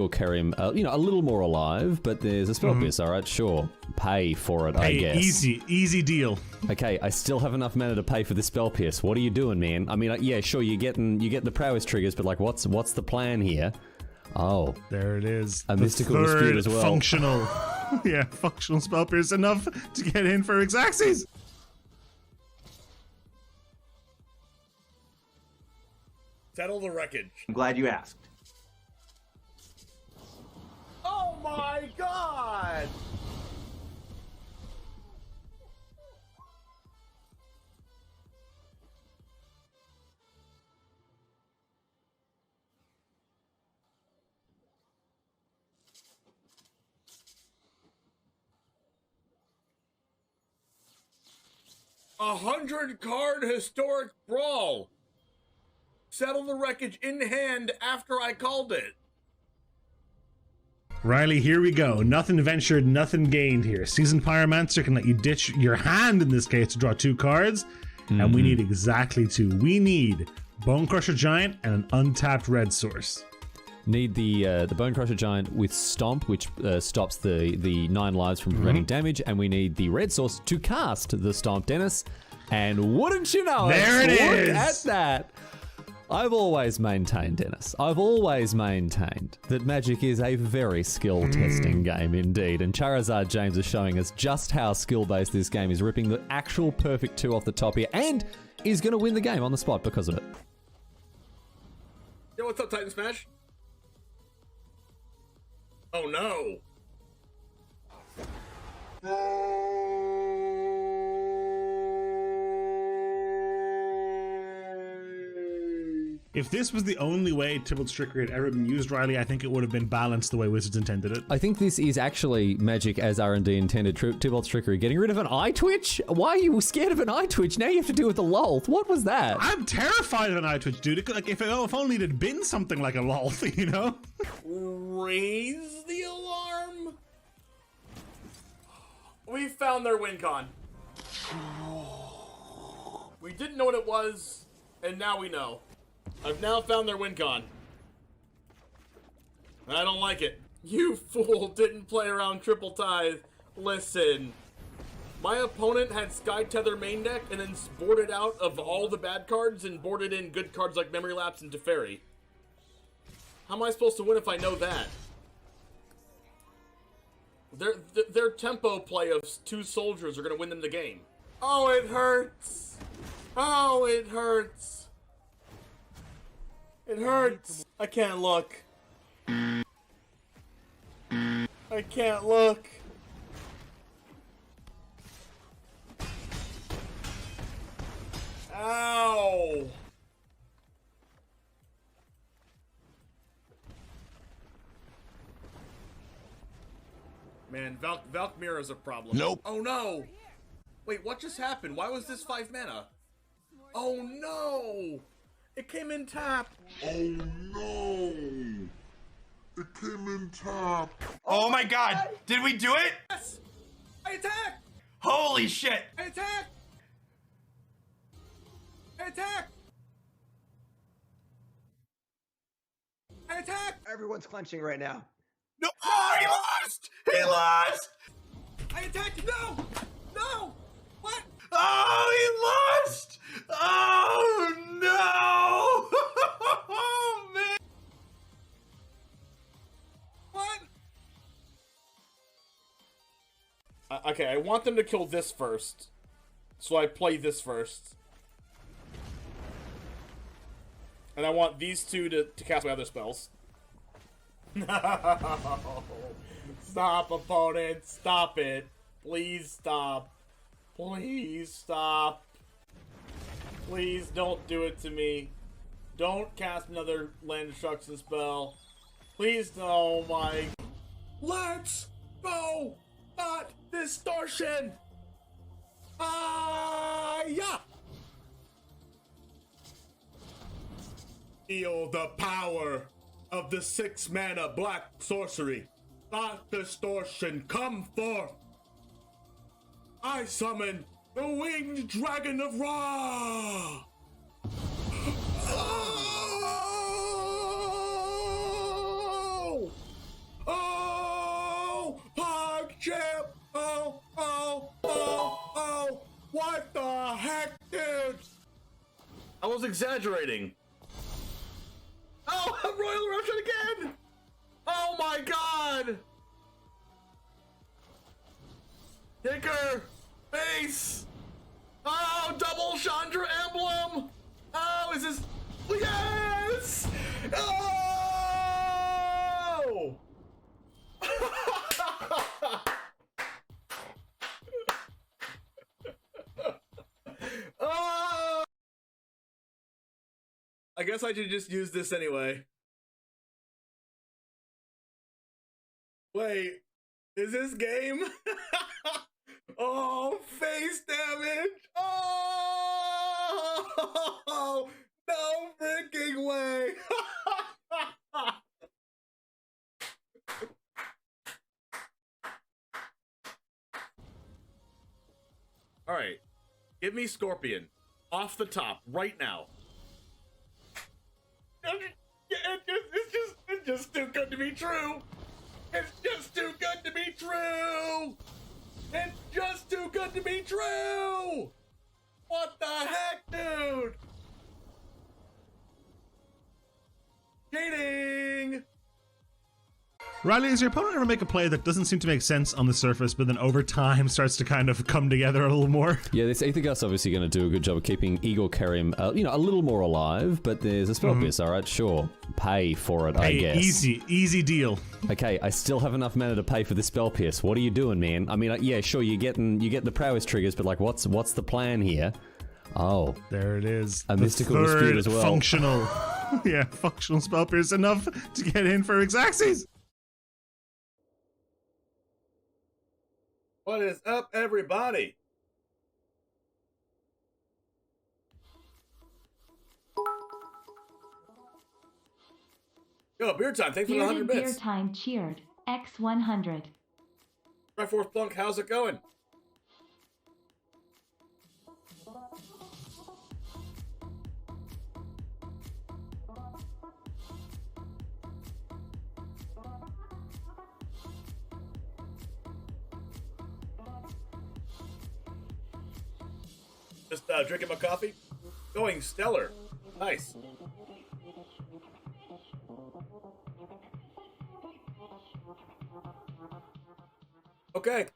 will carry him, you know, a little more alive, but there's a spell pierce, alright, sure. Pay for it, I guess. Easy deal. Okay, I still have enough mana to pay for this spell pierce. What are you doing, man? I mean, yeah, sure, you get the prowess triggers, but like, what's the plan here? Oh. There it is. A mystical dispute as well. Functional. Yeah, functional spell pierce enough to get in for Xaxes. Settle the wreckage. I'm glad you asked. Oh my god! A 100-card historic brawl. Settle the wreckage in hand after I called it. Riley, here we go. Nothing ventured, nothing gained here. Seasoned Pyromancer can let you ditch your hand in this case to draw 2 cards, and we need exactly 2. We need Bone Crusher Giant and an untapped red source. Need the Bone Crusher Giant with Stomp, which stops the 9 lives from preventing damage, and we need the red source to cast the Stomp, Dennis. And wouldn't you know there it is! Look at that! I've always maintained, Dennis, I've always maintained that Magic is a very skill-testing game indeed, and Charizard James is showing us just how skill-based this game is, ripping the actual perfect 2 off the top here, and is going to win the game on the spot because of it. Yo, what's up, Titan Smash? Oh no! If this was the only way Tybalt's Trickery had ever been used, Riley, I think it would have been balanced the way Wizards intended it. I think this is actually Magic as R&D intended. Tybalt's Trickery. Getting rid of an eye twitch? Why are you scared of an eye twitch? Now you have to deal with the lol. What was that? I'm terrified of an eye twitch, dude. Like, if only it had been something like a lol, you know? Raise the alarm. We found their win con. We didn't know what it was, and now we know. I've now found their win con. I don't like it. You fool didn't play around Triple Tithe. Listen. My opponent had Sky Tether main deck and then boarded out of all the bad cards and boarded in good cards like Memory Lapse and Teferi. How am I supposed to win if I know that? Their tempo play of 2 soldiers are going to win them the game. Oh, it hurts. Oh, it hurts. It hurts. I can't look. I can't look. Ow. Man, Valkmir is a problem. Nope. Oh no. Wait, what just happened? Why was this 5 mana? Oh no. It came in tap. Oh no! It came in tap. Oh my god! Did we do it? Yes! I attack! Holy shit! I attack! I attack! I attack! Everyone's clenching right now. No! Oh, he lost! He lost! I attacked! No! No! What? Oh, he lost! Oh no! Oh man! What? Okay, I want them to kill this first. So I play this first. And I want these 2 to cast my other spells. No! Stop, opponent! Stop it! Please stop. Please stop. Please don't do it to me. Don't cast another land destruction spell. Please, oh my. Let's go! Not distortion! Yeah! Feel the power of the 6 mana black sorcery. Not distortion, come forth! I summon the winged dragon of Ra! Oh! I was exaggerating. Oh, Royal Eruption again! Oh my god! Kicker! Base! Oh, double Chandra emblem! Oh, is this... Yes! Oh! Oh! I guess I should just use this anyway. Wait, is this game? Oh, face damage! Oh! No freaking way! Alright, give me Scorpion. Off the top, right now. It's just too good to be true! It's just too good to be true! It's just too good to be true! What the heck, dude? Cheating! Riley, does your opponent ever make a play that doesn't seem to make sense on the surface, but then over time starts to kind of come together a little more? Yeah, this Aethergust's obviously going to do a good job of keeping Igor Kerim, a little more alive, but there's a spell pierce, alright, sure. Pay for it, I guess. Easy deal. Okay, I still have enough mana to pay for the spell pierce. What are you doing, man? I mean, yeah, sure, you get the prowess triggers, but like, what's the plan here? Oh. There it is. A mystical dispute as well. Functional. Yeah, functional spell pierce enough to get in for Xaxes. What is up, everybody? Yo, beer time. Thanks for the 100 bits. Beer time cheered. X100. Triforce Plunk, how's it going? Just drinking my coffee. Going stellar. Nice. Okay.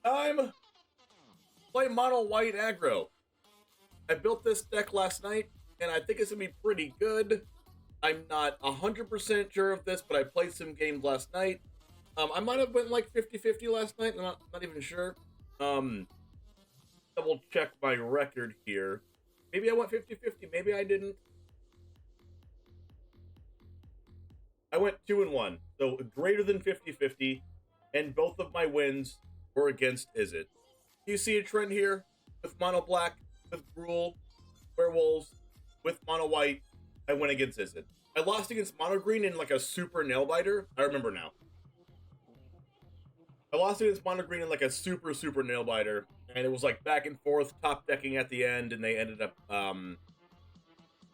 I'm playing mono white aggro. I built this deck last night, and I think it's gonna be pretty good. I'm not 100% sure of this, but I played some games last night. I might have went like 50-50 last night. I'm not even sure. Double check my record here. Maybe I went 50-50, maybe I didn't. I went 2-1, so greater than 50-50, and both of my wins were against Izzet. Do you see a trend here? With mono black, with Gruul, werewolves, with mono white, I went against Izzet. I lost against mono green in like a super nail biter. I remember now. I lost against mono green in like a super nail biter, and it was like back and forth, top decking at the end, and they ended up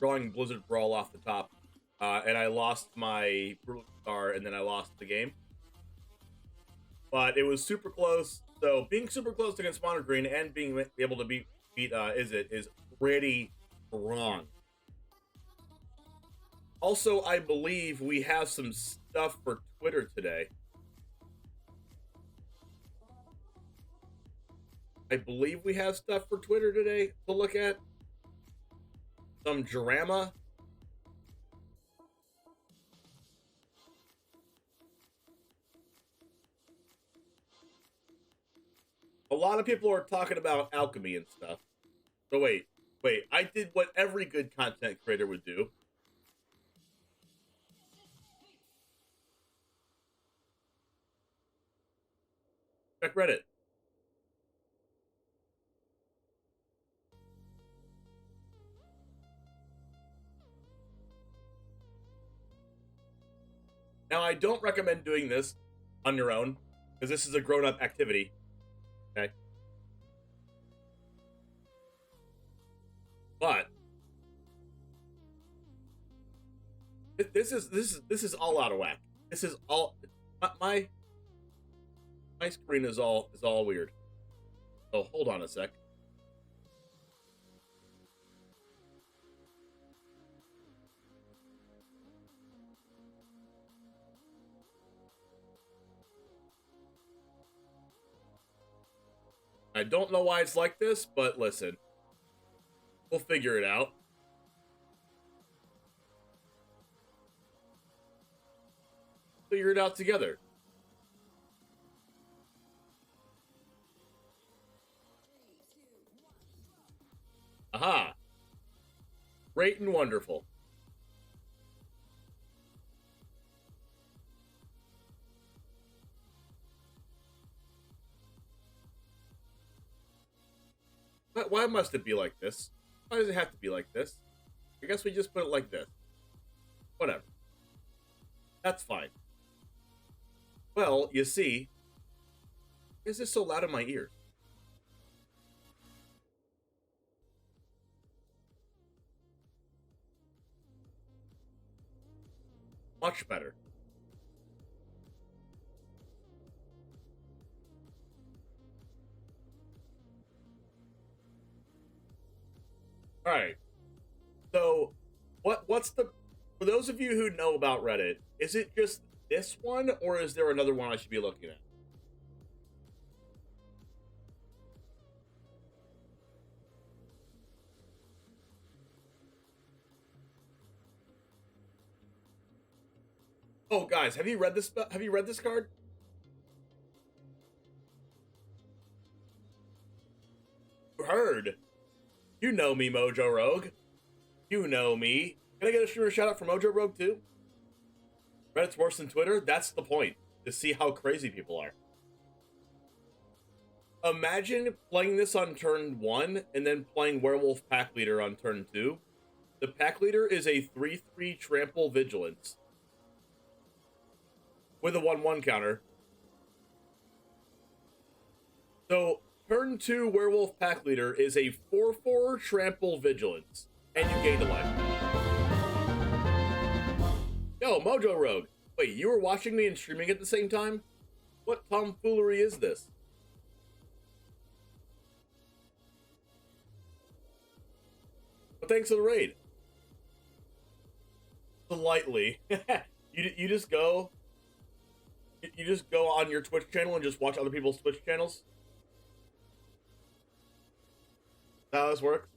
drawing Blizzard Brawl off the top. And I lost my Brutal Star, and then I lost the game. But it was super close. So being super close against mono green and being able to beat Izzet is pretty strong. Also, I believe we have some stuff for Twitter today. I believe we have stuff for Twitter today to look at. Some drama. A lot of people are talking about alchemy and stuff. So wait, I did what every good content creator would do. Check Reddit. Now, I don't recommend doing this on your own, because this is a grown-up activity. Okay? But this is all out of whack. This is all my screen is all weird. So hold on a sec. I don't know why it's like this, but listen. We'll figure it out. Figure it out together. Aha. Great and wonderful. Why must it be like this? Why does it have to be like this? I guess we just put it like this. Whatever. That's fine. Well, you see, why is this so loud in my ears? Much better. All right. So, what's the, for those of you who know about Reddit, is it just this one, or is there another one I should be looking at? Oh, guys, have you read this? Have you read this card? You heard. You know me, Mojo Rogue. You know me. Can I get a streamer shout out for Mojo Rogue too? Reddit's worse than Twitter? That's the point. To see how crazy people are. Imagine playing this on turn 1 and then playing Werewolf Pack Leader on turn 2. The Pack Leader is a 3/3 Trample Vigilance. With a 1/1 counter. So, turn 2 Werewolf Pack Leader is a 4/4 Trample Vigilance. And you gain a life. Yo, Mojo Rogue. Wait, you were watching me and streaming at the same time? What tomfoolery is this? But thanks for the raid. Politely. You just go... You just go on your Twitch channel and just watch other people's Twitch channels? Is that how this works?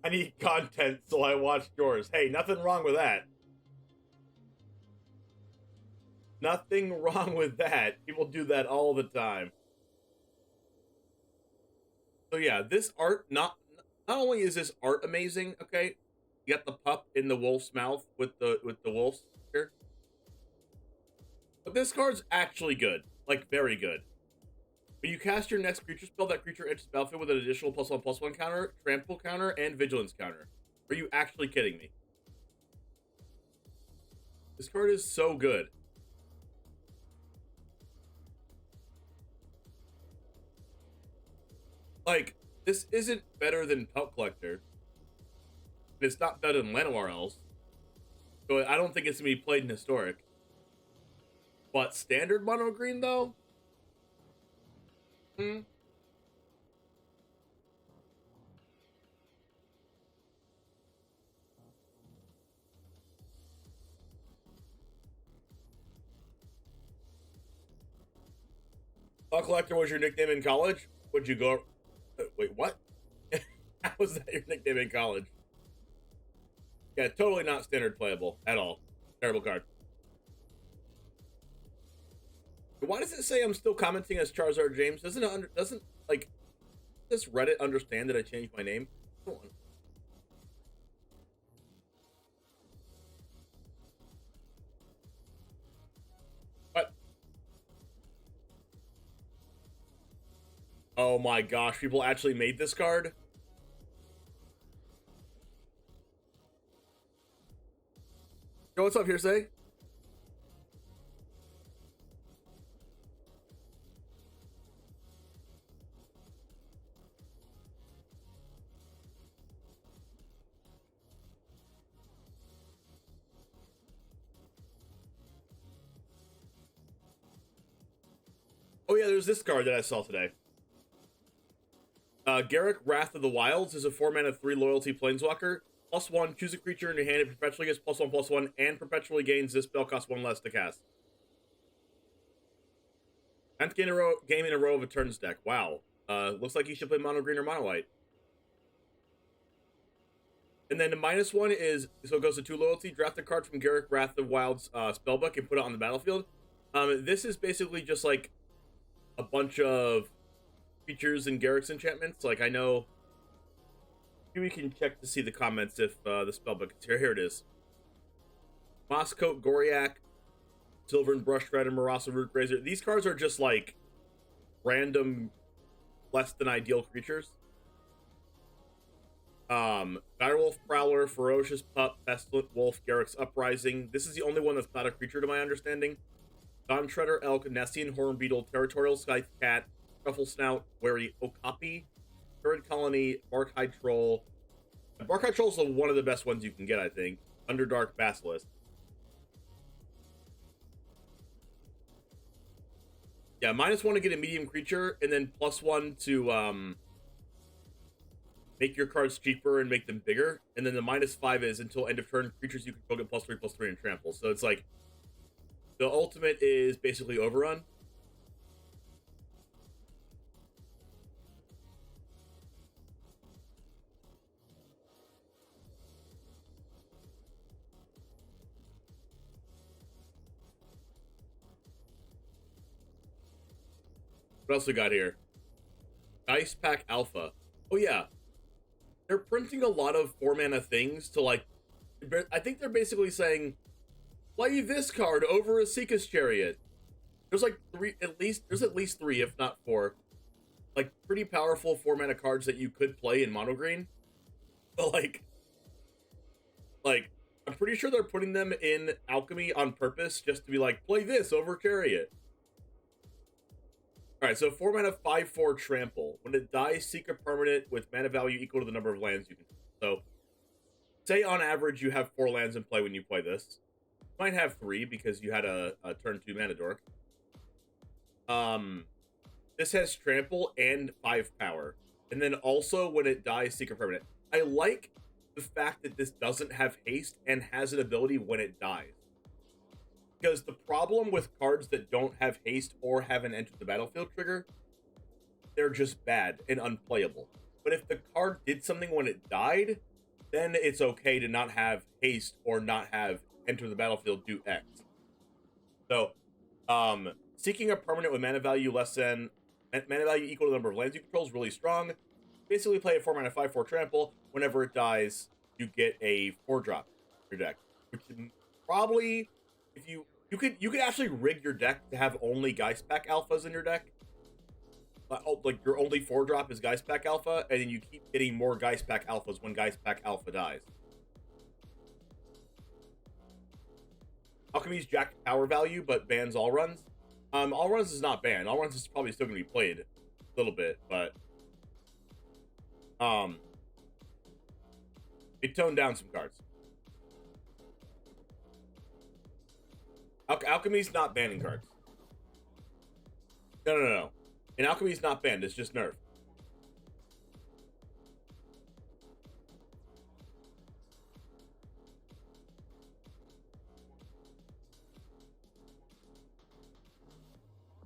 I need content, so I watched yours. Hey, nothing wrong with that. Nothing wrong with that. People do that all the time. So yeah, this art, not only is this art amazing, okay? You got the pup in the wolf's mouth with the wolves here. But this card's actually good. Like, very good. When you cast your next creature spell, that creature enters the battlefield with an additional +1/+1 counter, trample counter, and vigilance counter. Are you actually kidding me? This card is so good. Like, this isn't better than Pelt Collector. It's not better than Llanowar Elves. So I don't think it's going to be played in Historic. But standard mono green, though? Pelt Collector was your nickname in college? Would you go... Wait, what? How was that your nickname in college? Yeah, totally not standard playable at all. Terrible card. Why does it say I'm still commenting as Charizard James? Doesn't this Reddit understand that I changed my name? Come on. What? Oh my gosh, people actually made this card? Yo, what's up, Hearsay? Oh yeah, there's this card that I saw today. Garruk, Wrath of the Wilds is a 4-mana 3 loyalty planeswalker. +1, choose a creature in your hand, it perpetually gets +1/+1, and perpetually gains this spell costs 1 less to cast. 10th game in a row of a turns deck. Wow. Looks like you should play mono green or mono white. And then the -1 is, so it goes to 2 loyalty. Draft a card from Garruk Wrath of Wild's spellbook and put it on the battlefield. This is basically just like a bunch of features in Garruk's enchantments. Like, I know, maybe we can check to see the comments if the spellbook is here. Here it is. Mosscoat, Goriak, Sylvan Brush Rider, Marasa, Root Grazer. These cards are just like random, less than ideal creatures. Direwolf, Prowler, Ferocious Pup, Pestilent Wolf, Garruk's Uprising. This is the only one that's not a creature to my understanding. Dawn Shredder, Elk, Nessian, Hornbeetle, Territorial, Scythe Cat, Truffle Snout, Wary Okapi, Third Colony, Barkhide Troll. Barkhide Troll is one of the best ones you can get, I think. Underdark Basilisk. Yeah, -1 to get a medium creature, and then +1 to make your cards cheaper and make them bigger. And then the -5 is until end of turn, creatures you control get +3/+3 and trample. So it's like the ultimate is basically overrun. What else we got here? Dice Pack Alpha. Oh yeah. They're printing a lot of 4-mana things to, like, I think they're basically saying, play this card over a Seeker's Chariot. There's like there's at least 3, if not 4, like pretty powerful 4-mana cards that you could play in mono green. But like I'm pretty sure they're putting them in Alchemy on purpose just to be like, play this over Chariot. Alright, so 4-mana 5/4 Trample. When it dies, seek a permanent with mana value equal to the number of lands you can. So, say on average you have 4 lands in play when you play this. You might have 3 because you had a turn 2 mana dork. This has Trample and 5 power. And then also when it dies, seek a permanent. I like the fact that this doesn't have haste and has an ability when it dies. Because the problem with cards that don't have haste or have an enter the battlefield trigger, they're just bad and unplayable. But if the card did something when it died, then it's okay to not have haste or not have enter the battlefield do X. So, seeking a permanent with mana value equal to the number of lands you control is really strong. Basically play a 4-mana 5/4 Trample. Whenever it dies, you get a 4-drop in your deck. Which probably, if you could actually rig your deck to have only Geist Pack Alphas in your deck. Like your only 4-drop is Geist Pack Alpha, and then you keep getting more Geist Pack Alphas when Geist Pack Alpha dies. Alchemy's jacked power value, but bans all runs. All runs is not banned. All runs is probably still going to be played a little bit, but it toned down some cards. Alchemy's not banning cards. No. And Alchemy's not banned, it's just nerfed.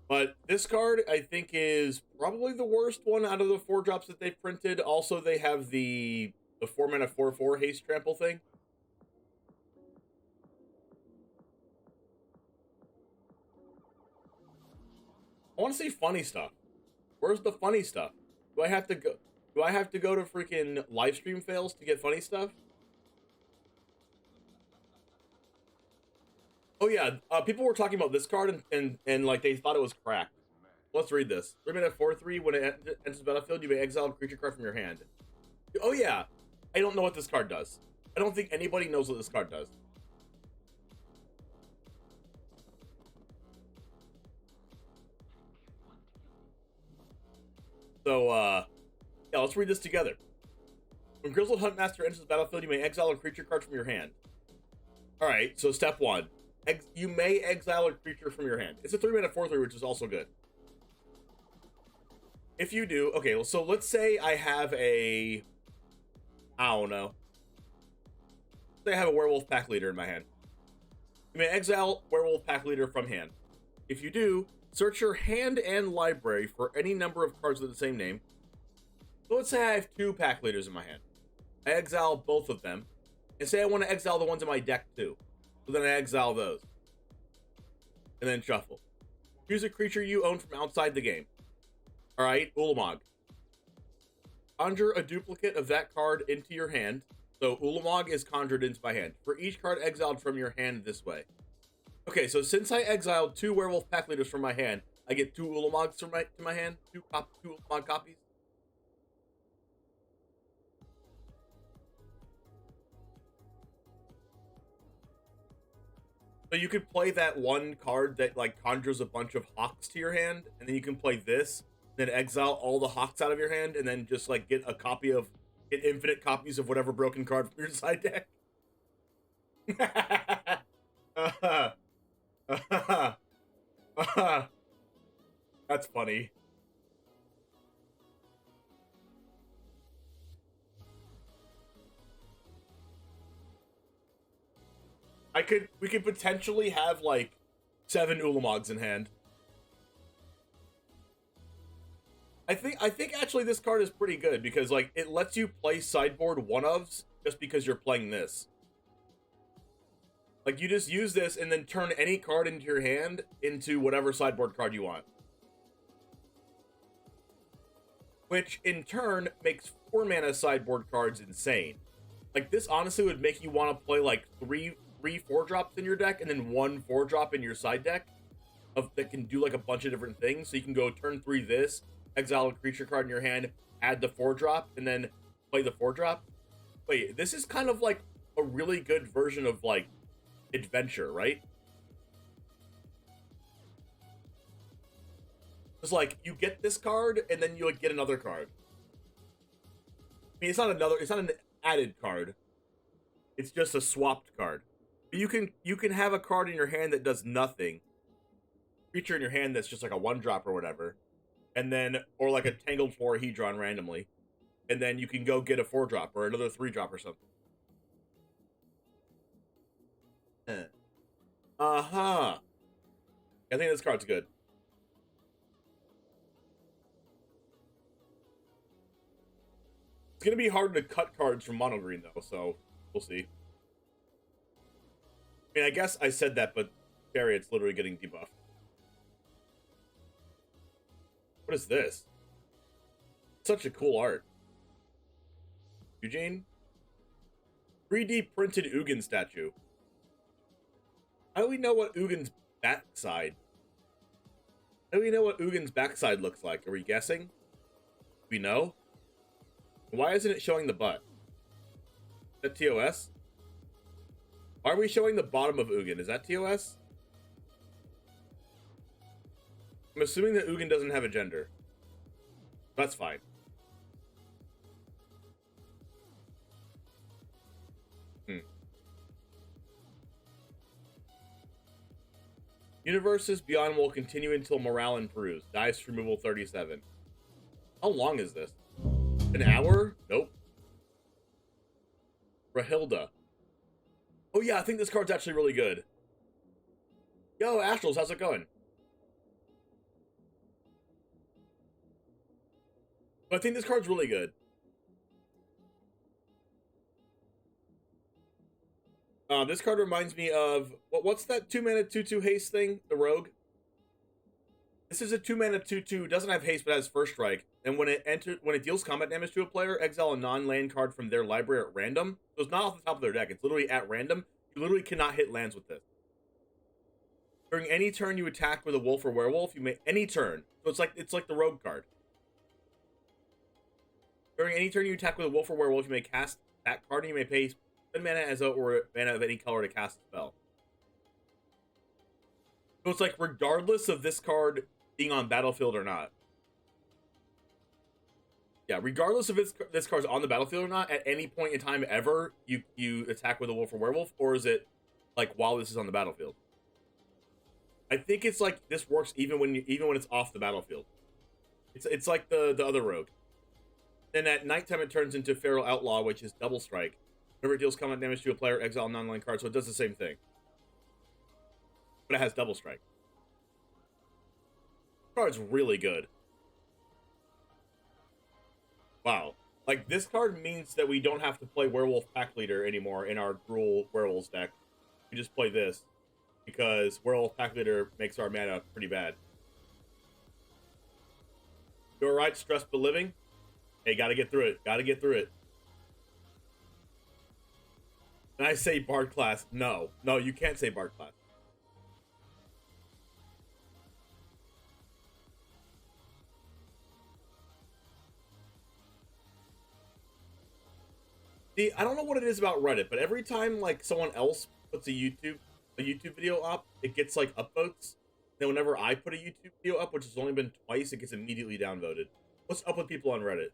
But this card, I think, is probably the worst one out of the 4-drops that they've printed. Also, they have the 4-mana 4/4 haste trample thing. I want to see funny stuff. Where's the funny stuff? Do I have to go to freaking live stream fails to get funny stuff? Oh yeah, people were talking about this card and like they thought it was cracked. Let's read this. 3-mana 4/3. When it enters the battlefield, you may exile a creature card from your hand. Oh yeah, I don't know what this card does. I don't think anybody knows what this card does. So, yeah, let's read this together. When Grizzled Huntmaster enters the battlefield, you may exile a creature card from your hand. Alright, so step 1. You may exile a creature from your hand. It's a 3-mana 4/3, which is also good. If you do, okay, so let's say I have I don't know. Say I have a Werewolf Pack Leader in my hand. You may exile Werewolf Pack Leader from hand. If you do, search your hand and library for any number of cards with the same name. So let's say I have 2 pack leaders in my hand. I exile both of them, and say I want to exile the ones in my deck too. So then I exile those. And then shuffle. Choose a creature you own from outside the game. Alright, Ulamog. Conjure a duplicate of that card into your hand. So Ulamog is conjured into my hand. For each card exiled from your hand this way. Okay, so since I exiled 2 werewolf pack leaders from my hand, I get 2 Ulamogs to my hand, 2 Ulamog copies. So you could play that one card that like conjures a bunch of hawks to your hand, and then you can play this, then exile all the hawks out of your hand, and then just like get infinite copies of whatever broken card from your side deck. That's funny. We could potentially have like 7 Ulamogs in hand. I think actually this card is pretty good because like it lets you play sideboard one-ofs just because you're playing this. Like you just use this and then turn any card into your hand into whatever sideboard card you want. Which in turn makes 4 mana sideboard cards insane. Like this honestly would make you want to play like 3 4-drops in your deck and then 1 4-drop in your side deck that can do like a bunch of different things. So you can go turn 3 this, exile a creature card in your hand, add the 4-drop, and then play the 4-drop. Wait, this is kind of like a really good version of like adventure, right? It's like you get this card and then you like get another card. I mean, it's not an added card. It's just a swapped card. But you can have a card in your hand that does nothing. Creature in your hand that's just like a 1-drop or whatever. And then, or like a Tangled Florahedron randomly. And then you can go get a 4-drop or another 3-drop or something. Uh-huh. I think this card's good. It's gonna be hard to cut cards from mono green though, so we'll see. I mean, I guess I said that, but Chariot's literally getting debuffed. What is this? Such a cool art. Eugene? 3D printed Ugin statue. How do we know what Ugin's backside? How do we know what Ugin's backside looks like? Are we guessing? Do we know? Why isn't it showing the butt? Is that TOS? Why are we showing the bottom of Ugin? Is that TOS? I'm assuming that Ugin doesn't have a gender. That's fine. Universes Beyond will continue until morale improves. Dice removal 37. How long is this? An hour? Nope. Rahilda. Oh yeah, I think this card's actually really good. Yo, Astrals, how's it going? But I think this card's really good. This card reminds me of what's that 2-mana 2/2 haste thing? The Rogue. This is a 2-mana 2/2. Doesn't have haste but has first strike. And when it deals combat damage to a player, exile a non-land card from their library at random. So it's not off the top of their deck. It's literally at random. You literally cannot hit lands with this. During any turn you attack with a wolf or werewolf, you may any turn. So it's like the Rogue card. During any turn you attack with a wolf or werewolf, you may cast that card and you may pay 7 mana as a or mana of any color to cast a spell. So it's like regardless of this card being on battlefield or not. Yeah, regardless of this card's on the battlefield or not, at any point in time ever, you attack with a wolf or werewolf, or is it like while this is on the battlefield? I think it's like this works even when it's off the battlefield. It's like the other Rogue. Then at nighttime it turns into Feral Outlaw, which is double strike. Whenever it deals combat damage to a player, exile non-land card, so it does the same thing. But it has double strike. card's really good. Wow. Like, this card means that we don't have to play Werewolf Pack Leader anymore in our Gruul Werewolves deck. We just play this, because Werewolf Pack Leader makes our mana pretty bad. You alright, stressed but living? Hey, gotta get through it. Gotta get through it. Can I say Bard class? No. No, you can't say Bard class. See, I don't know what it is about Reddit, but every time like someone else puts a YouTube video up, it gets like upvotes. Then whenever I put a YouTube video up, which has only been twice, it gets immediately downvoted. What's up with people on Reddit?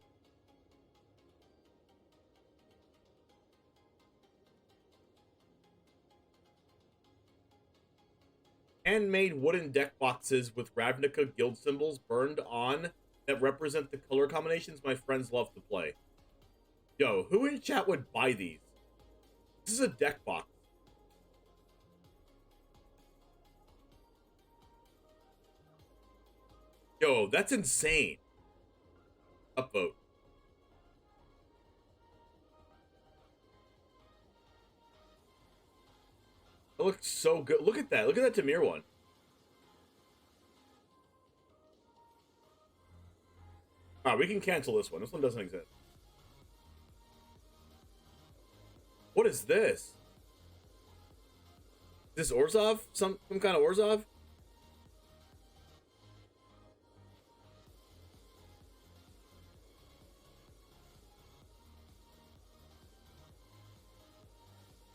Handmade wooden deck boxes with Ravnica guild symbols burned on that represent the color combinations my friends love to play. Yo, who in chat would buy these? This is a deck box. Yo, that's insane. Upvote. It looks so good. Look at that. Look at that Tamir one. Alright, we can cancel this one. This one doesn't exist. What is this? Is this Orzhov? Some kind of Orzhov?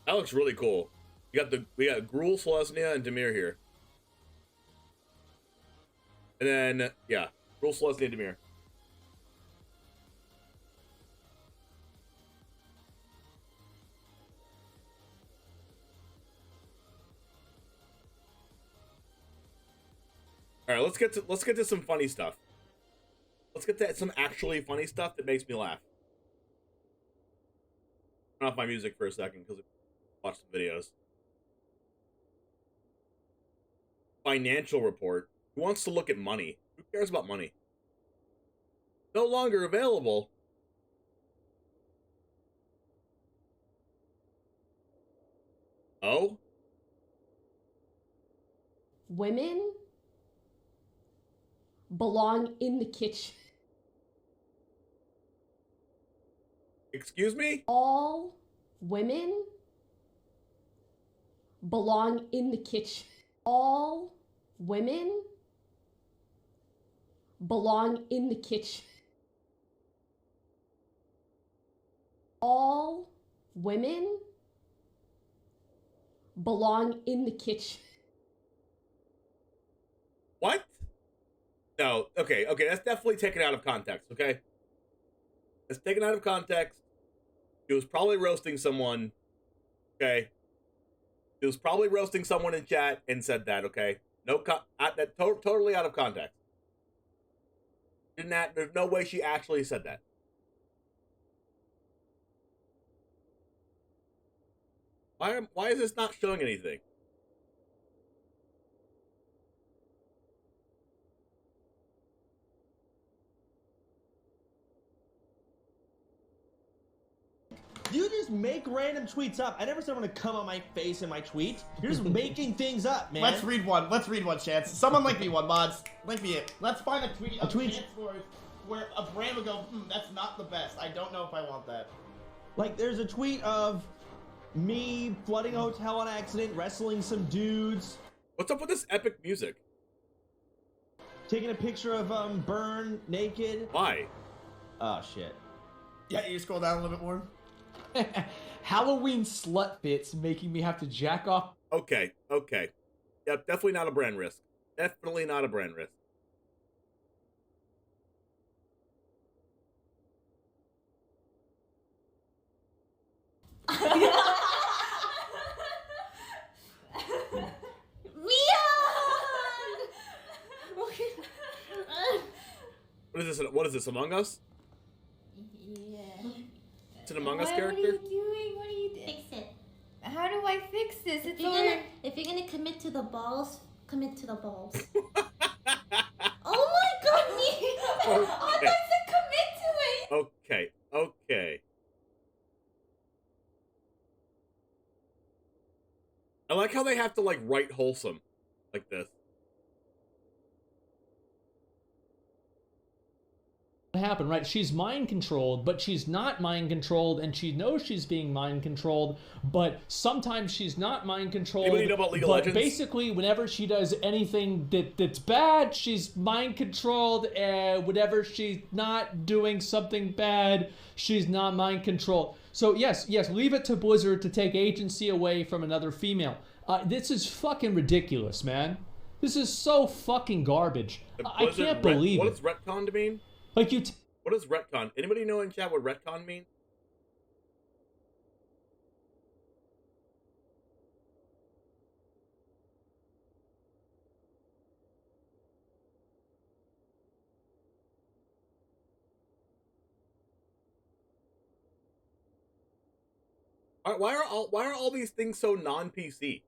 That looks really cool. We got Gruul, Selesnya, and Dimir here. And then yeah, Gruul, Selesnya, and Dimir. All right, let's get to some funny stuff. Let's get to some actually funny stuff that makes me laugh. Turn off my music for a second because I watch some videos. Financial report. Who wants to look at money? Who cares about money? No longer available. Oh? Women belong in the kitchen. Excuse me? All women belong in the kitchen. All women belong in the kitchen. All women belong in the kitchen. What? No, okay, that's definitely taken out of context, okay? It's taken out of context. He was probably roasting someone, okay? He was probably roasting someone in chat and said that, okay? No, totally out of context. There's no way she actually said that. Why is this not showing anything? You just make random tweets up. I never said I'm gonna come on my face in my tweet. You're just making things up, man. Let's read one. Let's read one, Chance. Someone link me one, mods. Link me it. Let's find a tweet. A tweet where a brand would go, that's not the best. I don't know if I want that. Like, there's a tweet of me flooding a hotel on accident, wrestling some dudes. What's up with this epic music? Taking a picture of Burn naked. Why? Oh shit. Yeah, you scroll down a little bit more. Halloween slut fits making me have to jack off. Okay. Yep, definitely not a brand risk. Definitely not a brand risk. What is this, Among Us? Yeah. It's an Among Us character? What are you doing? What are you doing? Fix it. How do I fix this? If you're gonna commit to the balls, commit to the balls. Oh Oh, that's a commit to it. Okay. I like how they have to, like, write wholesome like this. Happen, right? She's mind controlled, but she's not mind controlled, and she knows she's being mind controlled, but sometimes she's not mind controlled. Anybody know about League of but Legends? basically, whenever she does anything that's bad, she's mind controlled, and whenever she's not doing something bad, she's not mind controlled. So yes, leave it to Blizzard to take agency away from another female. This is fucking ridiculous, man. This is so fucking garbage. I can't believe What it. does retcon mean? Like what does retcon? Anybody know in chat what retcon means? Why are all these things so non-PC?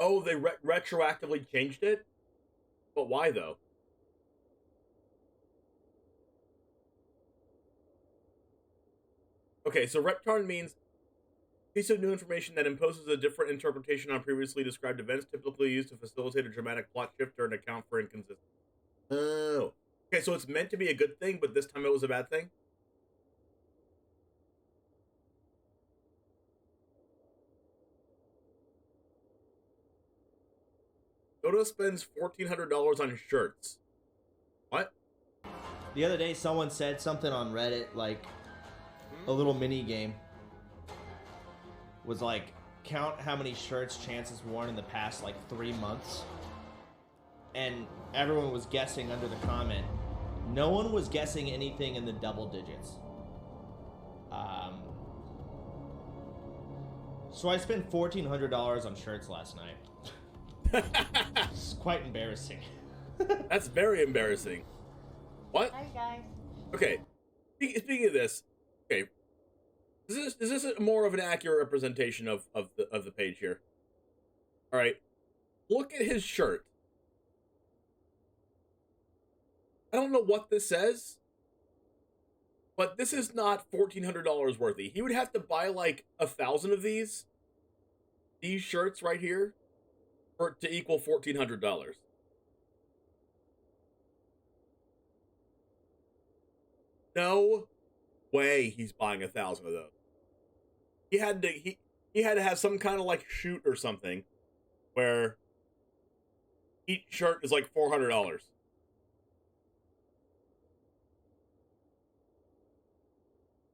Oh, they retroactively changed it? But why, though? Okay, so retcon means piece of new information that imposes a different interpretation on previously described events, typically used to facilitate a dramatic plot shift or an account for inconsistency. Oh. Okay, so it's meant to be a good thing, but this time it was a bad thing? Dota spends $1,400 on shirts. What? The other day, someone said something on Reddit, like a little mini game was like, count how many shirts Chance has worn in the past like 3 months, and everyone was guessing under the comment. No one was guessing anything in the double digits. So I spent $1,400 on shirts last night. It's quite embarrassing. That's very embarrassing. What? Hi, guys. Okay. Speaking of this, okay, is this more of an accurate representation of the page here? All right, look at his shirt. I don't know what this says, but this is not $1,400 worthy. He would have to buy like 1,000 of these shirts right here for it to equal $1,400. No way he's buying 1,000 of those. He had to have some kind of like shoot or something where each shirt is like $400.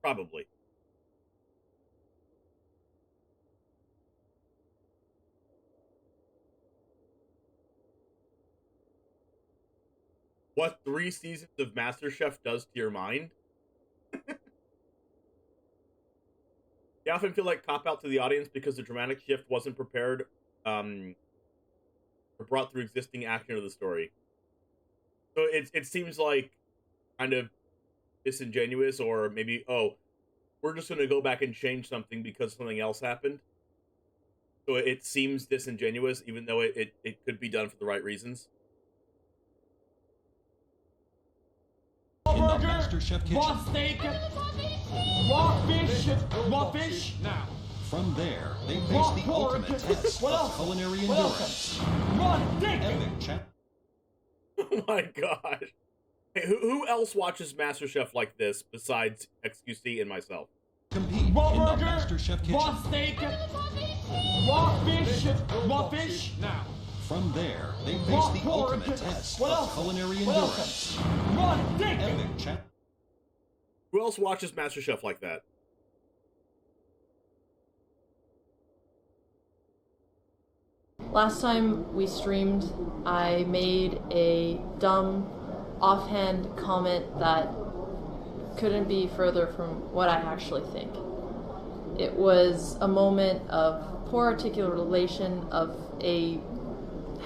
Probably. What 3 seasons of MasterChef does to your mind? You often feel like cop-out to the audience because the dramatic shift wasn't prepared or brought through existing action of the story. So it seems like kind of disingenuous, or maybe, oh, we're just going to go back and change something because something else happened. So it seems disingenuous, even though it could be done for the right reasons. In the MasterChef kitchen. Raw steak, raw fish. Now, from there, they face the ultimate test of culinary endurance. Raw steak. Oh my gosh. Hey, who else watches MasterChef like this besides XQC and myself? Compete in the MasterChef kitchen. Raw steak, raw fish. Now, from there, they face the ultimate test of culinary endurance. Raw steak. Who else watches MasterChef like that? Last time we streamed, I made a dumb, offhand comment that couldn't be further from what I actually think. It was a moment of poor articulation of a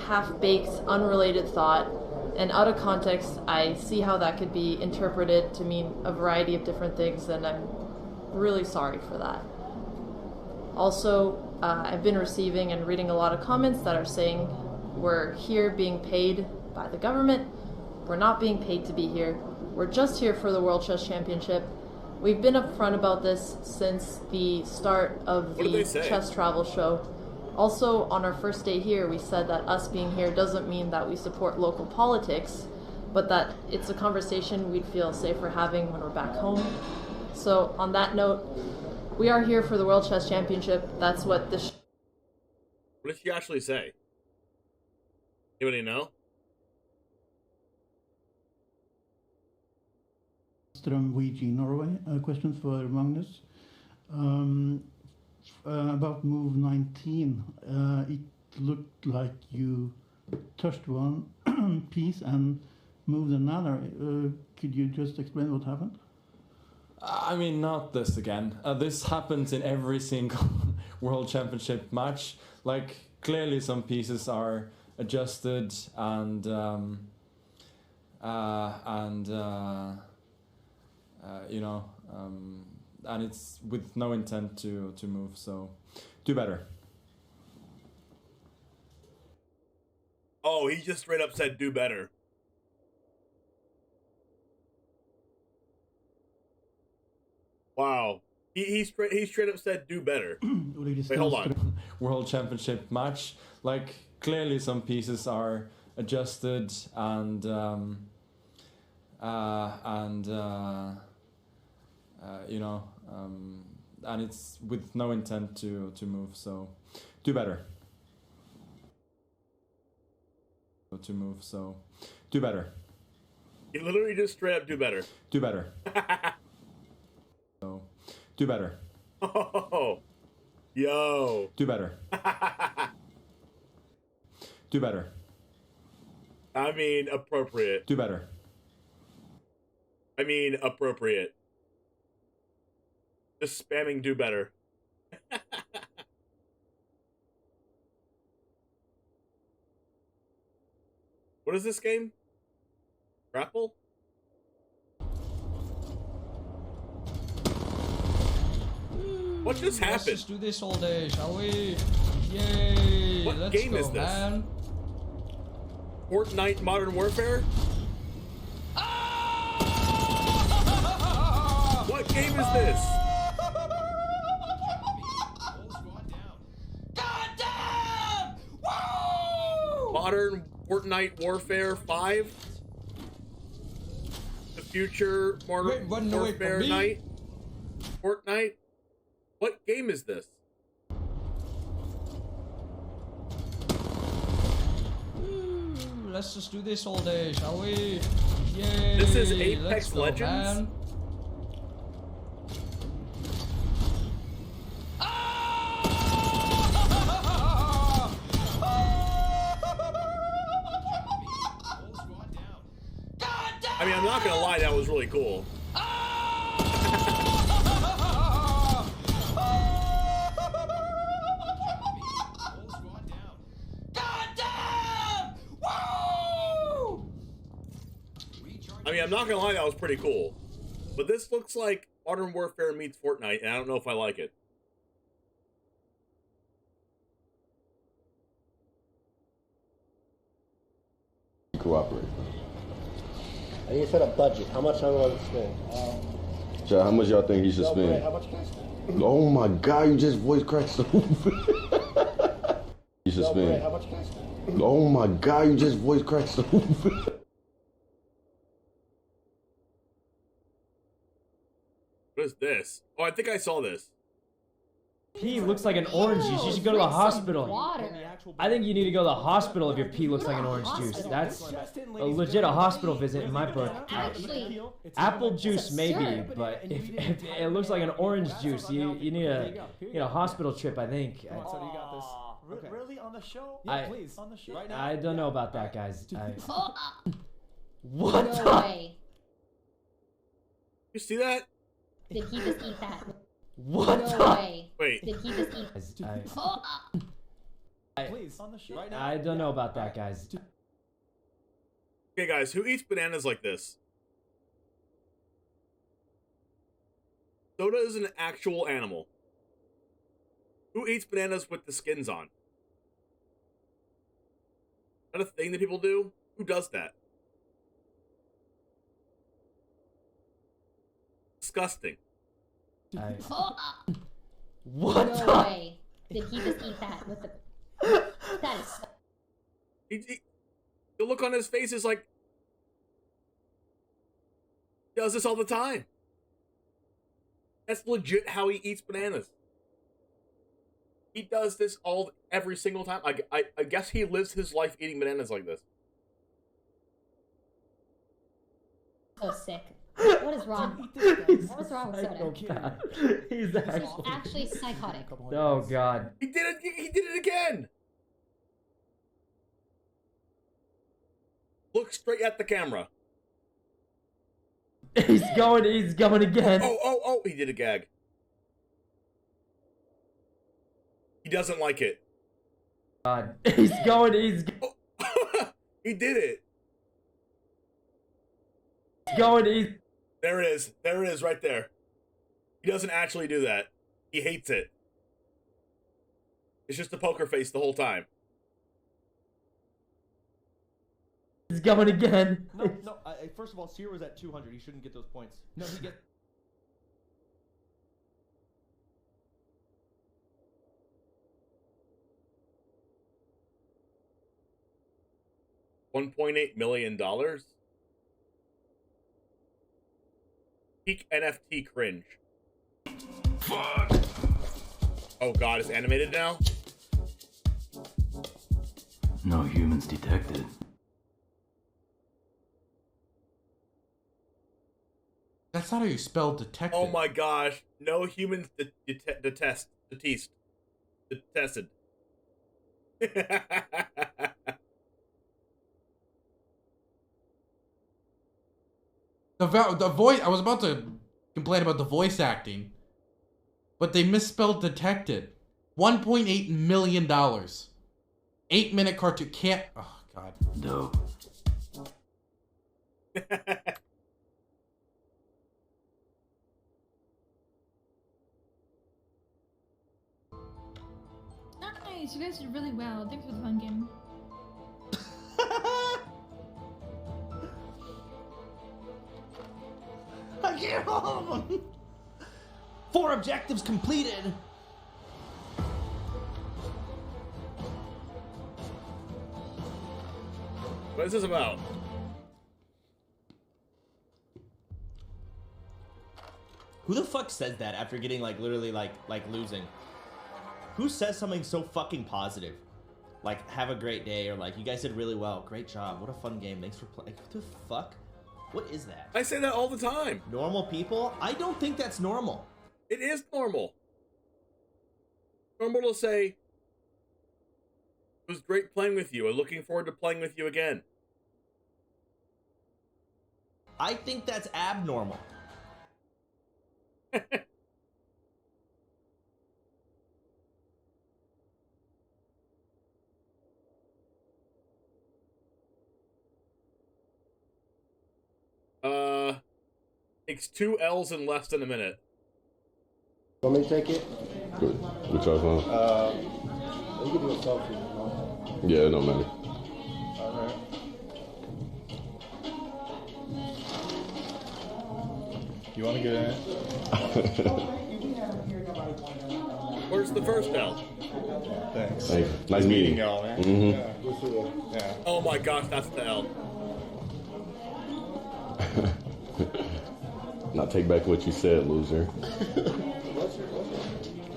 half-baked, unrelated thought, and out of context, I see how that could be interpreted to mean a variety of different things, and I'm really sorry for that. Also, I've been receiving and reading a lot of comments that are saying we're here being paid by the government. We're not being paid to be here. We're just here for the World Chess Championship. We've been upfront about this since the start of the chess travel show. Also, on our first day here, we said that us being here doesn't mean that we support local politics, but that it's a conversation we'd feel safer having when we're back home. So, on that note, we are here for the World Chess Championship. That's what this... What did she actually say? Anybody know? Strøm VG Norway. Question for Magnus. About move 19, it looked like you touched one piece and moved another. Could you just explain what happened? I mean, not this again. This happens in every single World Championship match. Like, clearly some pieces are adjusted and you know, and it's with no intent to move, so do better. Oh, he just straight up said do better. Wow. He straight up said do better. Wait, hold on. World Championship match. Like, clearly some pieces are adjusted and you know, and it's with no intent to move, so do better. To move, so do better. He literally just straight up do better. Do better. So do better. Oh, yo. Do better. Do better. I mean, appropriate. Do better. I mean, appropriate. Just spamming do better. What is this game? Grapple? What just happened? Let's just do this all day, shall we? Yay! What Let's game go, is this? man. Fortnite Modern Warfare? What game is this? Goddamn! Woo! Modern Fortnite Warfare 5? The future Modern Warfare Night? Fortnite? What game is this? Let's just do this all day, shall we? Yay! This is Let's Apex go, Legends? man. I mean, I'm not gonna lie, that was really cool. I mean, I'm not gonna lie, that was pretty cool. But this looks like Modern Warfare meets Fortnite, and I don't know if I like it. Cooperate. I need to set a budget. How much I want to spend? So how much y'all think he should spend? How much can I spend? Oh my God, you just voice cracked so You should spend. How much can I spend? Oh my God, you just voice cracked so What is this? Oh, I think I saw this. Pee looks like an orange juice. You should go to the hospital. Water. I think you need to go to the hospital if your pee looks like an orange juice. That's a legit hospital visit in my book. Actually, Apple juice it's a maybe, syrup. but if it looks like an orange juice, you need a hospital trip. I think. So you got this. Okay. Really on the show? I- Please on the show. Right now. I don't know about that, guys. Oh, What? no the- way. You see that? Did he just eat that? What? No the- way. Wait. Did he just eat? I- Oh, Please on the show. Right now. I don't know about that, guys. Okay, guys, who eats bananas like this? Soda is an actual animal. Who eats bananas with the skins on? Is that a thing that people do? Who does that? Disgusting. What? No way. Did he just eat that with the... That is... The look on his face is like... He does this all the time. That's legit how he eats bananas. He does this every single time. I guess he lives his life eating bananas like this. So sick. What is wrong? What is wrong with Soda? He's actually psychotic. Oh god. He did it again. Look straight at the camera. He's going again. Oh, he did a gag. He doesn't like it. God. He's going. He did it. He's going. There it is. There it is right there. He doesn't actually do that. He hates it. It's just a poker face the whole time. He's going again. No. First of all, Sear was at 200. He shouldn't get those points. No, he gets... $1.8 million? Peak NFT cringe. Fuck! Oh god, it's animated now? No humans detected. That's not how you spell detected. Oh my gosh. No humans detested. The voice. I was about to complain about the voice acting, but they misspelled detected. $1.8 million. 8-minute cartoon. Can't. Oh god. No. Nice, you guys did really well. Thanks for the fun game. I can't hold him. 4 objectives completed. What is this about? Who the fuck says that after getting literally losing? Who says something so fucking positive? Like, have a great day, or like, you guys did really well. Great job. What a fun game. Thanks for playing. What the fuck? What is that? I say that all the time. Normal people? I don't think that's normal. It is normal. Normal to say, it was great playing with you. I'm looking forward to playing with you again. I think that's abnormal. Takes 2 L's in less than a minute. Want me to take it? Good. Which one? You can do a selfie. No? Yeah, no matter. Alright. You want to get in it? Where's the first L? Thanks. Hey, nice meeting y'all, man. Mm-hmm. Yeah. Oh my gosh, that's the L. Not take back what you said, loser.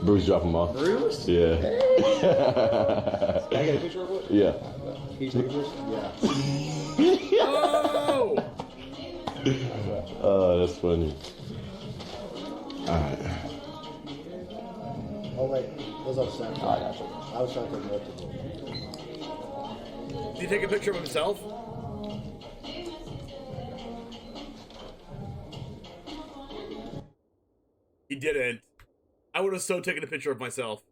Bruce, drop him off. Bruce? Yeah. Hey. Can I get a picture of it? Yeah. Can you take a picture? Yeah. Oh! Oh, that's funny. Alright. Oh, wait. Those are Snapchat. I got you. I was trying to take multiple. Did he take a picture of himself? He didn't. I would have so taken a picture of myself.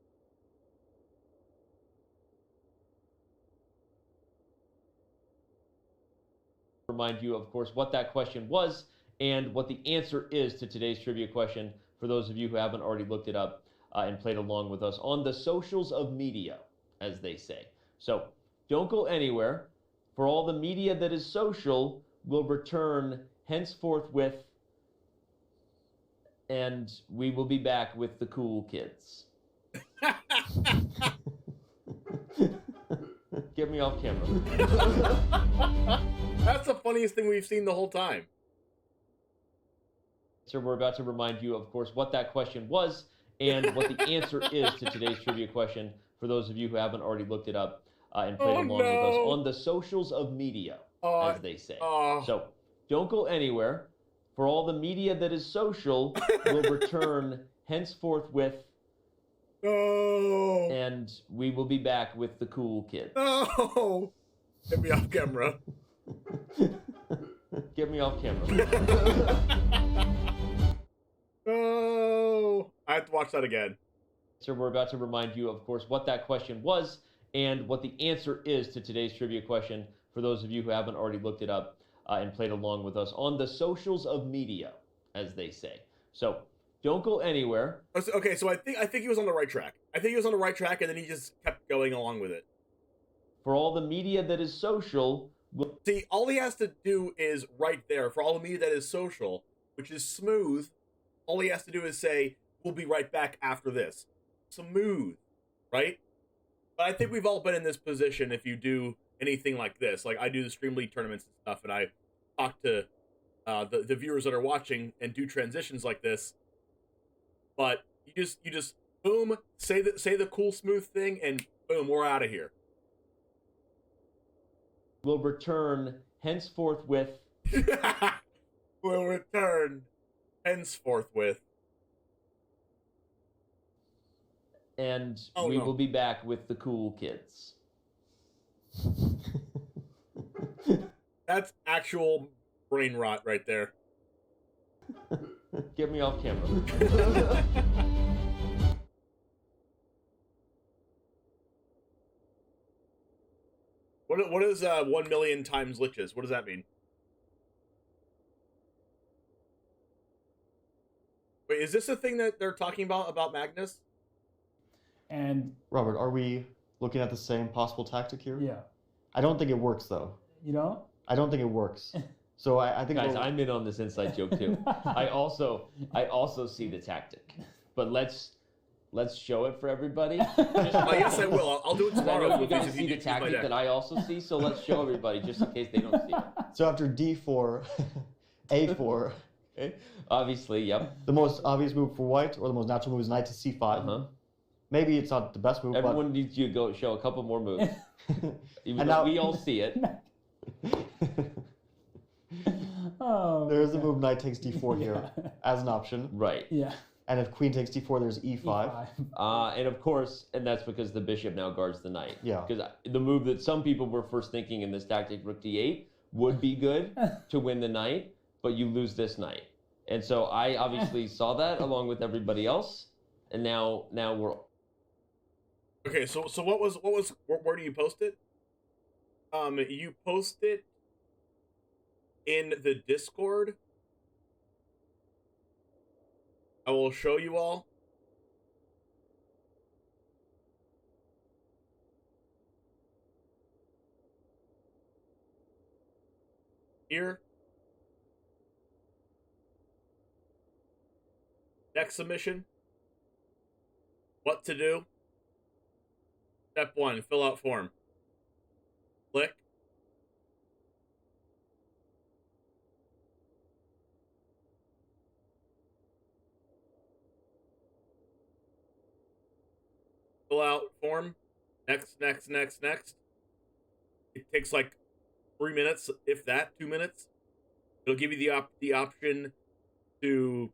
Remind you, of course, what that question was and what the answer is to today's trivia question for those of you who haven't already looked it up. and played along with us on the socials of media, as they say. So don't go anywhere. For all the media that is social, will return henceforth with, and we will be back with the cool kids. Get me off camera. That's the funniest thing we've seen the whole time. So we're about to remind you, of course, what that question was and what the answer is to today's trivia question, for those of you who haven't already looked it up and played along with us on the socials of media, as they say. So don't go anywhere. For all the media that is social, will return henceforth with, and we will be back with the cool kids. Oh, get me off camera. Get me off camera. Oh, I have to watch that again. So we're about to remind you, of course, what that question was and what the answer is to today's trivia question, for those of you who haven't already looked it up and played along with us on the socials of media, as they say. So don't go anywhere. Okay, so I think he was on the right track. I think he was on the right track, and then he just kept going along with it. For all the media that is social, see, all he has to do is right there. For all the media that is social, which is smooth, all he has to do is say, "We'll be right back after this." Smooth, right? But I think we've all been in this position if you do anything like this. Like, I do the Stream League tournaments and stuff, and I talk to the viewers that are watching and do transitions like this. But you just boom, say the cool smooth thing, and boom, we're out of here. Will return henceforth with. Will return henceforth with. And we will be back with the cool kids. That's actual brain rot right there. Get me off camera. What is 1 million times liches? What does that mean? Wait, is this a thing that they're talking about Magnus? And Robert, are we looking at the same possible tactic here? Yeah. I don't think it works though. You don't? I don't think it works. So I think guys, I'm in on this inside joke too. I also see the tactic, but let's show it for everybody. Yes, I will. I'll do it tomorrow. I know you guys see the tactic that I also see, so let's show everybody just in case they don't see it. So after D4, A4. Okay. Obviously, yep. The most obvious move for white, or the most natural move, is knight to C5. Maybe it's not the best move. Everyone needs you to go show a couple more moves. Even though we all see it. There's the move knight takes D4 here as an option. Right. Yeah. And if queen takes D4, there's E5. And of course, and that's because the bishop now guards the knight. Yeah. Because the move that some people were first thinking in this tactic, rook D8, would be good to win the knight, but you lose this knight. And so I obviously saw that along with everybody else, and now we're. Okay, so what was where do you post it? You post it in the Discord. I will show you all. Here. Next submission. What to do. Step 1, fill out form. Click. Fill out form. Next. It takes like 3 minutes, if that, 2 minutes. It'll give you the option to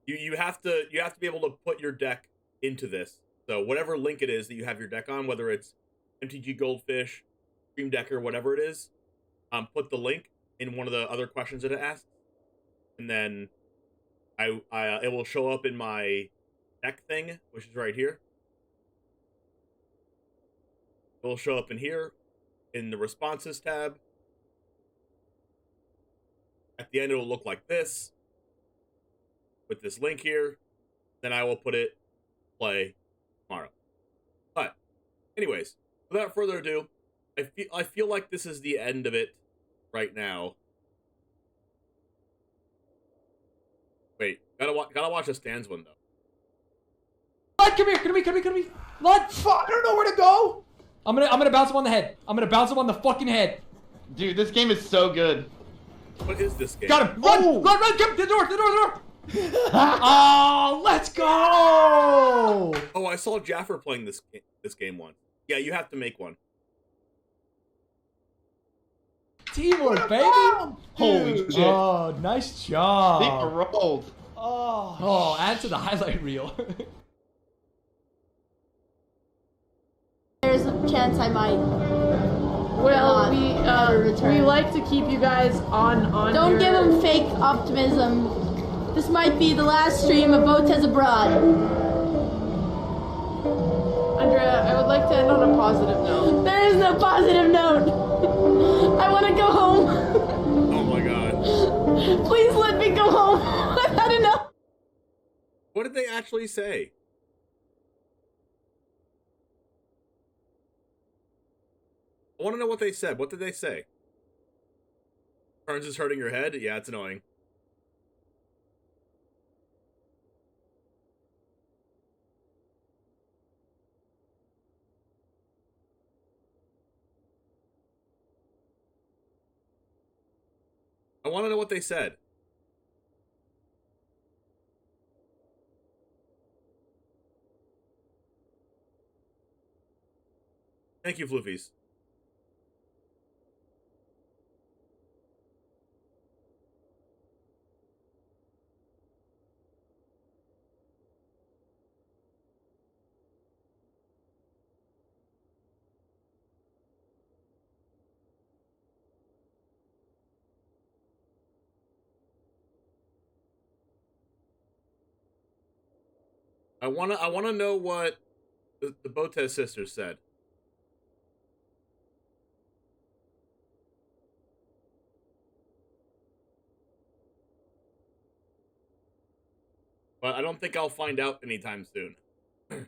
you have to be able to put your deck into this. So whatever link it is that you have your deck on, whether it's MTG Goldfish, Stream Decker, whatever it is, put the link in one of the other questions that it asks, and then it will show up in my deck thing, which is right here. It will show up in here in the responses tab. At the end, it will look like this. with this link here. Then I will put it play tomorrow. But anyways, without further ado, I feel like this is the end of it right now. Wait, gotta watch the stands one though. Lud, come here, come here. Lud, fuck, I don't know where to go. I'm gonna bounce him on the head. I'm gonna bounce him on the fucking head. Dude, this game is so good. What is this game? Got him. Run, come the door. Oh, let's go. Oh, I saw Jaffer playing this game once. Yeah, you have to make one. Teamwork, baby. Holy shit. Oh, nice job. They rolled. Oh, add to the highlight reel. There's a chance I might. Well, return. we like to keep you guys on Don't your... give him fake optimism. This might be the last stream of Botez Abroad. Andrea, I would like to end on a positive note. There is no positive note. I want to go home. Oh my god. Please let me go home. I've had enough. What did they actually say? I want to know what they said. What did they say? Turns is hurting your head? Yeah, it's annoying. I want to know what they said. Thank you, Floofies. I wanna know what the Botez sisters said. But I don't think I'll find out anytime soon. But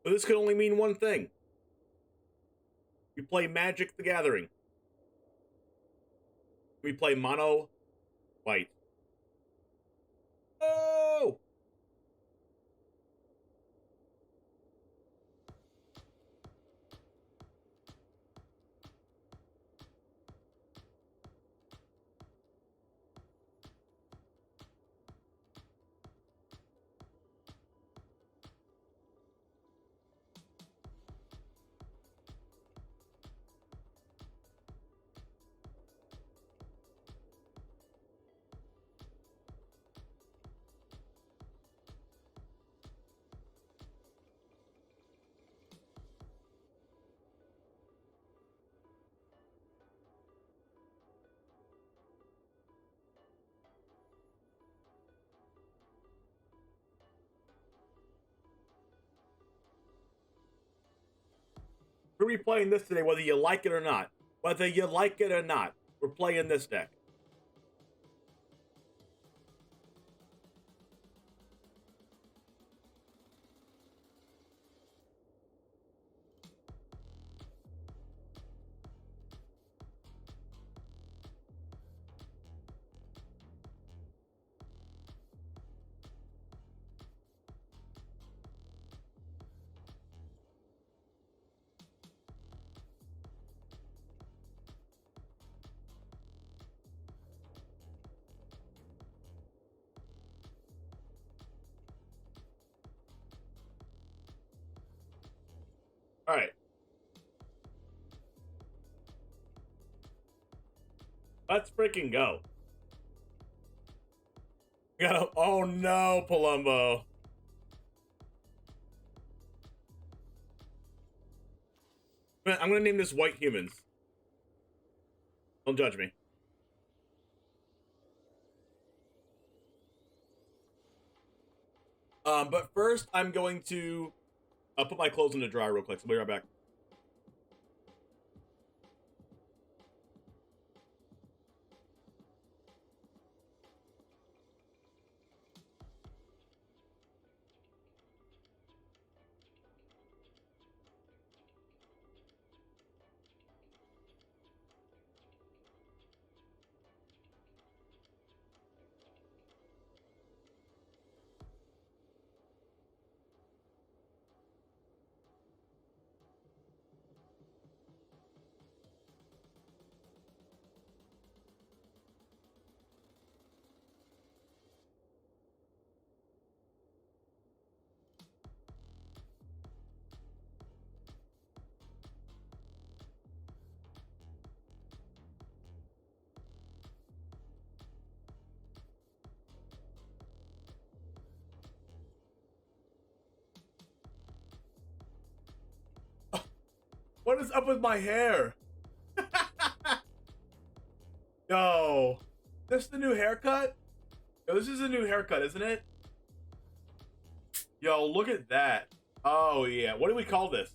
this could only mean one thing. We play Magic the Gathering. We play mono white. Oh! We're replaying this today, whether you like it or not. Whether you like it or not, we're playing this deck. All right. Let's freaking go. We gotta. Oh no, Palumbo. I'm gonna name this White Humans. Don't judge me. But first, I'm going to put my clothes in the dryer real quick. So I'll be right back. What is up with my hair? Yo, this the new haircut? Yo, this is a new haircut, isn't it? Yo, look at that. Oh yeah, what do we call this?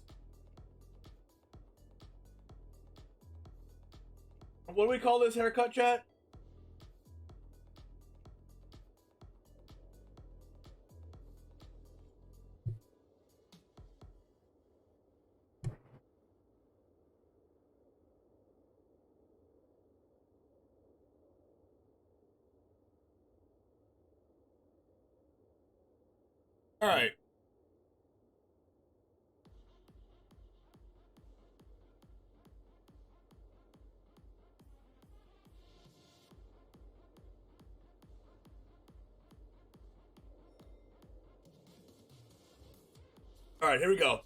What do we call this haircut, chat? All right. All right, here we go.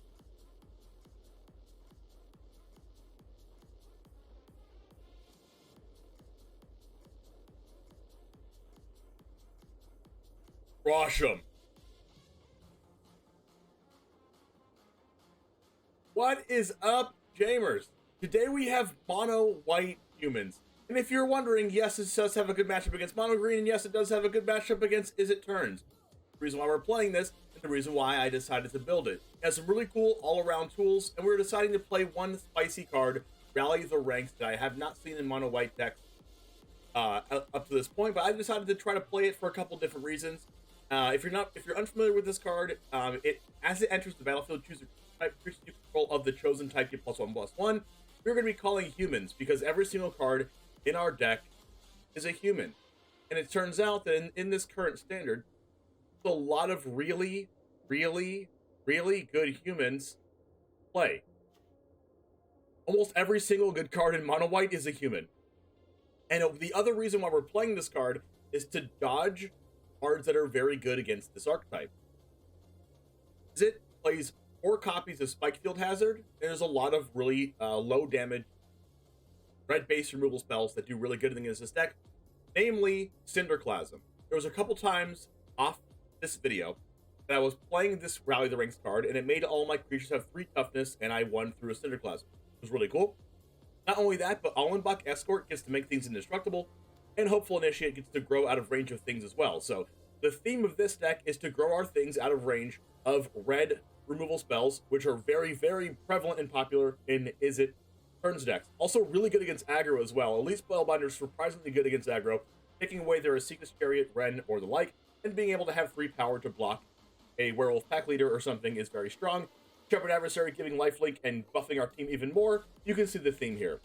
Wash 'em. What is up, gamers? Today we have mono white humans. And if you're wondering, yes, it does have a good matchup against mono green, and yes, it does have a good matchup against Is It Turns. The reason why we're playing this, and the reason why I decided to build it. It has some really cool all-around tools, and we're deciding to play one spicy card, Rally the Ranks, that I have not seen in mono white decks up to this point, but I decided to try to play it for a couple different reasons. If you're unfamiliar with this card, as it enters the battlefield, choose a type, increases your control of the chosen type, get +1/+1. We're going to be calling humans because every single card in our deck is a human. And it turns out that in this current standard, a lot of really, really, really good humans play. Almost every single good card in mono white is a human. And the other reason why we're playing this card is to dodge cards that are very good against this archetype. It plays 4 copies of Spike Field Hazard, and there's a lot of really low damage red base removal spells that do really good against this deck, namely Cinderclasm. There was a couple times off this video that I was playing this Rally the Ranks card, and it made all my creatures have 3 toughness, and I won through a Cinderclasm. It was really cool. Not only that, but Allenbach Escort gets to make things indestructible, and Hopeful Initiate gets to grow out of range of things as well. So the theme of this deck is to grow our things out of range of red removal spells, which are very, very prevalent and popular in Is It Turns decks. Also really good against aggro as well. Elite Spellbinder's surprisingly good against aggro, taking away their Seeker's Chariot, Ren, or the like, and being able to have 3 power to block a Werewolf Pack Leader or something is very strong. Shepherd Adversary giving lifelink and buffing our team even more. You can see the theme here.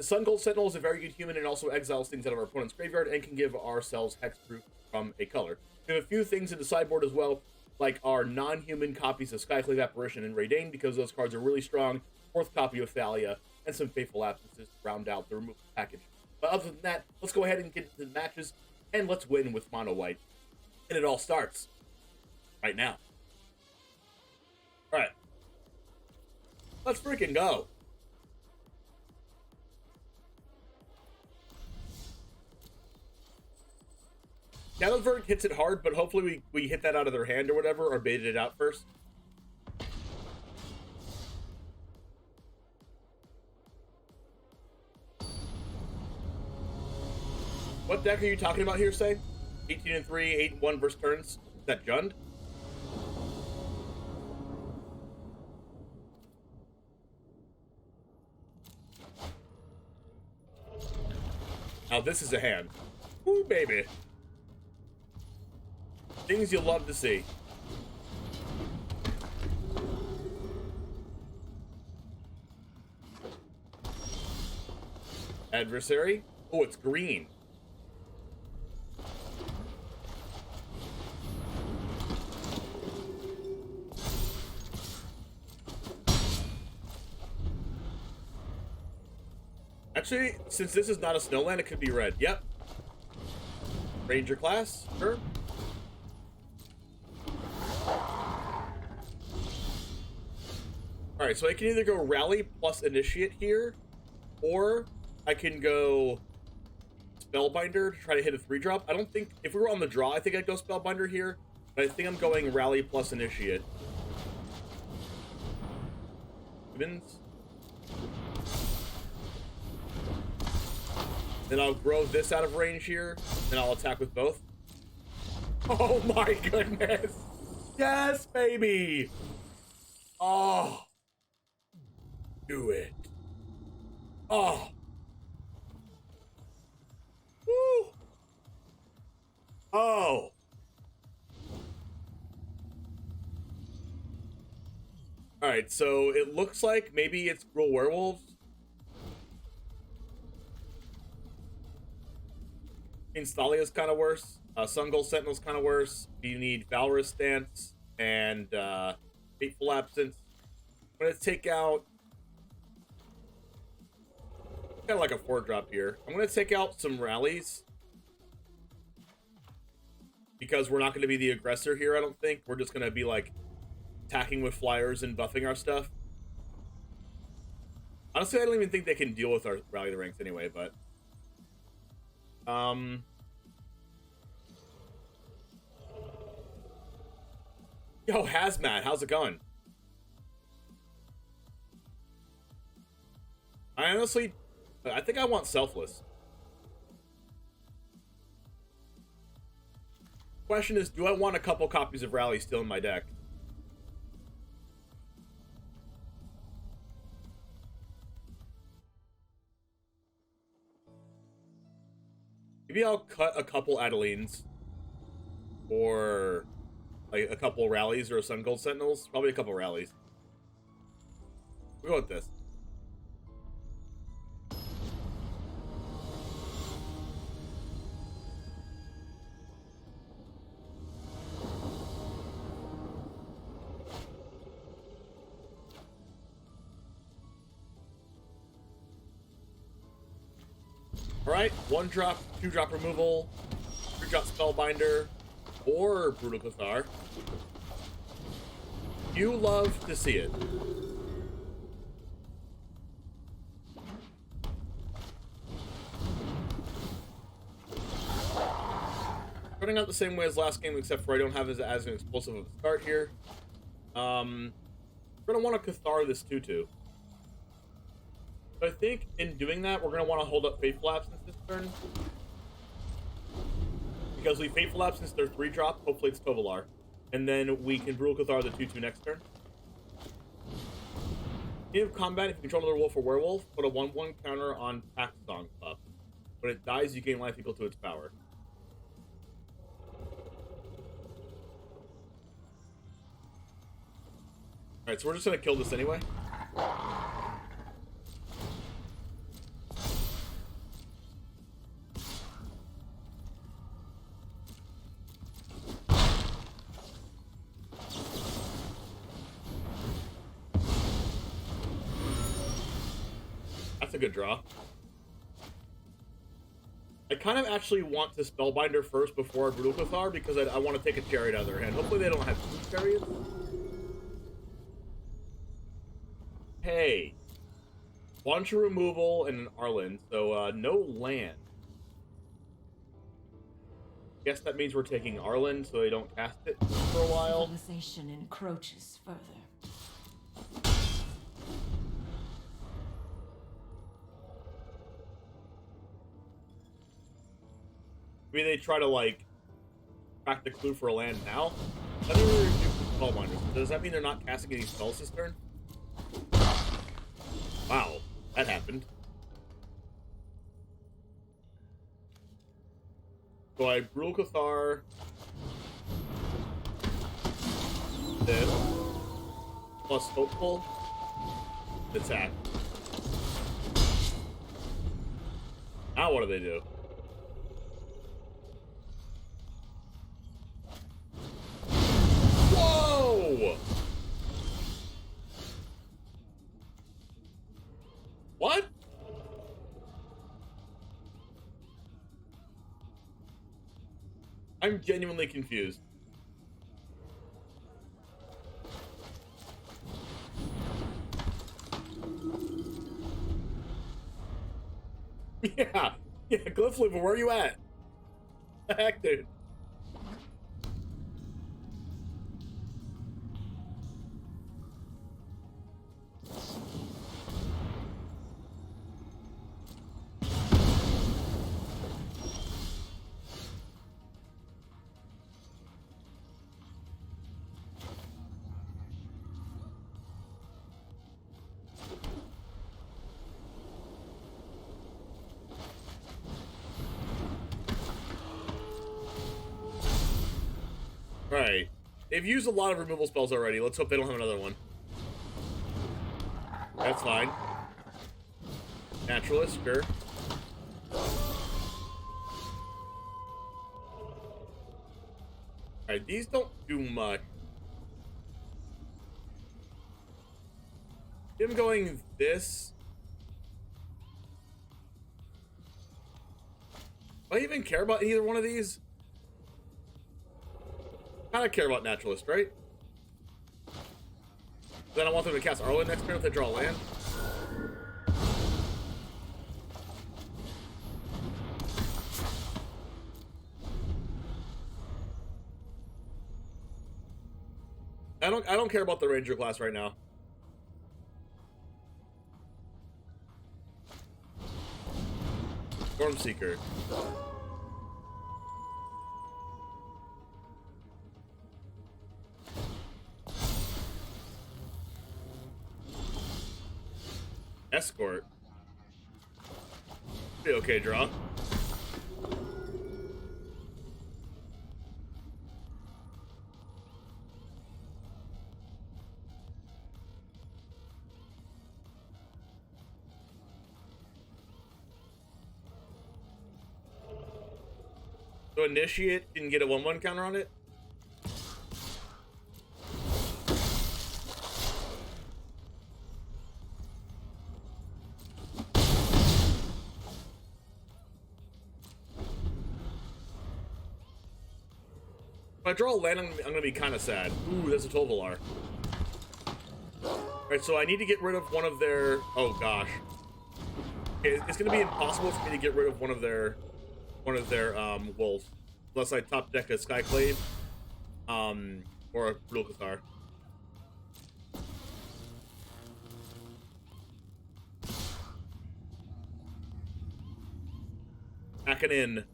Sun Gold Sentinel is a very good human and also exiles things out of our opponent's graveyard and can give ourselves hexproof from a color. We have a few things in the sideboard as well, like our non-human copies of Skyclave Apparition and Raydane, because those cards are really strong, 4th copy of Thalia, and some Faithful Absences to round out the removal package. But other than that, let's go ahead and get into the matches, and let's win with mono white. And it all starts right now. Alright. Let's freaking go. Shadowsburg hits it hard, but hopefully we hit that out of their hand or whatever, or baited it out first. What deck are you talking about here, say? 18-3, 8-1 versus turns. Is that Jund? Now this is a hand. Woo, baby. Things you'll love to see. Adversary. Oh, it's green. Actually, since this is not a snowland, it could be red. Yep. Ranger class, sure. Alright, so I can either go Rally plus Initiate here, or I can go Spellbinder to try to hit a 3-drop. I don't think, if we were on the draw, I think I'd go Spellbinder here, but I think I'm going Rally plus Initiate. Gibbons? Then I'll grow this out of range here, and I'll attack with both. Oh my goodness! Yes, baby! Oh. Do it. Oh. Woo. Oh. Alright, so it looks like maybe it's Gruul Werewolves. Instalia's kind of worse. Sun Gold Sentinel's kind of worse. You need Valorous Stance and Fateful Absence. I'm going to take out... Kind of like a 4-drop here. I'm going to take out some rallies. Because we're not going to be the aggressor here, I don't think. We're just going to be, like, attacking with flyers and buffing our stuff. Honestly, I don't even think they can deal with our Rally the Ranks anyway, but... Yo, Hazmat, how's it going? I think I want Selfless. Question is, do I want a couple copies of Rally still in my deck? Maybe I'll cut a couple Adelines. Or like a couple Rallies or Sun Gold Sentinels. Probably a couple Rallies. We'll go with this. Alright, 1-drop, 2-drop removal, 3-drop Spellbinder, or Brutal Cathar. You love to see it. Starting out the same way as last game, except for I don't have as an explosive of a start here. We're going to want to Cathar this 2-2. But I think in doing that, we're going to want to hold up Fateful Absence this turn. Because we Fateful Absence their 3-drop, hopefully it's Tovolar. And then we can Brutal Cathar the 2-2 next turn. In of combat, if you control another wolf or werewolf, put a 1-1 counter on Pack Song Pup. When it dies, you gain life equal to its power. Alright, so we're just going to kill this anyway. That's a good draw. I kind of actually want to Spellbinder first before I Brutal Cathar because I want to take a Chariot out of their hand. Hopefully they don't have 2 Chariots. Hey. Bunch of removal and an Arlen, so no land. Guess that means we're taking Arlen so they don't cast it for a while. Civilization encroaches further. Maybe they try to, like, crack the clue for a land now? I think we're Spellbinders. Does that mean they're not casting any spells this turn? Wow, that happened. So I Brutal Cathar. This. Plus Hopeful. Attack. Now what do they do? Whoa! What? I'm genuinely confused. Yeah, Glyph, where are you at? The heck, dude? Alright. They've used a lot of removal spells already. Let's hope they don't have another one. That's fine. Naturalist, sure. Alright, these don't do much. Him going this. Do I even care about either one of these? I kind of care about Naturalist, right? Then I want them to cast Arlen next turn if they draw land. I don't care about the Ranger class right now. Stormseeker. Escort. Be okay, draw. So Initiate can get a 1/1 counter on it? If I draw a land, I'm gonna be kind of sad. Ooh, that's a Tovolar. Alright, so I need to get rid of one of their... Oh, gosh. Okay, it's gonna be impossible for me to get rid of one of their wolves. Unless I top deck a Skyclave, or a Brutal Cathar. Hacking in.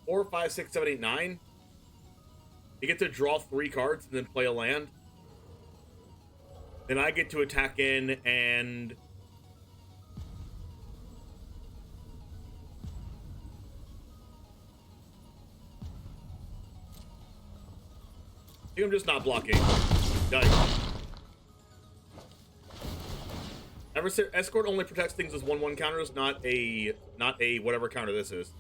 Four, 5, 6, 7, 8, 9. You get to draw 3 cards and then play a land. Then I get to attack in and... I think I'm just not blocking. Yikes. Escort only protects things with 1/1 counters, not a whatever counter this is.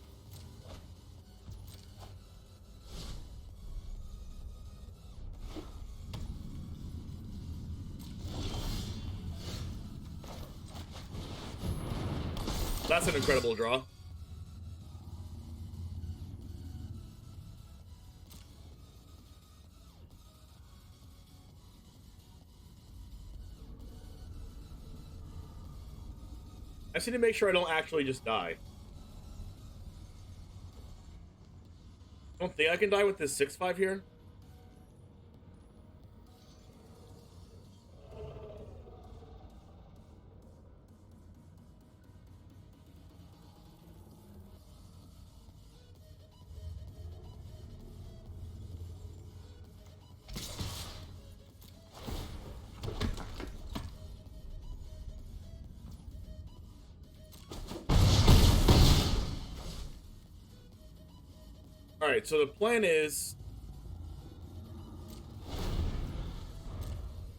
That's an incredible draw. I just need to make sure I don't actually just die. I don't think I can die with this 6/5 here. Alright, so the plan is...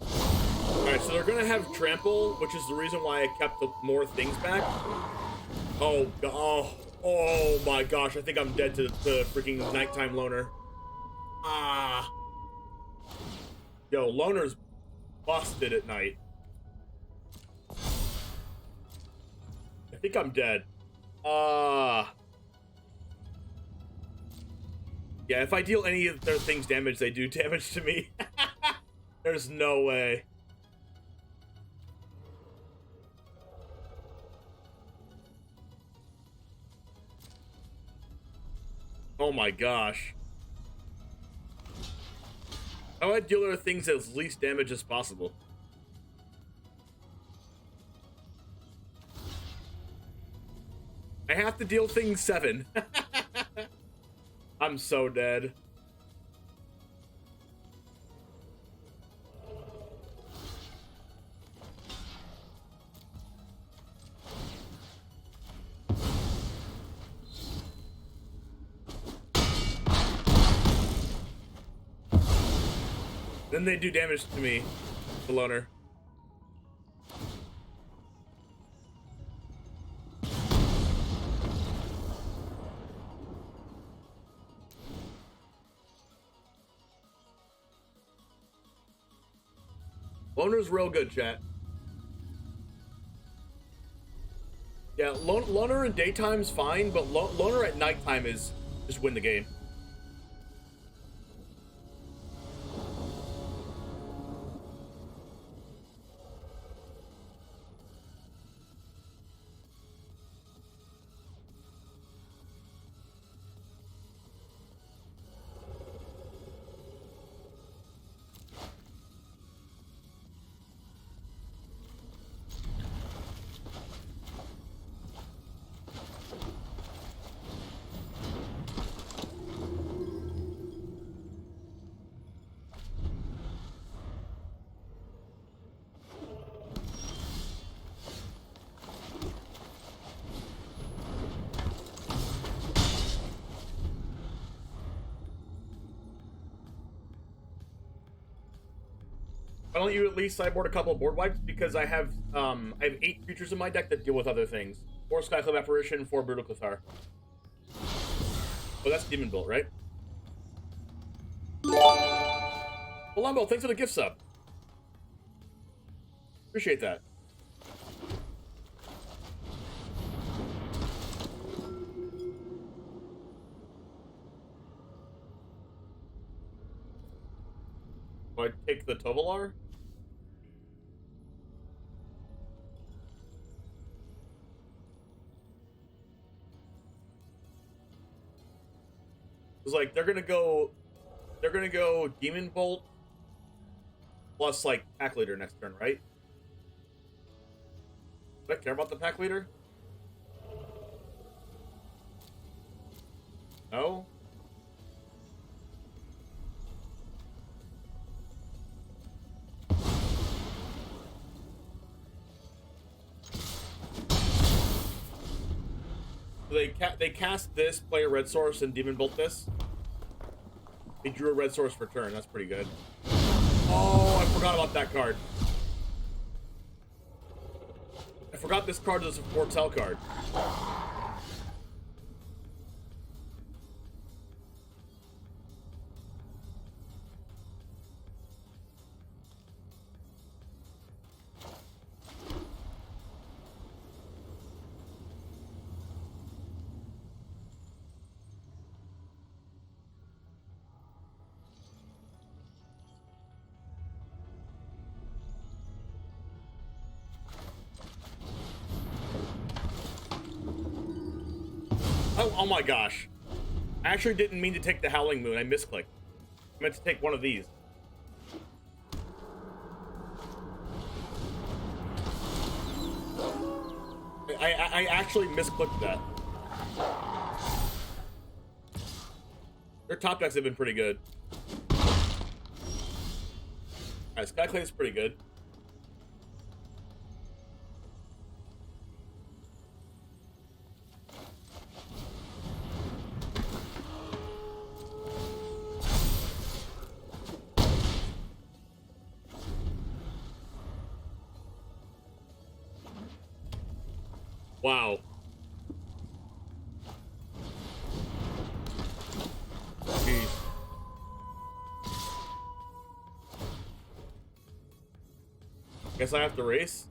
Alright, so they're gonna have Trample, which is the reason why I kept more things back. Oh my gosh, I think I'm dead to freaking Nighttime Loner. Ah. Yo, Loner's busted at night. I think I'm dead. Yeah, if I deal any of their things damage, they do damage to me. There's no way. Oh my gosh. How do I deal their things as least damage as possible? I have to deal thing 7. I'm so dead. Then they do damage to me, the loner. Loner's real good, chat. Yeah, loner in daytime's fine, but loner at nighttime is just win the game. Why don't you at least sideboard a couple of board wipes? Because I have 8 creatures in my deck that deal with other things. 4 Skyclave Apparition, 4 Brutal Cathar. Oh, that's Demon Bolt, right? Palumbo, thanks for the gift sub. Appreciate that. Do I take the Tovolar? It's like they're gonna go Demon Bolt plus like Pack Leader next turn, right? Do I care about the Pack Leader? No? They cast this, play a red source, and Demon Bolt this. They drew a red source for turn. That's pretty good. Oh, I forgot about that card. I forgot this card is a Foretell card. Oh my gosh. I actually didn't mean to take the Howling Moon. I misclicked. I meant to take one of these. I actually misclicked that. Their top decks have been pretty good. Alright, Skyclave is pretty good. Wow. Jeez. Guess I have to race?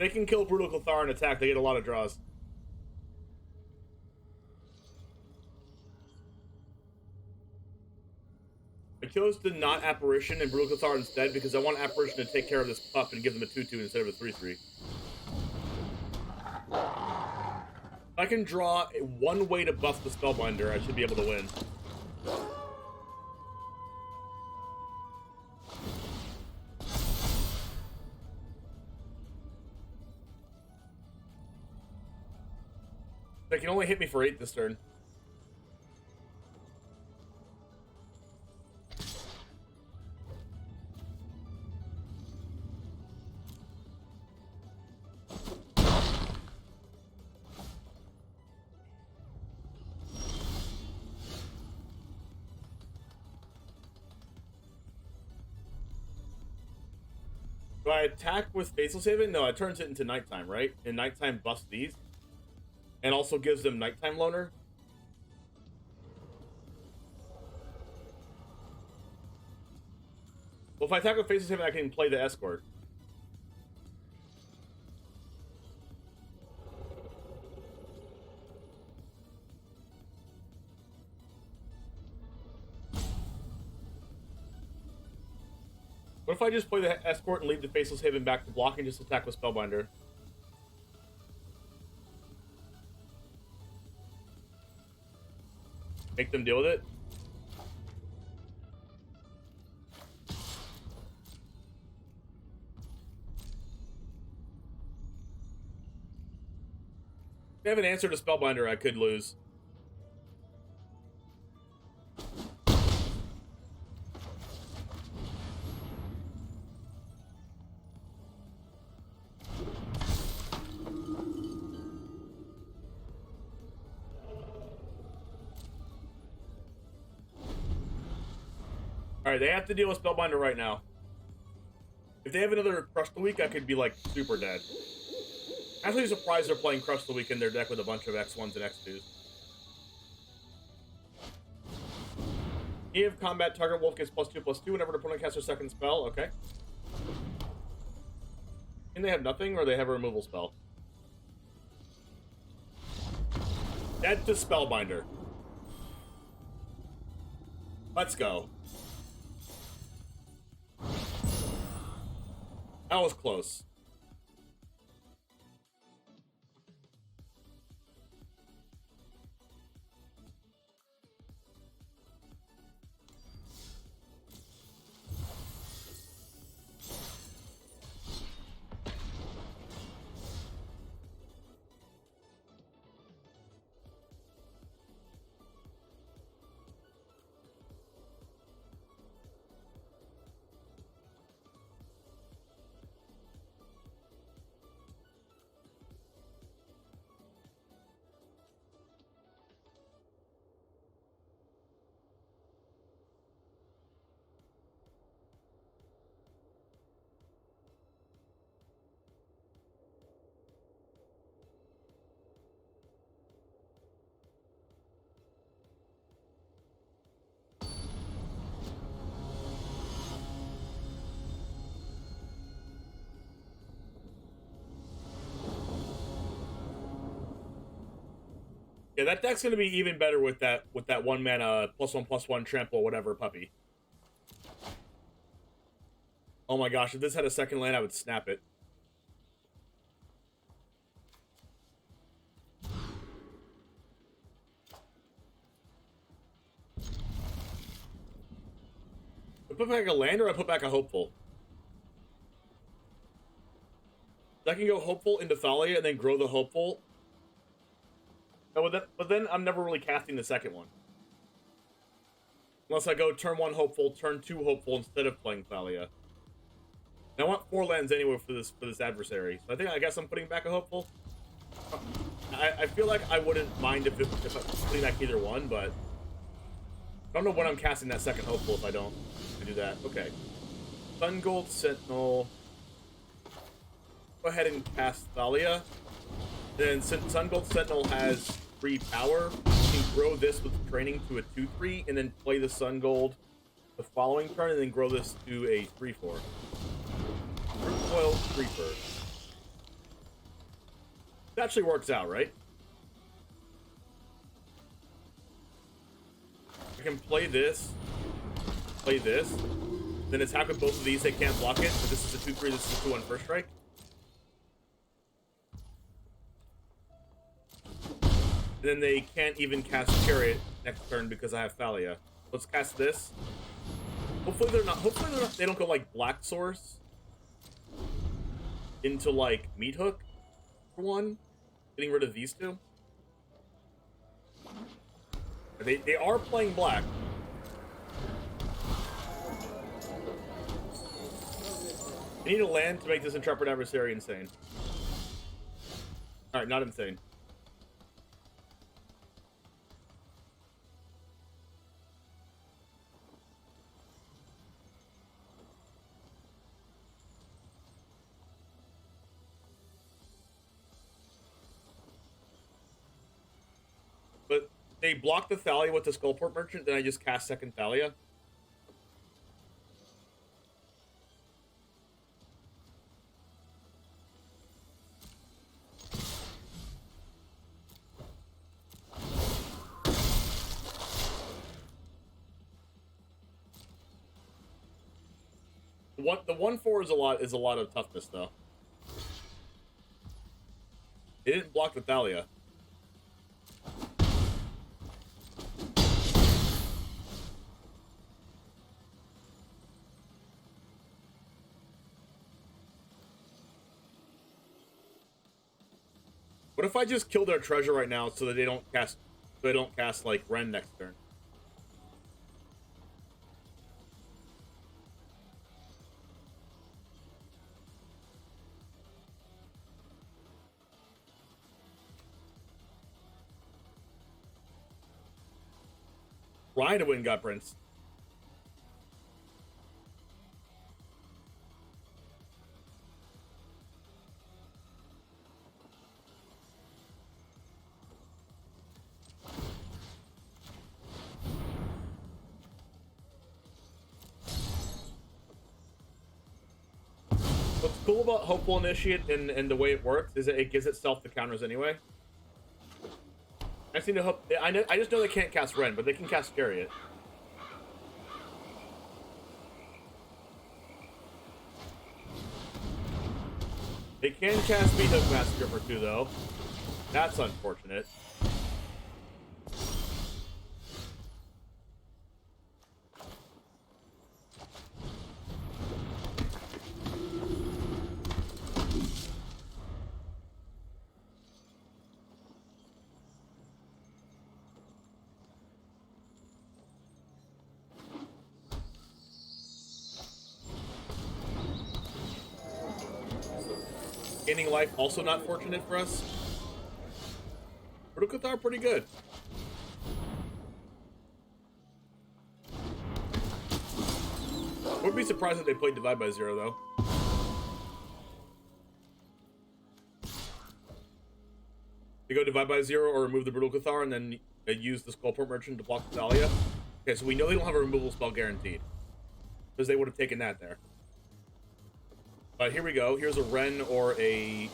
They can kill Brutal Cathar and attack. They get a lot of draws. I chose to not Apparition and Brutal Cathar instead because I want Apparition to take care of this pup and give them a 2-2 instead of a 3-3. If I can draw one way to buff the Spellbinder, I should be able to win. They can only hit me for 8 this turn. Do I attack with Faceless Haven? No, it turns it into nighttime, right? And nighttime buffs these. And also gives them nighttime loner. Well, if I attack with Faceless Haven, I can play the Escort. What if I just play the Escort and leave the Faceless Haven back to block and just attack with Spellbinder? Make them deal with it? If I have an answer to Spellbinder, I could lose. Alright, they have to deal with Spellbinder right now. If they have another Crush the Weak, I could be, like, super dead. I'm actually surprised they're playing Crush the Weak in their deck with a bunch of X1s and X2s. If combat, target wolf gets +2/+2 whenever the opponent casts their second spell. Okay. And they have nothing, or they have a removal spell? Dead to Spellbinder. Let's go. That was close. Yeah, that deck's gonna be even better with that 1 mana +1/+1 trample whatever puppy. Oh my gosh, if this had a second land, I would snap it. I put back a land or I put back a Hopeful? I can go Hopeful into Thalia and then grow the Hopeful. No, but then I'm never really casting the second one. Unless I go turn 1 Hopeful, turn 2 Hopeful instead of playing Thalia. And I want 4 lands anyway for this adversary. So I guess I'm putting back a Hopeful. I feel like I wouldn't mind if I'm putting back either one, but I don't know when I'm casting that second Hopeful if I don't do that. Okay. Sun Gold Sentinel. Go ahead and cast Thalia. Then since Sun Gold Sentinel has 3 power, you can grow this with training to a 2/3, and then play the Sun Gold the following turn, and then grow this to a 3/4. Root Coil Creeper. actually works out, right? I can play this, then attack with both of these. They can't block it. But this is a 2-3. This is a 2-1 first strike. And then they can't even cast Chariot next turn because I have Thalia. Let's cast this. Hopefully they're not. Hopefully they're not, they don't go like Black Source into like Meat Hook for one. Getting rid of these two. They are playing black. I need a land to make this Intrepid Adversary insane. Alright, not insane. But they block the Thalia with the Skullport Merchant, then I just cast second Thalia. The 1/4 is a lot of toughness though. It didn't block the Thalia. What if I just kill their treasure right now so that they don't cast like Ren next turn? Ryan to win Gut Prince. What's cool about Hopeful Initiate and the way it works is that it gives itself the counters anyway. I just need to hope. I just know they can't cast Ren, but they can cast Chariot. They can cast Meat Hook Massacre for 2 though. That's unfortunate. Gaining life also not fortunate for us. Brutal Cathar pretty good. Wouldn't be surprised if they played Divide by Zero though. They go Divide by Zero or remove the Brutal Cathar and then use the Skullport Merchant to block the Thalia. Okay, so we know they don't have a removal spell guaranteed. Because they would have taken that there. But here we go. Here's a Ren or a...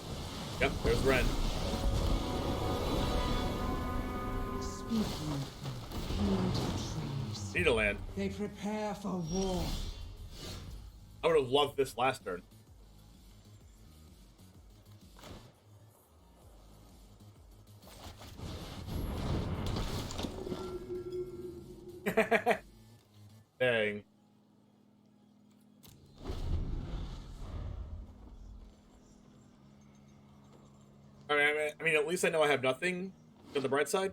Yep, there's Ren. Need a land. They prepare for war. I would have loved this last turn. Dang. I mean, at least I know I have nothing on the bright side.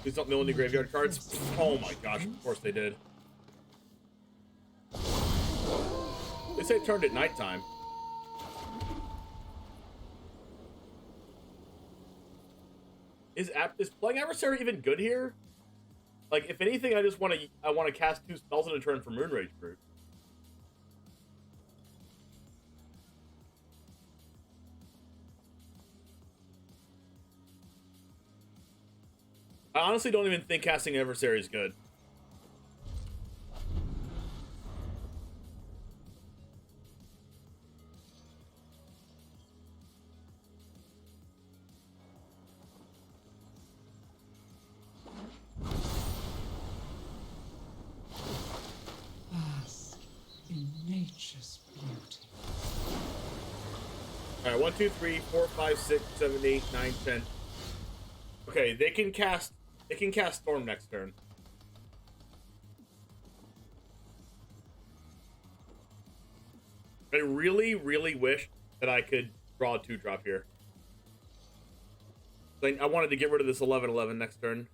Please don't mill any graveyard cards. Oh my gosh, of course they did. They say it turned at nighttime. Is playing Adversary even good here? Like, if anything, I want to cast 2 spells in a turn for Moonrage Brute. I honestly don't even think casting Adversary is good. Nature's beauty. All right, 1, 2, 3, 4, 5, 6, 7, 8, 9, 10. Okay, they can cast Storm next turn. I really, really wish that I could draw a 2-drop here. I wanted to get rid of this 11/11 next turn.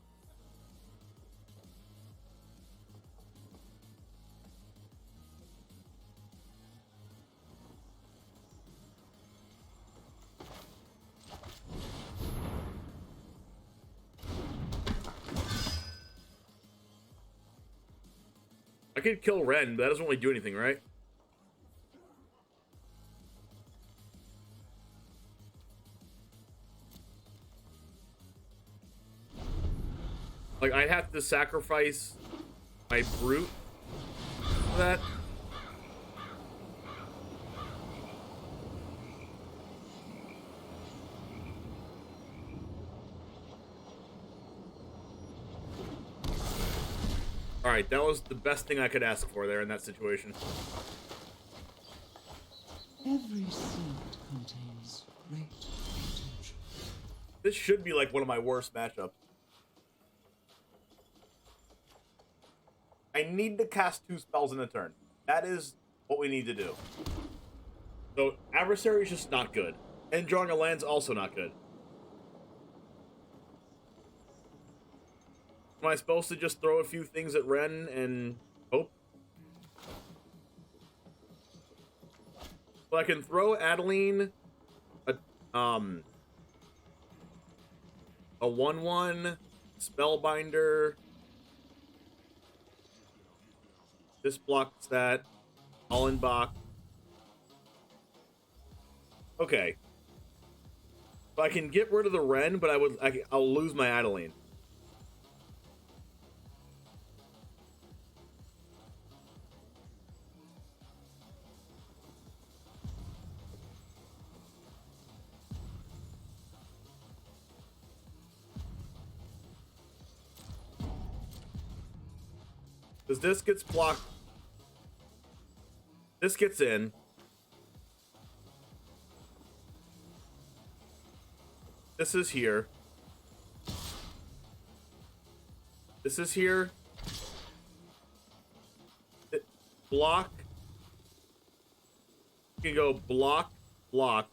I could kill Ren, but that doesn't really do anything, right? Like, I'd have to sacrifice my brute for that. Alright, that was the best thing I could ask for there in that situation. Every seed contains great potential. This should be like one of my worst matchups. I need to cast 2 spells in a turn. That is what we need to do. So, Adversary is just not good. And drawing a land's also not good. Am I supposed to just throw a few things at Ren and hope? So I can throw Adeline a 1/1 Spellbinder. This blocks that. Allenbach. Okay. So I can get rid of the Ren, but I'll lose my Adeline. Because this gets blocked. This gets in. This is here. This is here. Block. You can go block, block,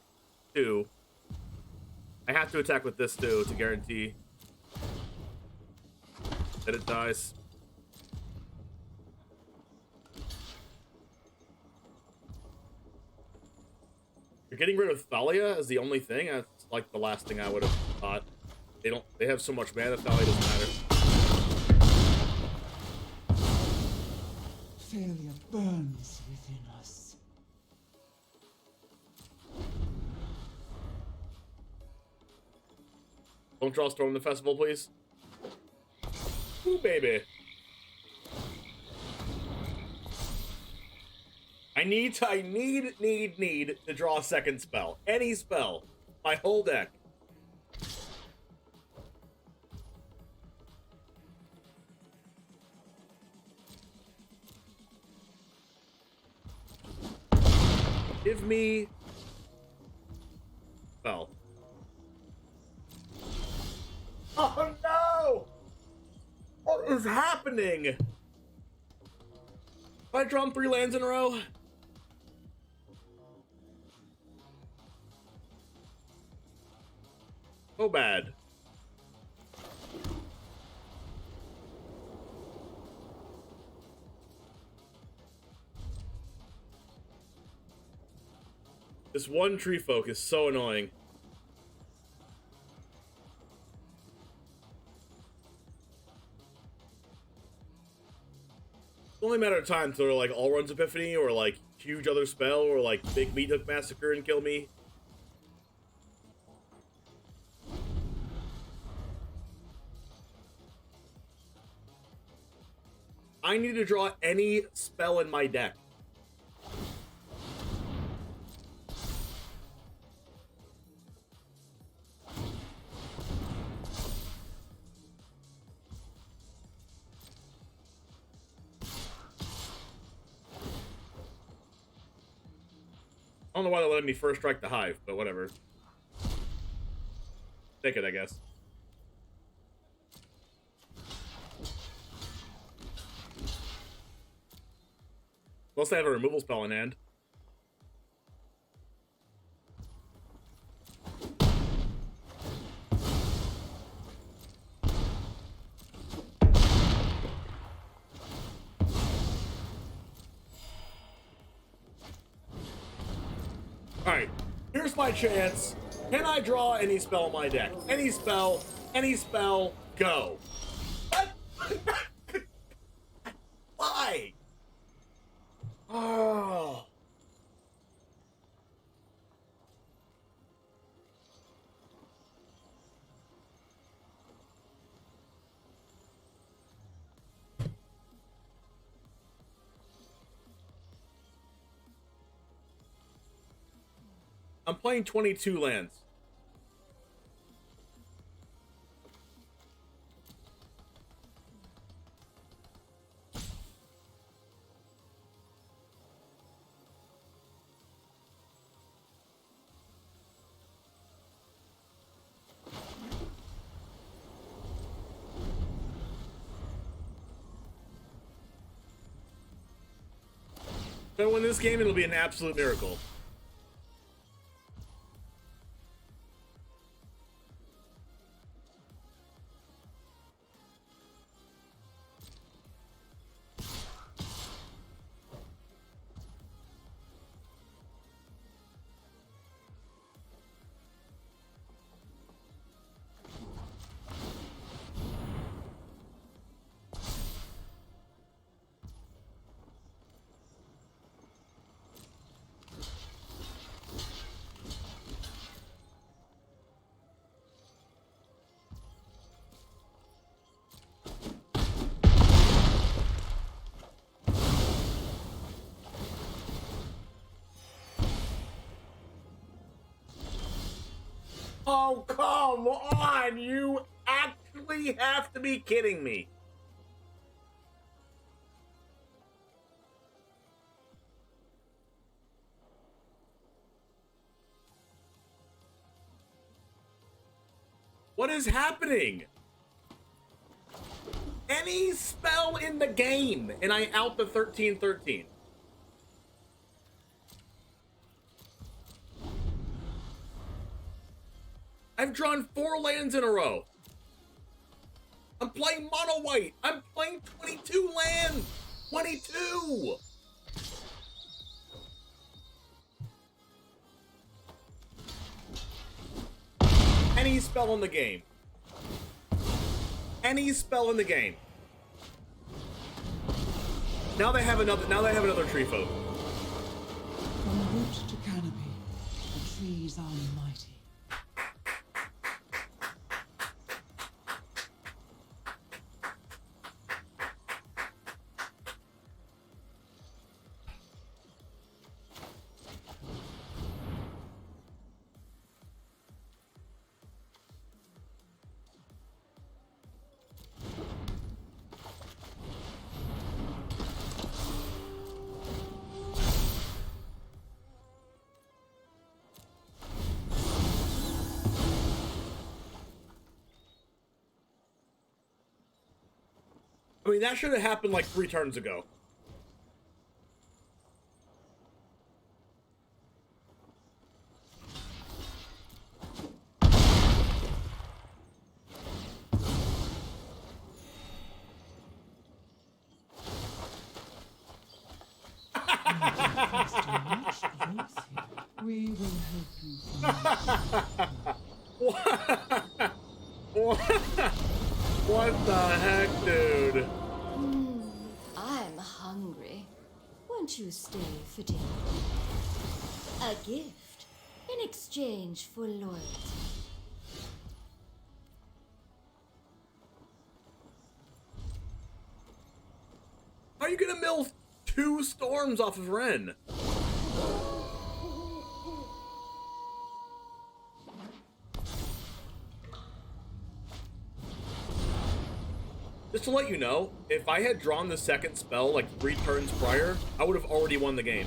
2. I have to attack with this too to guarantee that it dies. You're getting rid of Thalia is the only thing. That's like the last thing I would have thought. They have so much mana, Thalia doesn't matter. Failure burns within us. Don't draw Storm the Festival, please. Ooh, baby. I need to draw a second spell. Any spell. My whole deck. Give me spell. Oh no! What is happening? Have I drawn 3 lands in a row? So bad. This one tree folk is so annoying. It's only a matter of time till like All Run's Epiphany or like huge other spell or like big Meat Hook Massacre and kill me. I need to draw any spell in my deck. I don't know why they let me first strike the hive, but whatever. Take it, I guess. Unless they have a removal spell in hand. Alright, here's my chance. Can I draw any spell in my deck? Any spell, go. What? Why? Oh. I'm playing 22 lands. If I win this game, it'll be an absolute miracle. Oh, come on! You actually have to be kidding me. What is happening? Any spell in the game, and I out the 13/13. I've drawn 4 lands in a row. I'm playing mono white. I'm playing 22 lands. 22. Any spell in the game. Any spell in the game. Now they have another tree folk. From root to canopy, the trees are mighty. I mean, that should have happened like 3 turns ago. We will help you. What the heck, dude? I'm hungry. Won't you stay for dinner? A gift in exchange for loyalty. How are you gonna mill 2 storms off of Ren? Just to let you know, if I had drawn the second spell like 3 turns prior, I would have already won the game.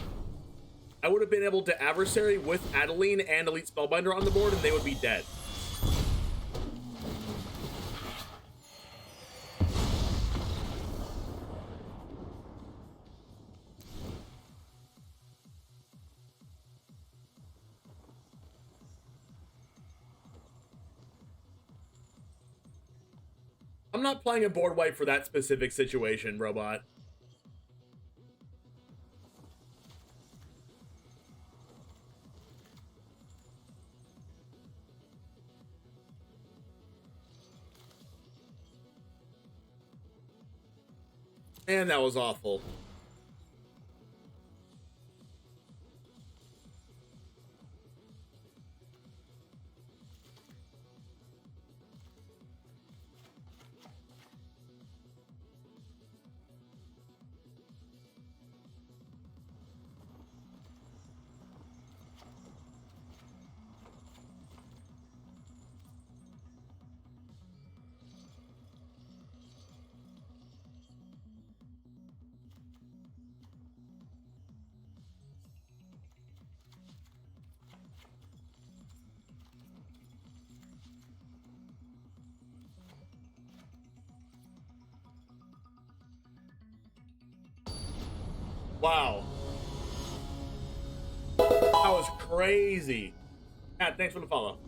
I would have been able to adversary with Adeline and Elite Spellbinder on the board, and they would be dead. I'm not playing a board wipe for that specific situation, Robot. Man, that was awful. Wow. That was crazy. Matt, thanks for the follow.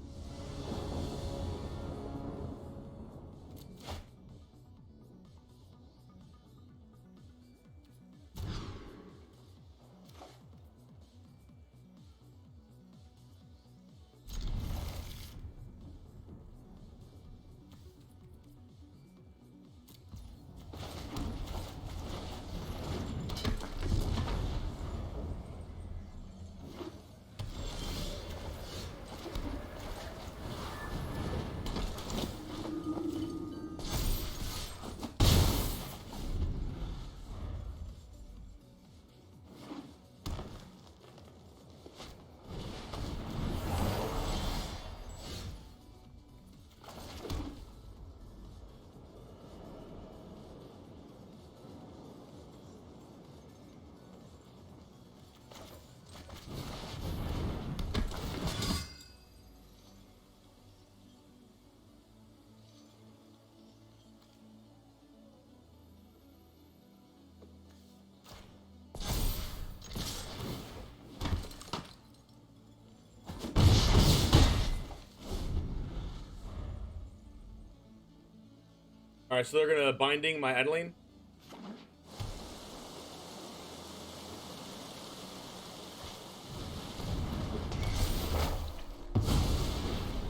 All right, so they're gonna binding my Adeline.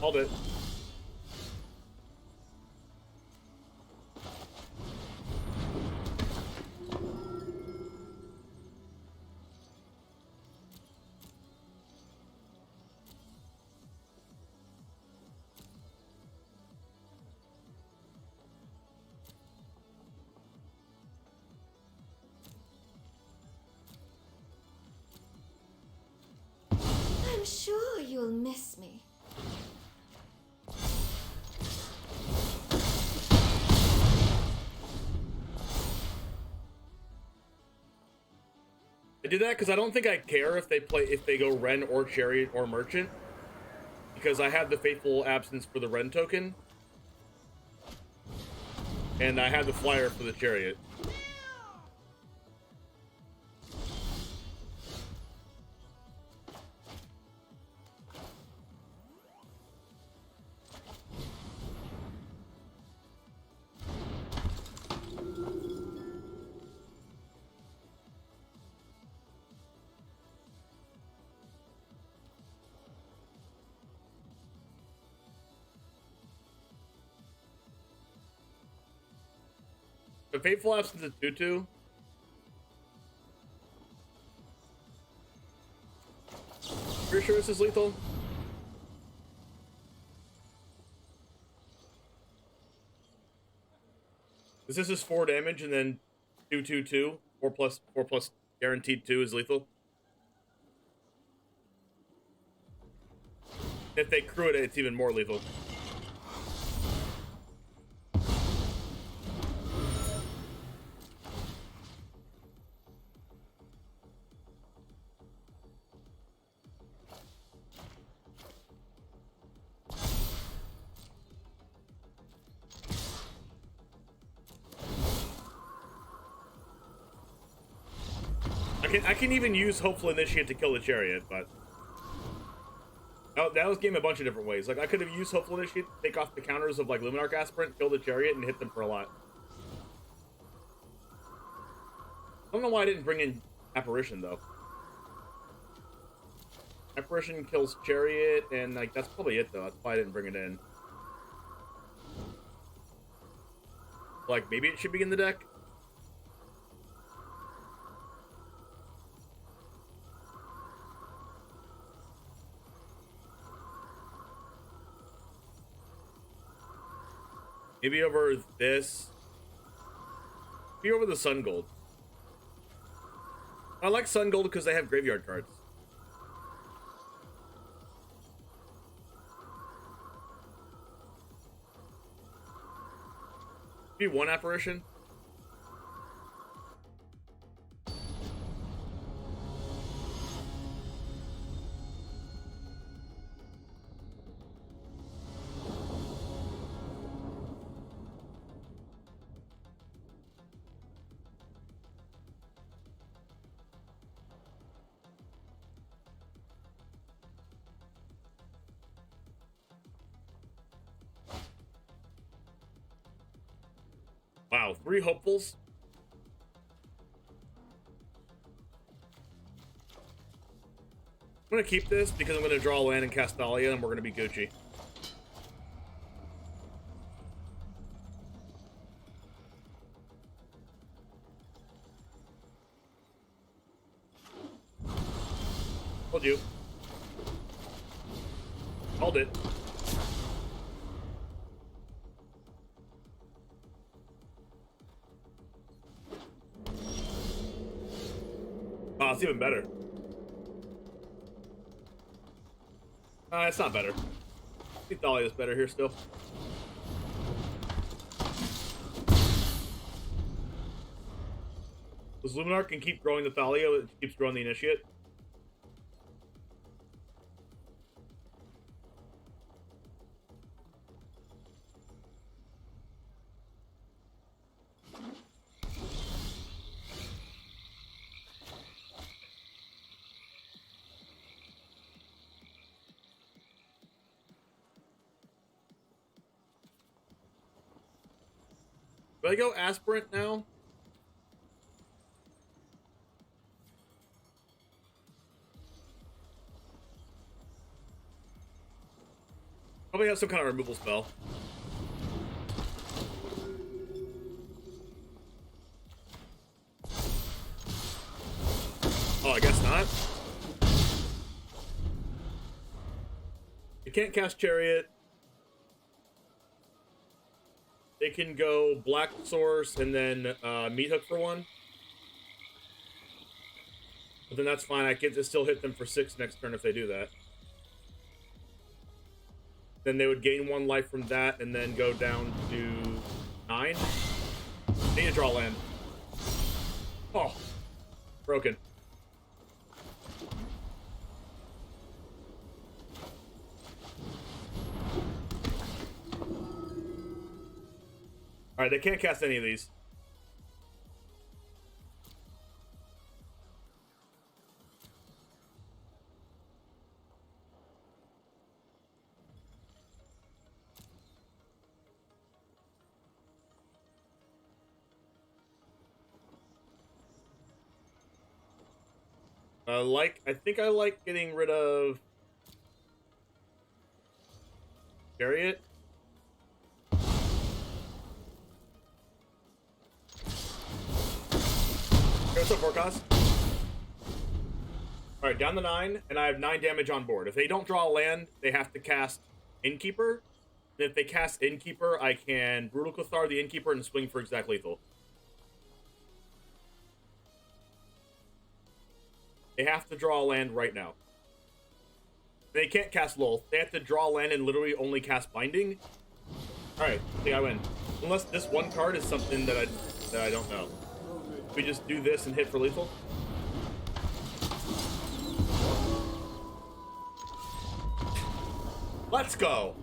Hold it. I'm sure you'll miss me. I do that because I don't think I care if they go Ren or Chariot or Merchant, because I have the Faithful Absence for the Ren token, and I have the Flyer for the Chariot. The Faithful Absence is 2/2. Pretty sure this is lethal. This is 4 damage and then 2/2/2. 4 plus guaranteed 2 is lethal. If they crew it, it's even more lethal. I can even use Hopeful Initiate to kill the Chariot, but that was game a bunch of different ways. Like I could have used Hopeful Initiate to take off the counters of like Luminarch Aspirant, kill the Chariot, and hit them for a lot. I don't know why I didn't bring in Apparition though. Apparition kills Chariot, and like that's probably it though. That's why I didn't bring it in. Like maybe it should be in the deck. Maybe over this. Maybe over the Sun Gold. I like Sun Gold because they have graveyard cards. Maybe one Apparition. Wow, 3 hopefuls. I'm gonna keep this because I'm gonna draw land in Castalia and we're gonna be Gucci. Told you. Called it. Oh, it's even better. It's not better. I think Thalia's better here still. This Luminarch can keep growing the Thalia, it keeps growing the Initiate. Do I go Aspirant now? Probably have some kind of removal spell. Oh, I guess not. You can't cast Chariot. They can go Black Source and then Meat Hook for 1. But then that's fine. I get to still hit them for 6 next turn if they do that. Then they would gain 1 life from that and then go down to 9. Need to draw land. Oh, broken. Alright, they can't cast any of these. I think I like getting rid of Chariot. What's up, Forecast? Alright, down the 9, and I have 9 damage on board. If they don't draw a land, they have to cast Innkeeper. And if they cast Innkeeper, I can Brutal Cathar the Innkeeper and swing for exact lethal. They have to draw a land right now. They can't cast Lolth. They have to draw a land and literally only cast Binding. Alright, I think I win. Unless this one card is something that I don't know. We just do this and hit for lethal. Let's go.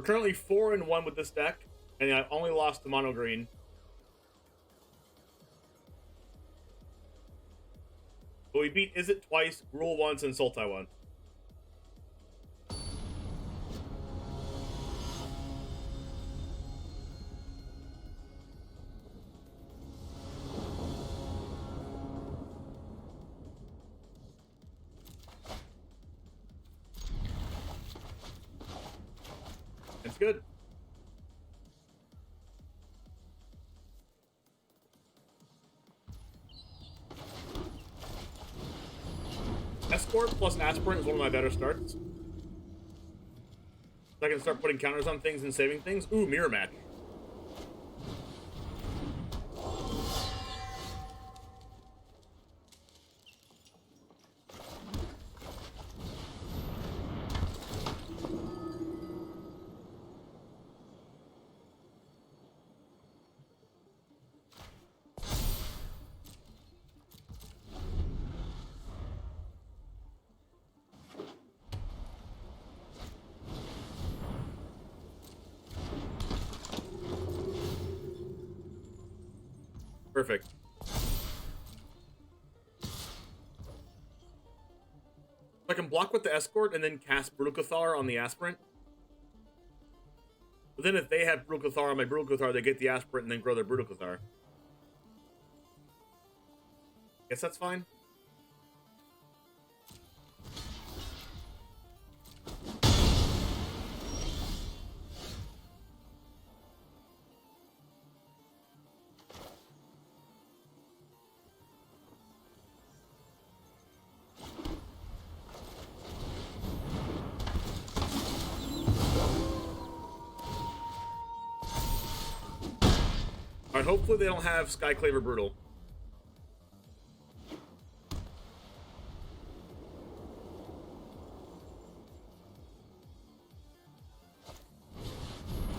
We're currently 4-1 with this deck, and I only lost to mono green. But we beat Izzet twice, Gruul once, and Sultai once. It's good. Escort plus Aspirant is one of my better starts. I can start putting counters on things and saving things. Ooh, mirror match. Perfect. I can block with the Escort and then cast Brutal on the Aspirant. But then if they have Brutal on my Brutal they get the Aspirant and then grow their Brutal. Guess that's fine. Alright, hopefully they don't have Skyclaver Brutal.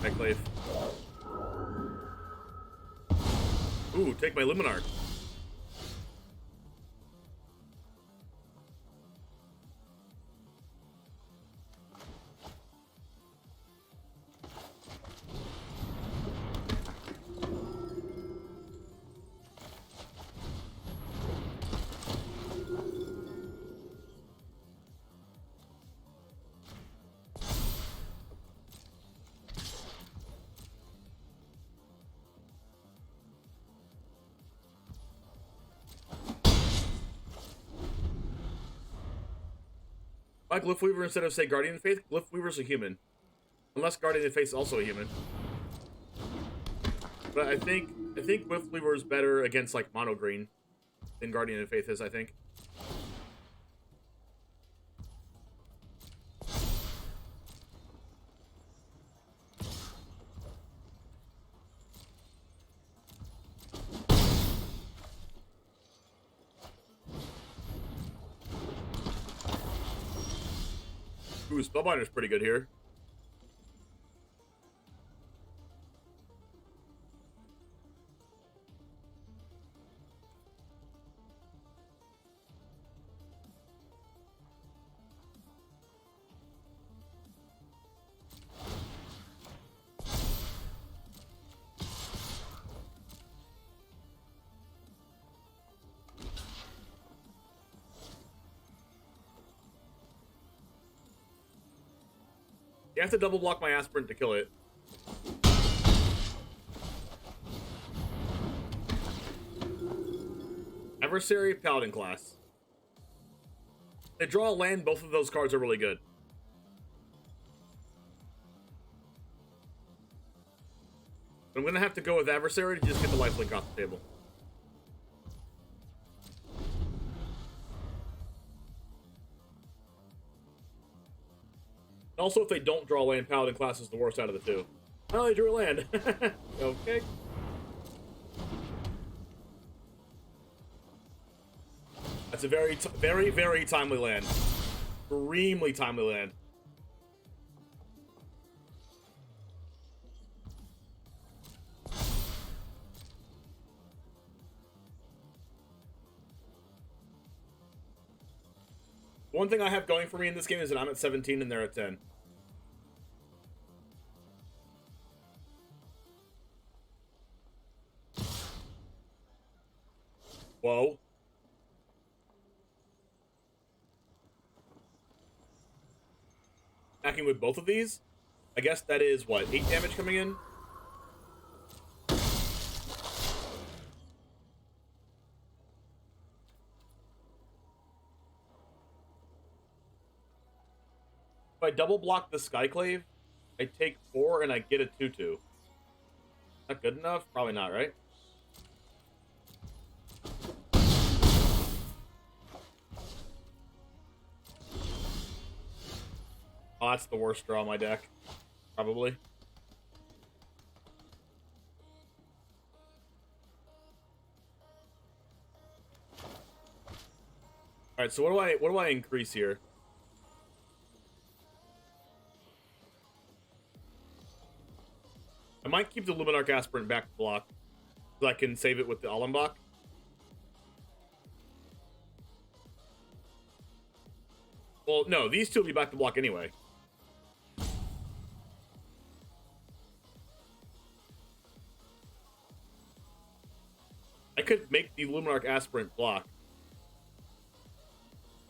Skyclave. Ooh, take my Luminarch. Why Glyphweaver instead of, say, Guardian of Faith? Glyphweaver's a human. Unless Guardian of Faith is also a human. But I think Glyphweaver is better against, like, mono green than Guardian of Faith is, I think. Ooh, Spellbinder's pretty good here. You have to double block my Aspirant to kill it. Adversary, Paladin class. They draw a land, both of those cards are really good. I'm gonna have to go with Adversary to just get the lifelink off the table. Also, if they don't draw land, Paladin class is the worst out of the two. Oh, they drew a land. Okay. That's a very, very timely land. Extremely timely land. One thing I have going for me in this game is that I'm at 17 and they're at 10. Whoa. Attacking with both of these? I guess that is, what, 8 damage coming in? If I double block the Skyclave, I take 4 and I get a 2/2. Not good enough? Probably not, right? Oh, that's the worst draw on my deck. Probably. Alright, so what do I increase here? I might keep the Luminarch Aspirant back to block, so I can save it with the Allenbach. Well, no, these two will be back to block anyway. I could make the Luminarch Aspirant block.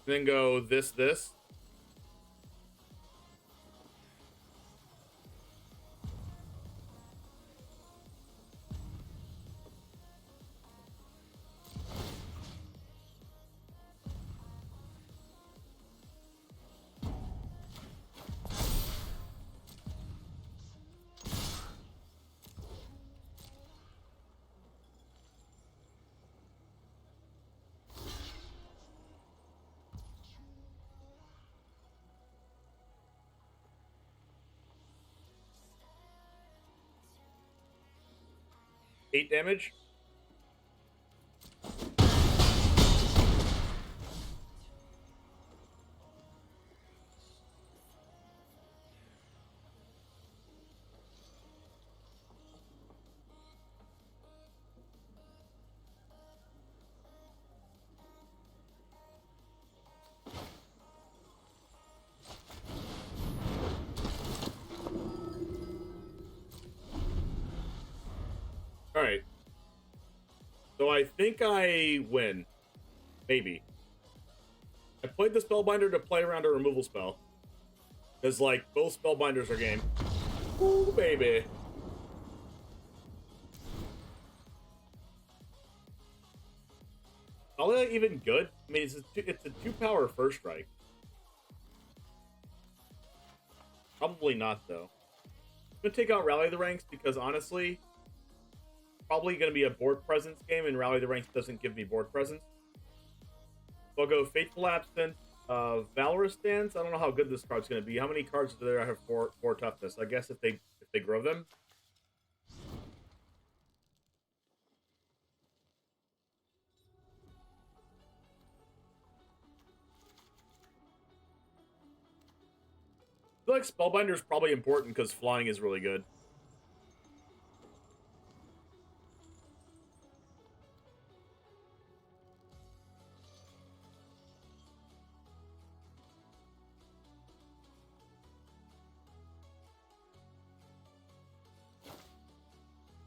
And then go this. Eight damage. Alright. So I think I win. Maybe. I played the Spellbinder to play around a removal spell. Because, like, both Spellbinders are game. Ooh, baby. Are they even good? I mean, it's a 2-power first strike. Probably not, though. I'm going to take out Rally the Ranks because, honestly, probably going to be a board presence game, and Rally the Ranks doesn't give me board presence. So I'll go Fateful Absent, Valorous Stance. I don't know how good this card's going to be. How many cards do there have 4 toughness? I guess if they grow them. I feel like Spellbinder is probably important because flying is really good.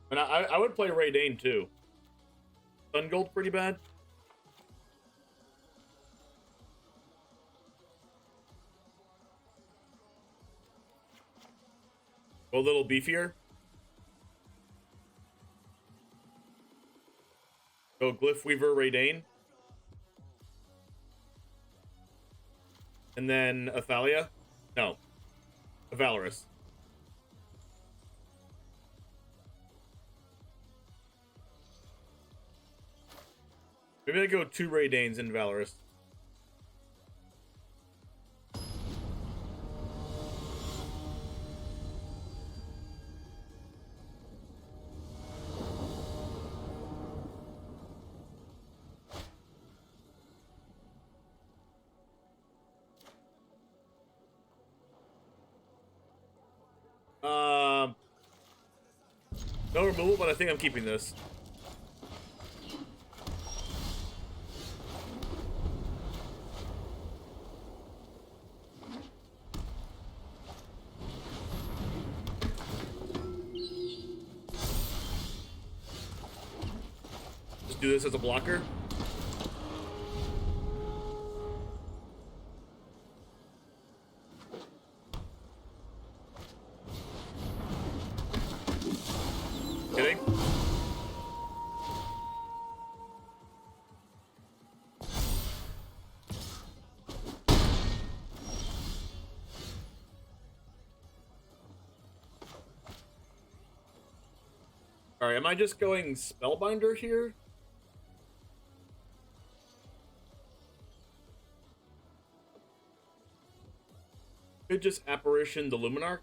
And I would play Ray Dane too. Sun Gold pretty bad. Go a little beefier. Go Glyph Weaver Ray Dane. And then Athalia. No. Valorous. Maybe I go 2 Ray Danes in Valorous. No removal, but I think I'm keeping this. Just do this as a blocker. Alright, am I just going Spellbinder here? Could just Apparition the Luminarch?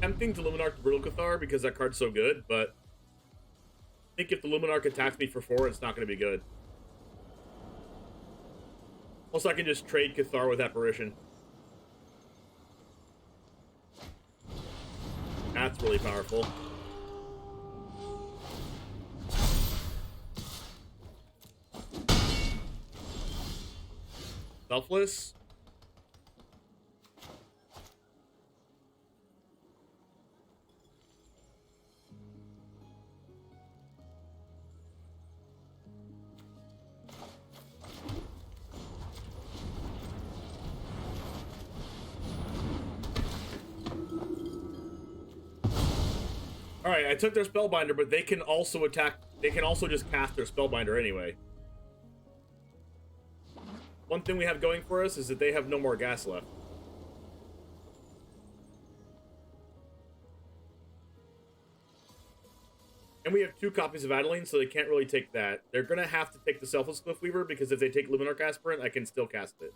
Tempting to Luminarch the Brutal Cathar because that card's so good, but I think if the Luminarch attacks me for 4, it's not going to be good. Also, I can just trade Cathar with Apparition. That's really powerful. Selfless. Alright, I took their Spellbinder, but they can also attack. They can also just cast their Spellbinder anyway. One thing we have going for us is that they have no more gas left. And we have 2 copies of Adeline, so they can't really take that. They're going to have to take the Selfless Cliffweaver, because if they take Luminarch Aspirant, I can still cast it.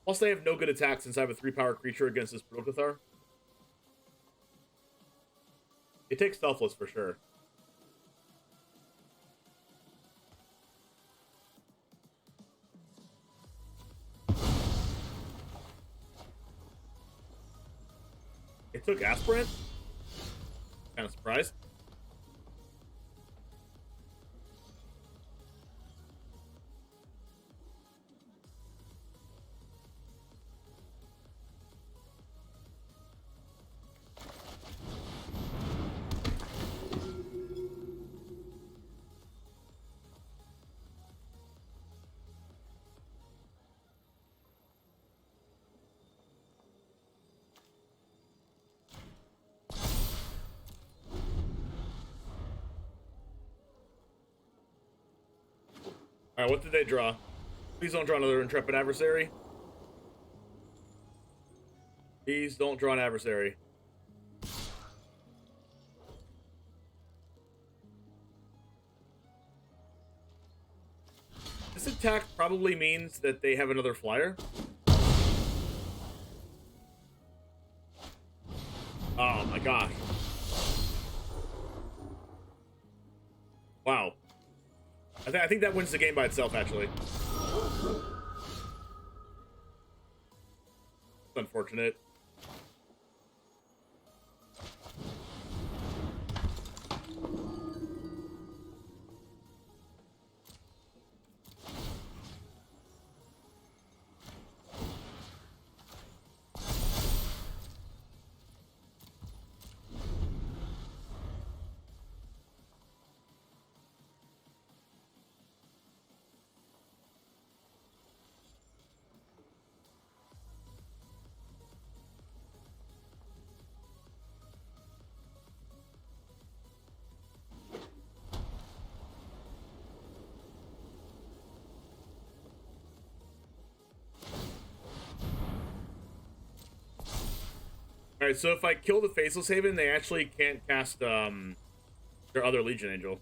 Plus, they have no good attack since I have a 3-power creature against this Brutal Cathar. It takes Selfless for sure. It took Aspirant? Kind of surprised. Alright, what did they draw? Please don't draw another Intrepid Adversary. Please don't draw an Adversary. This attack probably means that they have another flyer. Oh my gosh. Wow. I think that wins the game by itself, actually. It's unfortunate. Alright, so if I kill the Faceless Haven, they actually can't cast their other Legion Angel.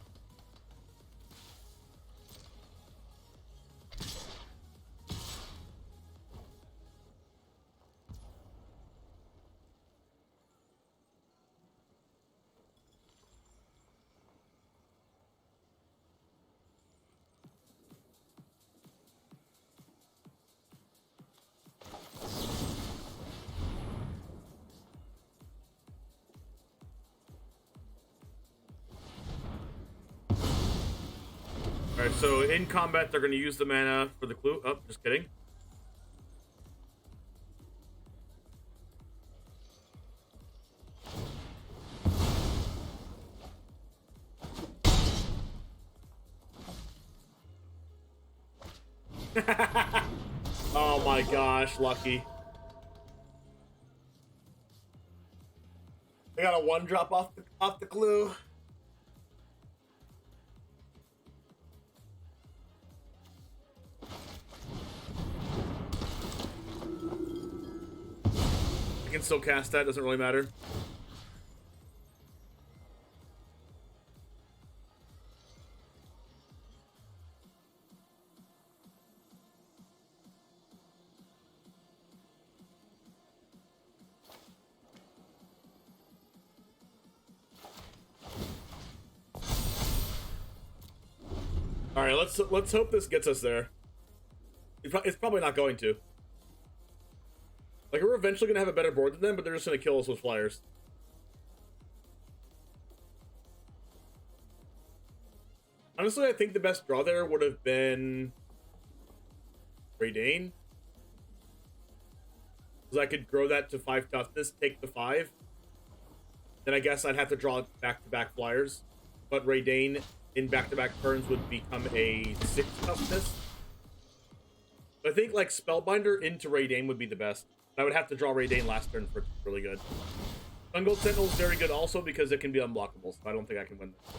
Alright, so in combat, they're going to use the mana for the clue. Oh, just kidding. Oh Oh my gosh, lucky. I got a 1 drop off the glue. I can still cast that, doesn't really matter. All right, let's hope this gets us there. It's probably not going to. Like, we're eventually gonna have a better board than them, but they're just gonna kill us with flyers. Honestly, I think the best draw there would have been Raydane. Because I could grow that to 5 toughness, take the 5. Then I guess I'd have to draw back-to-back flyers. But Raydane in back-to-back turns would become a 6 toughness. But I think, like, Spellbinder into Raydane would be the best. I would have to draw Raydane last turn for it to be really good. Sungold Sentinel is very good also because it can be unblockable, so I don't think I can win that.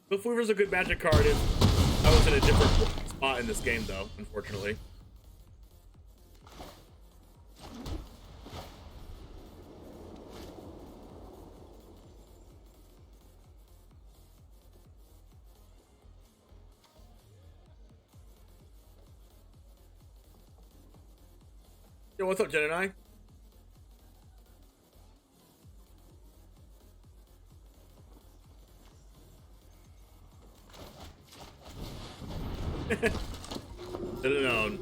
Cliff Weaver's a good magic card if I was in a different spot in this game, though, unfortunately. Yo, what's up, Jen and I? Should have known.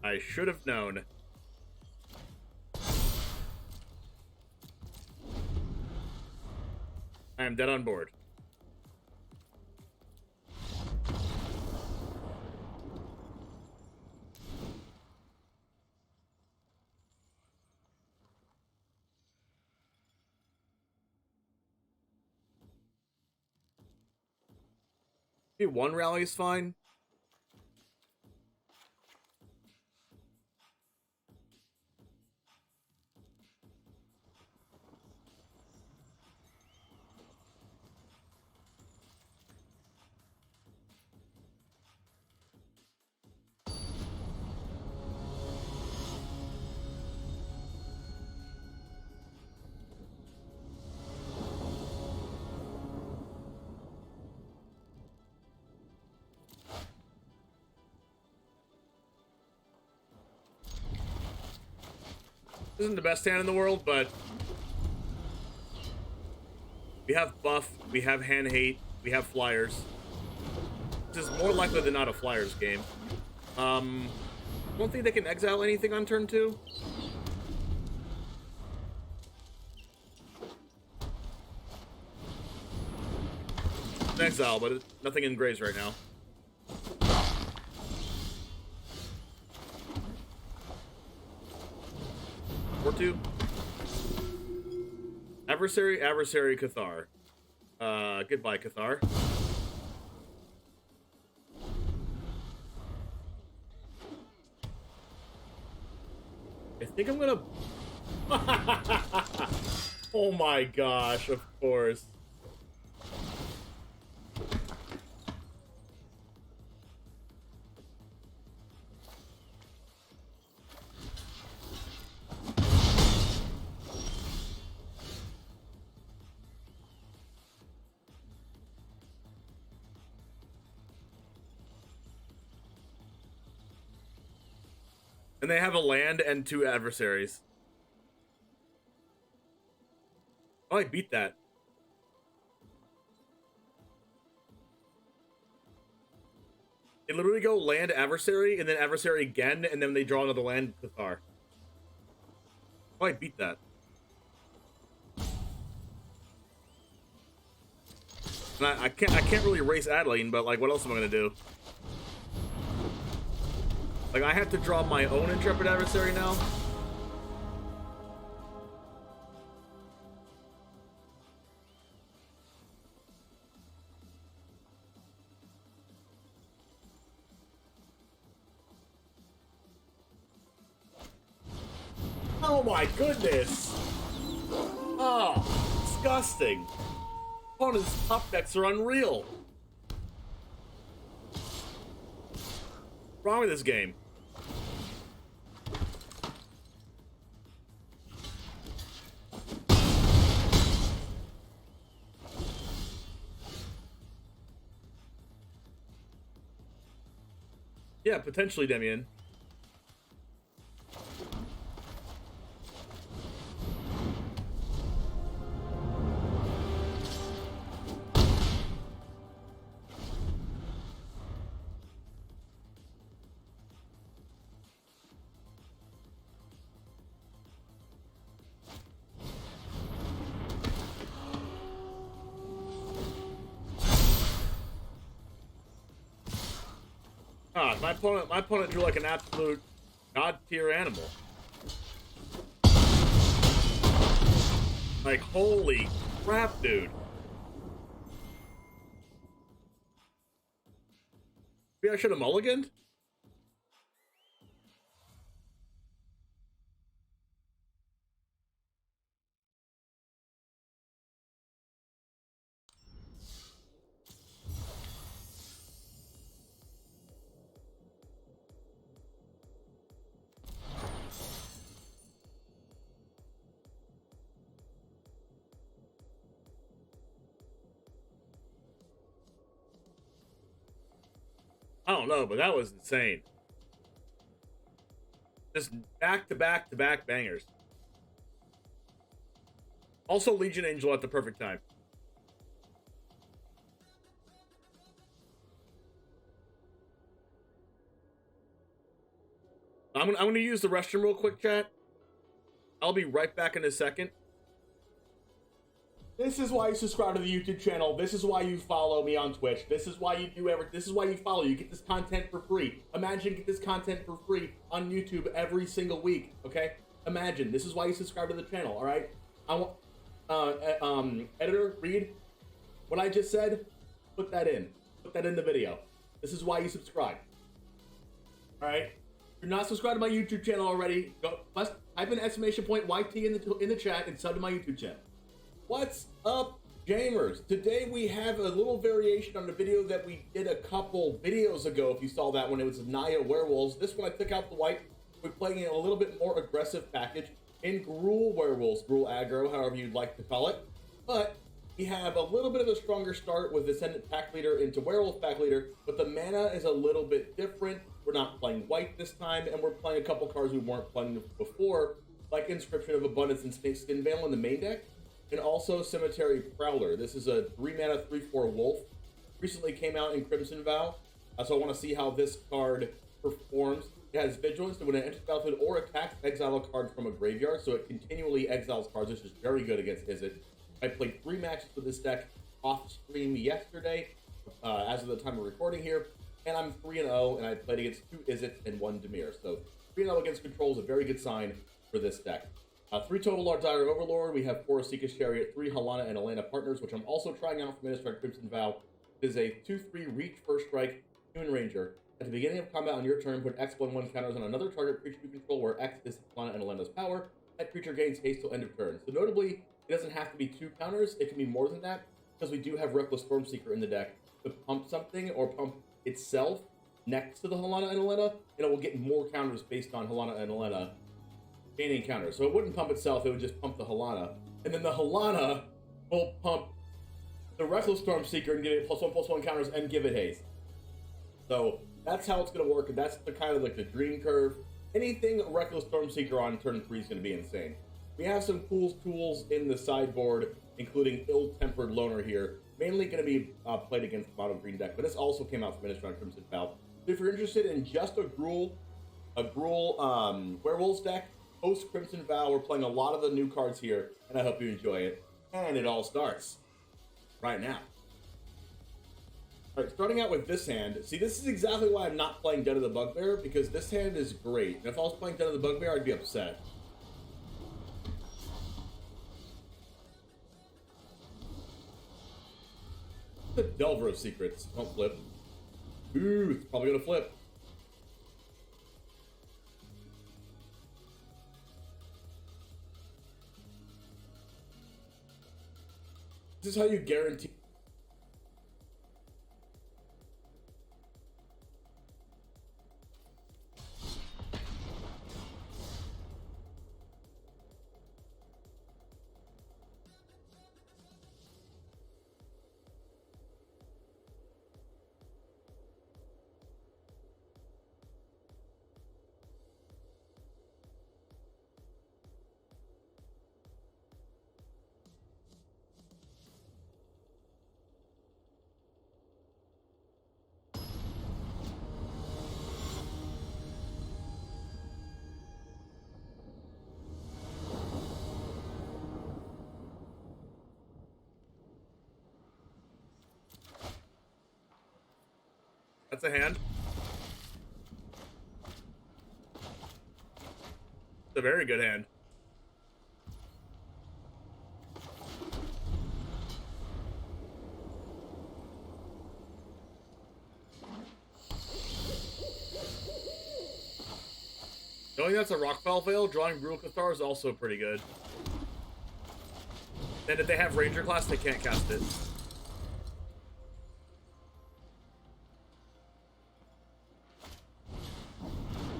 I should have known. I am dead on board. Maybe 1 rally is fine. Isn't the best hand in the world, but we have buff, we have hand hate, we have flyers. This is more likely than not a flyers game. I don't think they can exile anything on turn 2. An exile, but nothing in grays right now. Or 2. Adversary, Cathar. Goodbye, Cathar. I think I'm gonna... Oh my gosh, of course. And they have a land and 2 adversaries. Oh, I beat that. They literally go land adversary and then adversary again, and then they draw another land Cathar. Oh, I beat that. And I can't really race Adeline, but like, what else am I gonna do? Like, I have to draw my own Intrepid Adversary now. Oh my goodness! Oh, disgusting. Opponent's top decks are unreal. What's wrong with this game? Yeah, potentially, Demian. Ah, my opponent drew like an absolute god tier animal. Like, holy crap, dude. Maybe I should have mulliganed? I don't know, but that was insane. Just back-to-back-to-back bangers. Also, Legion Angel at the perfect time. I'm gonna use the restroom real quick, chat. I'll be right back in a second. This is why you subscribe to the YouTube channel. This is why you follow me on Twitch. This is why you do everything. This is why you follow. You get this content for free. Imagine you get this content for free on YouTube every single week. Okay? Imagine. This is why you subscribe to the channel. All right? I want editor, read what I just said. Put that in. Put that in the video. This is why you subscribe. All right? If you're not subscribed to my YouTube channel already, go type in exclamation point YT in the chat and sub to my YouTube channel. What's up, gamers? Today we have a little variation on the video that we did a couple videos ago. If you saw that one, it was Naya Werewolves. This one I took out the white. We're playing in a little bit more aggressive package in Gruul Werewolves, Gruul Aggro, however you'd like to call it. But we have a little bit of a stronger start with Ascendant Pack Leader into Werewolf Pack Leader, but the mana is a little bit different. We're not playing white this time, and we're playing a couple cards we weren't playing before, like Inscription of Abundance and Skin Veil in the main deck. And also Cemetery Prowler. This is a 3-mana 3/4 wolf. Recently came out in Crimson Vow. So I want to see how this card performs. It has Vigilance, so when it enters the battlefield or attacks, exile a card from a graveyard. So it continually exiles cards, which is very good against Izzet. I played 3 matches with this deck off stream yesterday, as of the time of recording here. And I'm 3-0, and I played against 2 Izzet and 1 Dimir. So 3-0 against control is a very good sign for this deck. 3 total Lord Dire Overlord. We have 4 Seeker's Chariot, 3 Halana and Elena Partners, which I'm also trying out from Minister Crimson Vow. It is a 2/3 reach first strike human ranger. At the beginning of combat on your turn, put X/1/1 counters on another target creature you control where X is Halana and Elena's power. That creature gains haste till end of turn. So notably, it doesn't have to be 2 counters. It can be more than that, because we do have Reckless Stormseeker in the deck to pump something or pump itself next to the Halana and Elena, and it will get more counters based on Halana and Elena gaining counters. So it wouldn't pump itself, it would just pump the Halana. And then the Halana will pump the Reckless Stormseeker and give it +1/+1 counters and give it haste. So that's how it's going to work, and that's the kind of like the dream curve. Anything Reckless Stormseeker on turn 3 is going to be insane. We have some cool tools in the sideboard, including Ill-Tempered Loner here. Mainly going to be played against the mono green deck, but this also came out from Minister on Crimson Vow. If you're interested in just a Gruul Werewolves deck, post Crimson Vow, we're playing a lot of the new cards here, and I hope you enjoy it. And it all starts right now. All right, starting out with this hand. See, this is exactly why I'm not playing Den of the Bugbear, because this hand is great. And if I was playing Den of the Bugbear, I'd be upset. The Delver of Secrets. Don't flip. Ooh, it's probably gonna flip. This is how you guarantee. That's a hand. It's a very good hand. Knowing that's a Rockfell Veil, drawing Brutal Cathar is also pretty good. And if they have Ranger class, they can't cast it.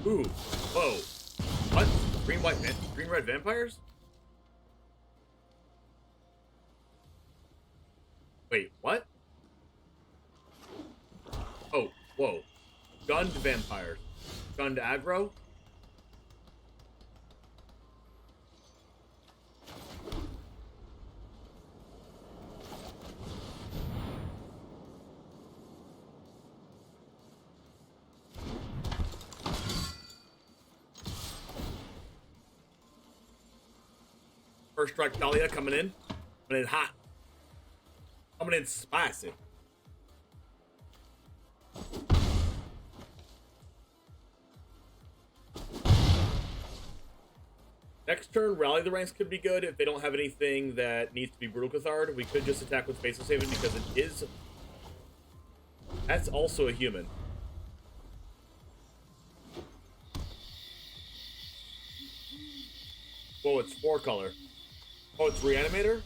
Ooh, whoa. What? Green red vampires? Wait, what? Oh, whoa. Gunned vampires. Gunned aggro? First strike Dahlia coming in hot. Coming in spicy. Next turn, Rally the Ranks could be good if they don't have anything that needs to be Brutal Cathard. We could just attack with Faceless Haven because it is... That's also a human. Whoa, it's 4-color. Oh, it's Reanimator?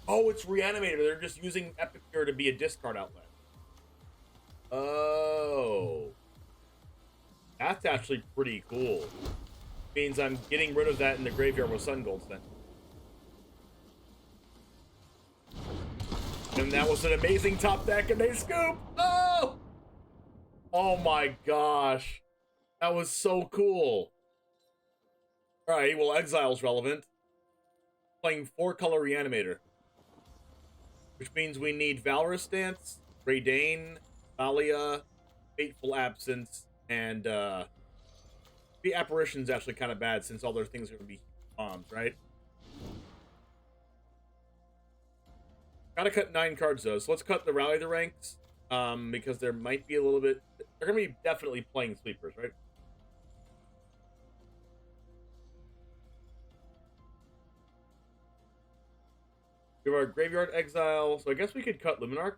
Oh, it's Reanimator. They're just using Epicure to be a discard outlet. Oh. That's actually pretty cool. Means I'm getting rid of that in the graveyard with Sun Golds then. And that was an amazing top deck and they scoop! Oh! Oh my gosh. That was so cool. Alright, well, Exile's relevant. Playing 4-color Reanimator. Which means we need Valorous Stance, Raydane, Thalia, Fateful Absence, and, the Apparition's actually kind of bad since all their things are going to be bombs, right? Gotta cut 9 cards, though, so let's cut the Rally the Ranks, because there might be a little bit... They're going to be definitely playing Sleepers, right? We have our Graveyard Exile, so I guess we could cut Luminarch.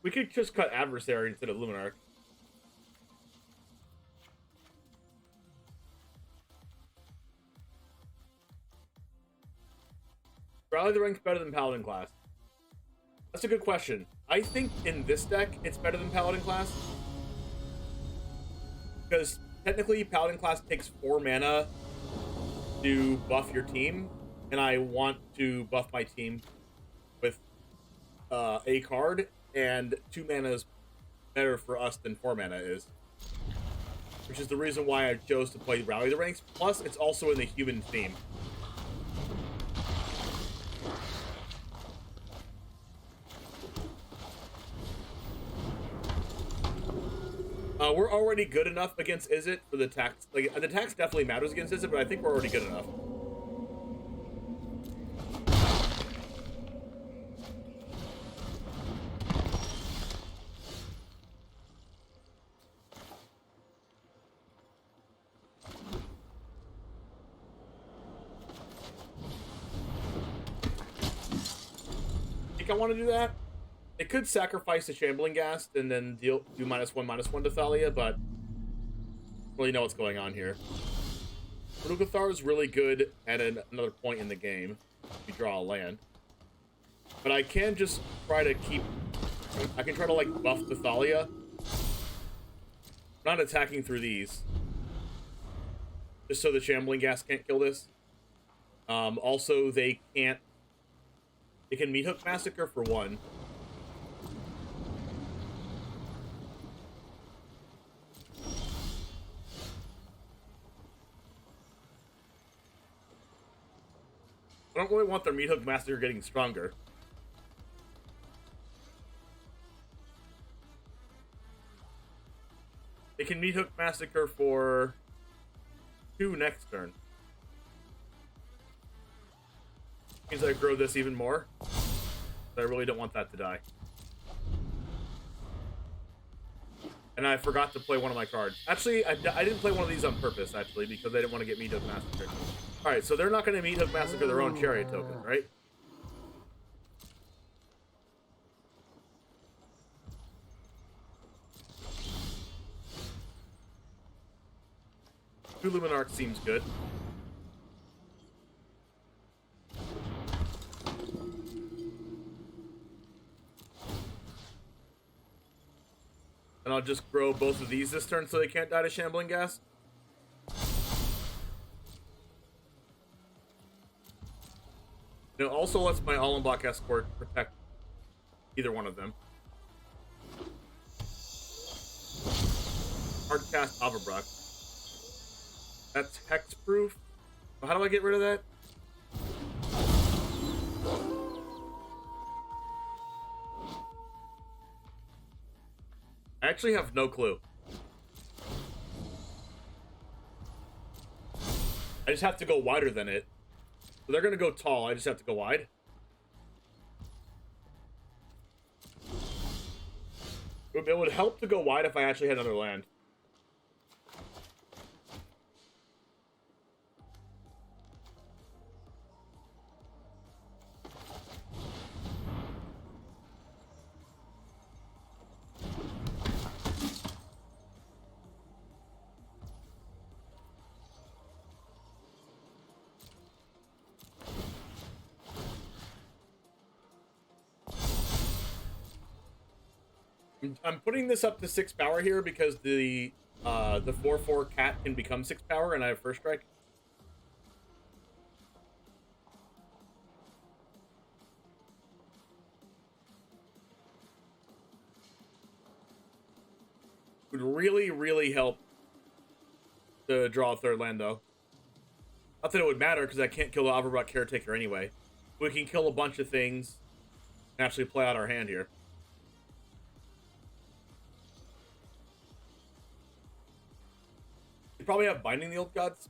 We could just cut Adversary instead of Luminarch. Rally the Rank's better than Paladin class. That's a good question. I think in this deck, it's better than Paladin class. Because technically, Paladin class takes 4 mana to buff your team. and I want to buff my team with a card, and 2 mana is better for us than 4 mana is. Which is the reason why I chose to play Rally the Ranks. Plus, it's also in the human theme. We're already good enough against Izzet for the tax. Like, the tax definitely matters against Izzet, but I think we're already good enough. I want to do that. It could sacrifice the Shambling Ghast and then do -1/-1 to Thalia, but I don't really know what's going on here. Rugathar is really good at another point in the game if you draw a land. But I can just try to keep... I can try to, like, buff the Thalia. I'm not attacking through these. Just so the Shambling Ghast can't kill this. Also, they can't... They can Meat Hook Massacre for 1. I don't really want their Meat Hook Massacre getting stronger. They can Meat Hook Massacre for 2 next turn. Means I grow this even more. But I really don't want that to die. And I forgot to play one of my cards. Actually, I didn't play one of these on purpose, actually, because I didn't want to get Meat Hook Massacre. Alright, so they're not going to Meat Hook Massacre their own Chariot token, right? Two Luminarch seems good. And I'll just grow both of these this turn so they can't die to Shambling Ghast. It also lets my Allenbach Escort protect either one of them. Hardcast Averbrock. That's hexproof. Well, how do I get rid of that? I actually have no clue. I just have to go wider than it. So they're gonna go tall, I just have to go wide. It would help to go wide if I actually had another land. I'm putting this up to 6 power here because the 4/4 cat can become 6 power and I have first strike. Would really, really help to draw a third land though. Not that it would matter because I can't kill the Averbrock Caretaker anyway. We can kill a bunch of things and actually play out our hand here. Probably have Binding the Old Gods.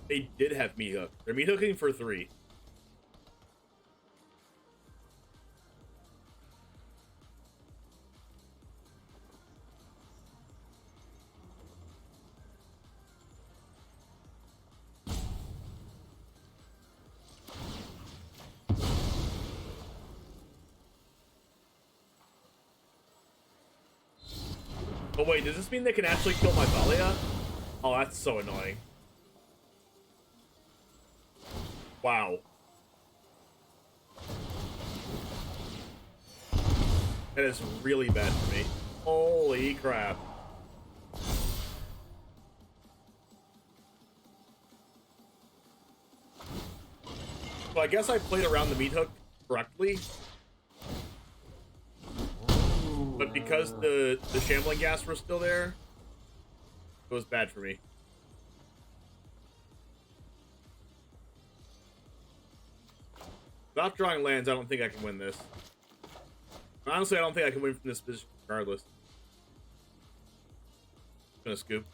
They did have Meat Hook. They're Meat Hooking for 3. Oh wait, does this mean they can actually kill my Thalia? Oh, that's so annoying. Wow. That is really bad for me. Holy crap. So I guess I played around the meat hook correctly. But because the shambling gas were still there, it was bad for me. Without drawing lands, I don't think I can win this. Honestly, I don't think I can win from this position regardless. I'm gonna scoop.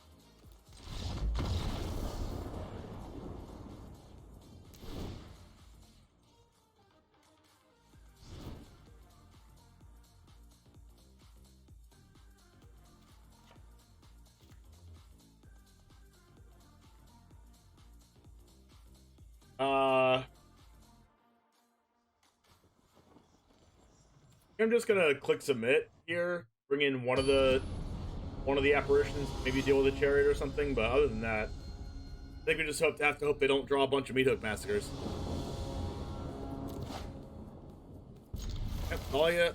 I'm just gonna click submit here, bring in one of the apparitions, maybe deal with a chariot or something, but other than that, I think we just have to hope they don't draw a bunch of meat hook massacres. Yep,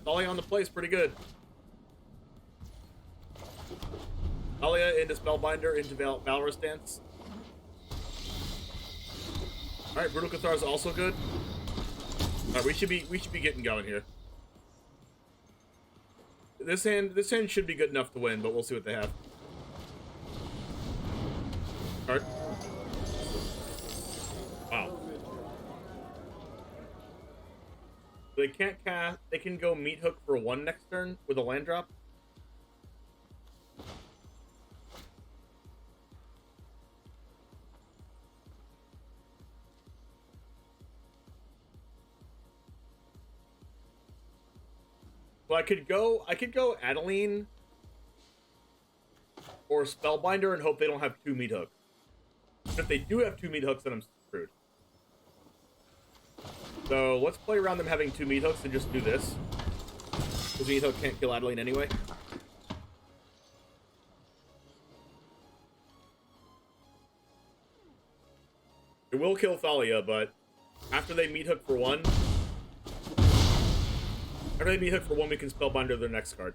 Thalia on the play is pretty good. Thalia into Spellbinder, into Valorous Dance. Alright, Brutal Cathar is also good. Alright, we should be getting going here. This hand should be good enough to win, but we'll see what they have. Alright. Wow. They can't cast. They can go meat hook for 1 next turn with a land drop. So I could go Adeline or Spellbinder and hope they don't have 2 meat hooks. But if they do have 2 meat hooks, then I'm screwed. So let's play around them having 2 meat hooks and just do this. Because meat hook can't kill Adeline anyway. It will kill Thalia, but after they meat hook for 1... After they meat hook for 1, we can Spellbinder their next card.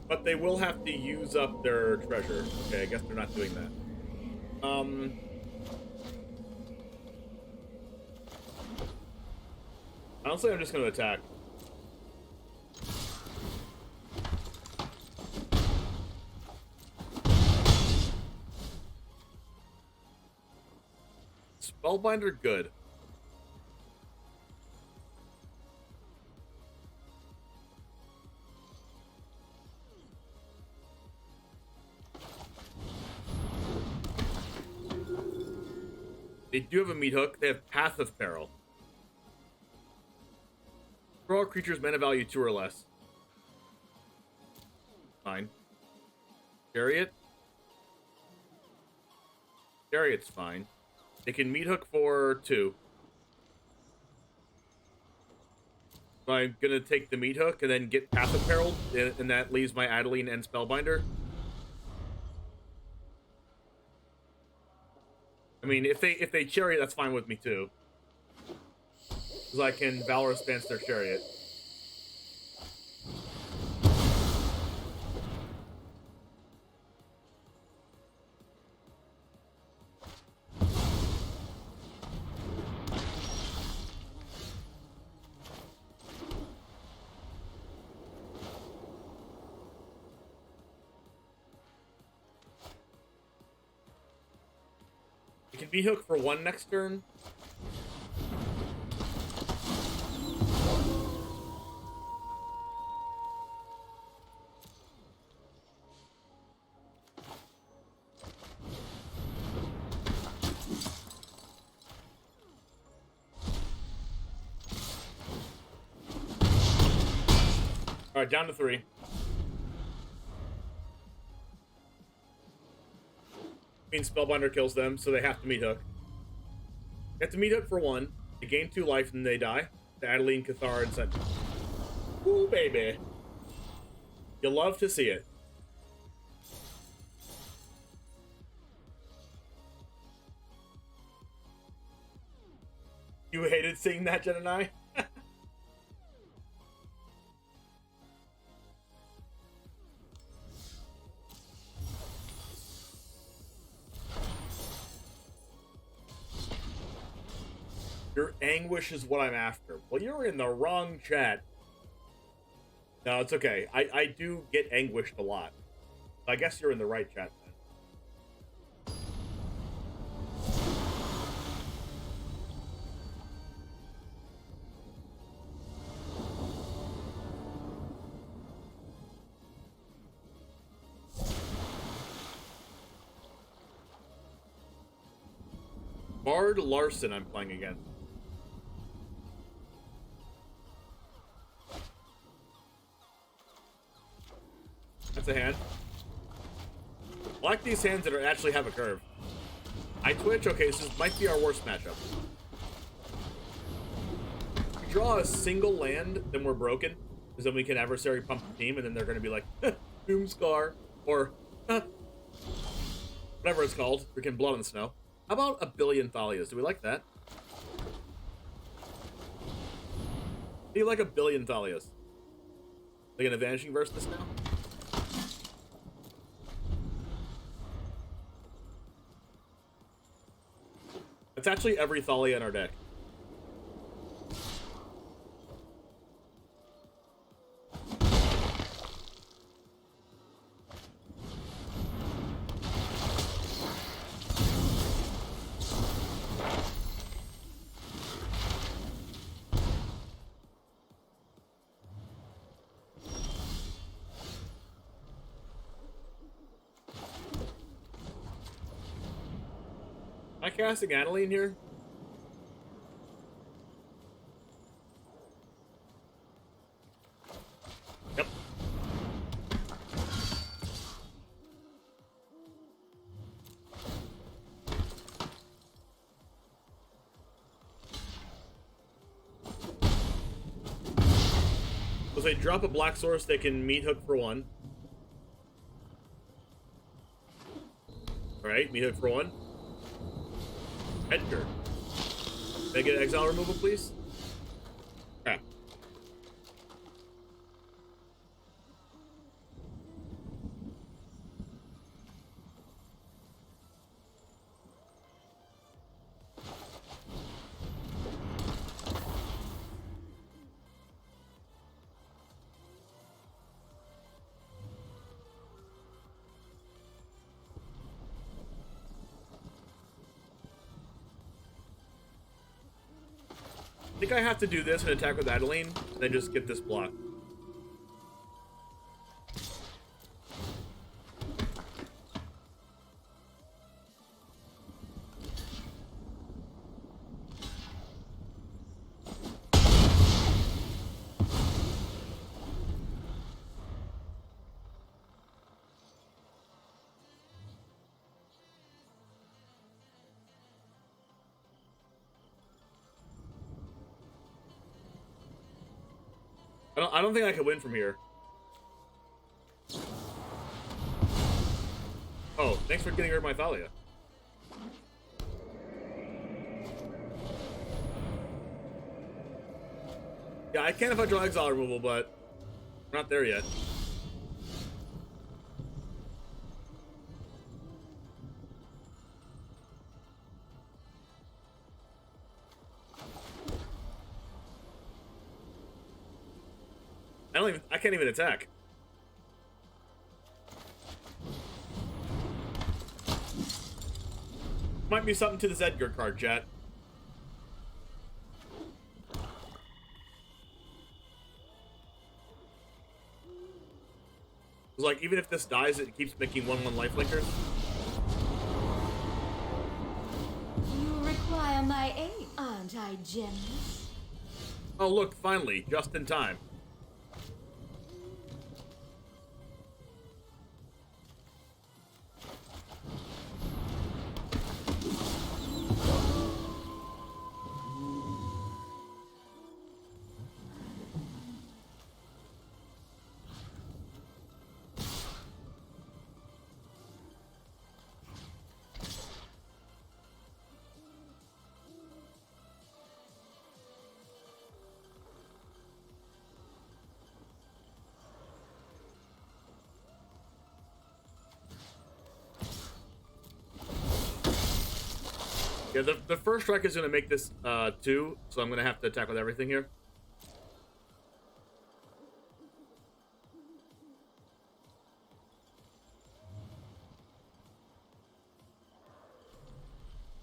But they will have to use up their treasure. Okay, I guess they're not doing that. Honestly, I'm just going to attack. Spellbinder, good. They do have a meat hook. They have Path of Peril. For all creatures, mana value 2 or less. Fine. Chariot. Chariot's fine. They can meat hook for 2. So I'm gonna take the meat hook and then get Path of Peril, and that leaves my Adeline and Spellbinder. I mean, if they chariot, that's fine with me too. Because I can Valorous Dance their chariot. You can meat hook for 1 next turn. Alright, down to 3. Means Spellbinder kills them, so they have to meat hook. They have to meat hook for 1. They gain 2 life and they die. To Adeline, Cathar, and Sentinel. Ooh, baby. You love to see it. You hated seeing that, Jen and I? Your anguish is what I'm after. Well, you're in the wrong chat. No, it's okay. I do get anguished a lot. I guess you're in the right chat then. Bard Larson I'm playing against. That's a hand. I like these hands that actually have a curve. I twitch. Okay, so this might be our worst matchup. If we draw a single land, then we're broken. Because then we can adversary pump the team, and then they're going to be like, Doomscar, or whatever it's called. Freaking Blood in the Snow. How about a billion Thalias? Do we like that? Do you like a billion Thalias? Like an Vanishing Verse this now? It's actually every Thalia in our deck. Am I casting Adeline here? Yep. So they drop a black source, they can meat hook for one. Alright, meat hook for one. Edgar. Can I get exile removal, please? Crap. I think I have to do this and attack with Adeline, and then just get this block. I don't think I can win from here. Oh, thanks for getting rid of my Thalia. Yeah, I can if I draw exile removal, but we're not there yet. I can't even attack. Might be something to this Edgar card, chat. It's like, even if this dies, it keeps making 1/1 lifelinkers. You require my aid, aren't I generous? Oh, look, finally, just in time. Yeah, the first strike is going to make this 2, so I'm going to have to attack with everything here.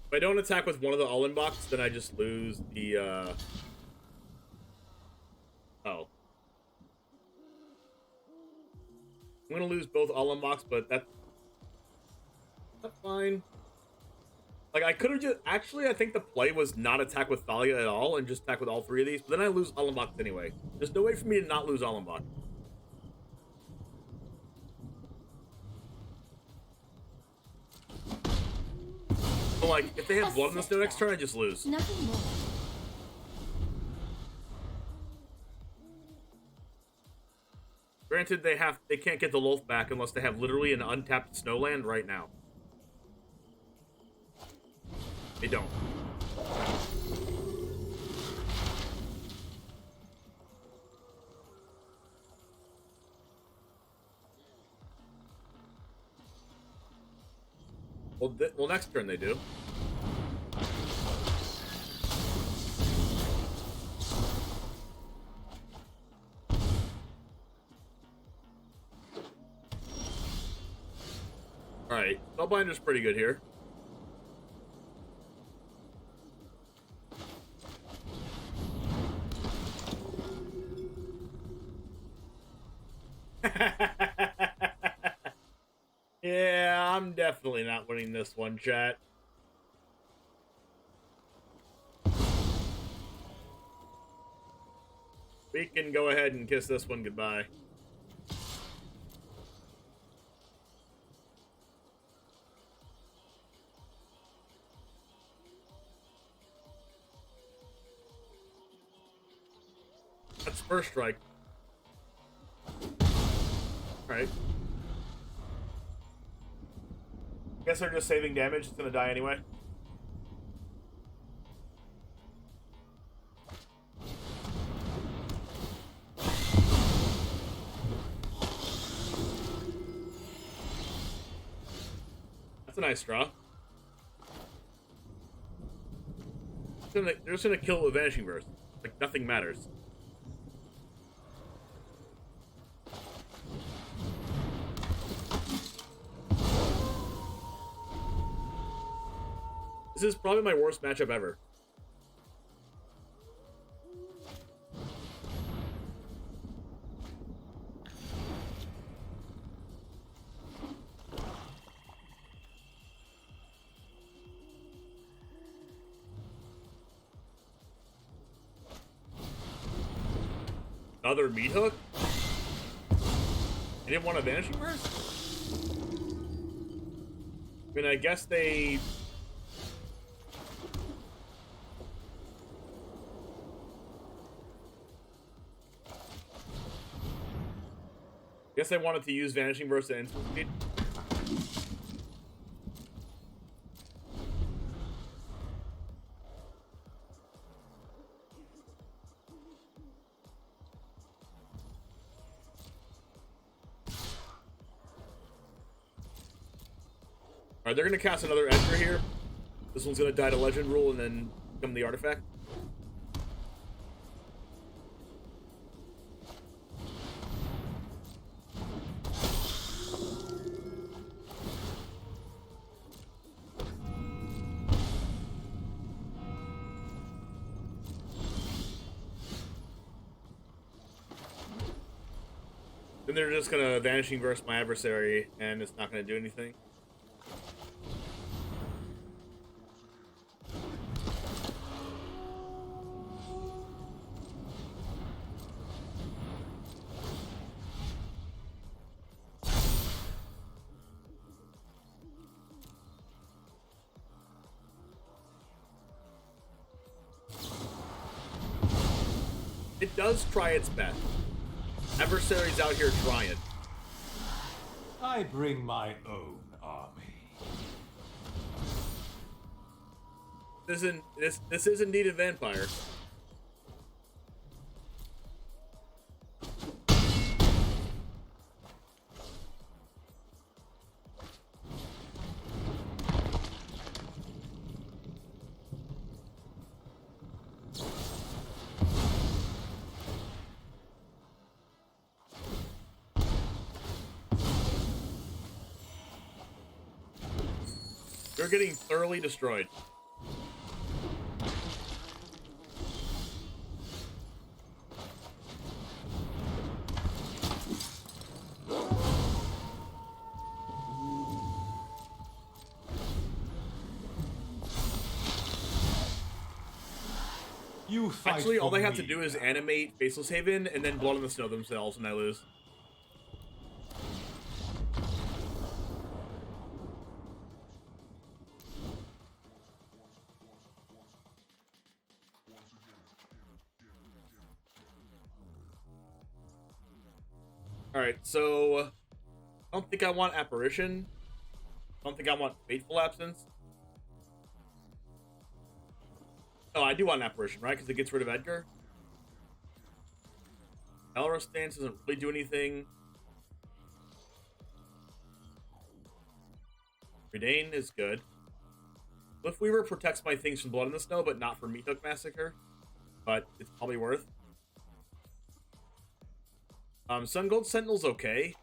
If I don't attack with one of the all-in blocks, then I just lose the, Oh. I'm going to lose both all-in blocks, but that's fine. Like, I could have just... Actually, I think the play was not attack with Thalia at all and just attack with all 3 of these, but then I lose all-in blocks anyway. There's no way for me to not lose all-in blocks. So, like, if they have blood in this next turn, I just lose. Nothing more. Granted, they can't get the Lolth back unless they have literally an untapped Snowland right now. They don't. Well, next turn they do. Alright, Spellbinder's pretty good here. Yeah, I'm definitely not winning this one, chat. We can go ahead and kiss this one goodbye. That's first strike. Alright. Guess they're just saving damage. It's gonna die anyway. That's a nice draw. They're just gonna kill with Vanishing Verse. Like, nothing matters. This is probably my worst matchup ever. Another meat hook? They didn't want a Vanishing Verse? I mean, I guess they... Guess I wanted to use Vanishing Verse at instant speed. Alright, they're gonna cast another Edgar here. This one's gonna die to Legend Rule and then become the artifact. Then they're just gonna Vanishing Verse my adversary, and it's not gonna do anything. It does try its best. Adversary's out here trying. I bring my own army. This is indeed a vampire. They're getting thoroughly destroyed. You fight Actually, all for they have me. to do is animate Faceless Haven and then Blood on the Snow themselves, and I lose. Alright, so I don't think I want Apparition. I don't think I want Fateful Absence. Oh, I do want an Apparition, right? Because it gets rid of Edgar. Elra Stance doesn't really do anything. Redane is good. Cliff Weaver protects my things from Blood in the Snow, but not for Meat Hook Massacre. But it's probably worth. Sun Gold Sentinel's okay.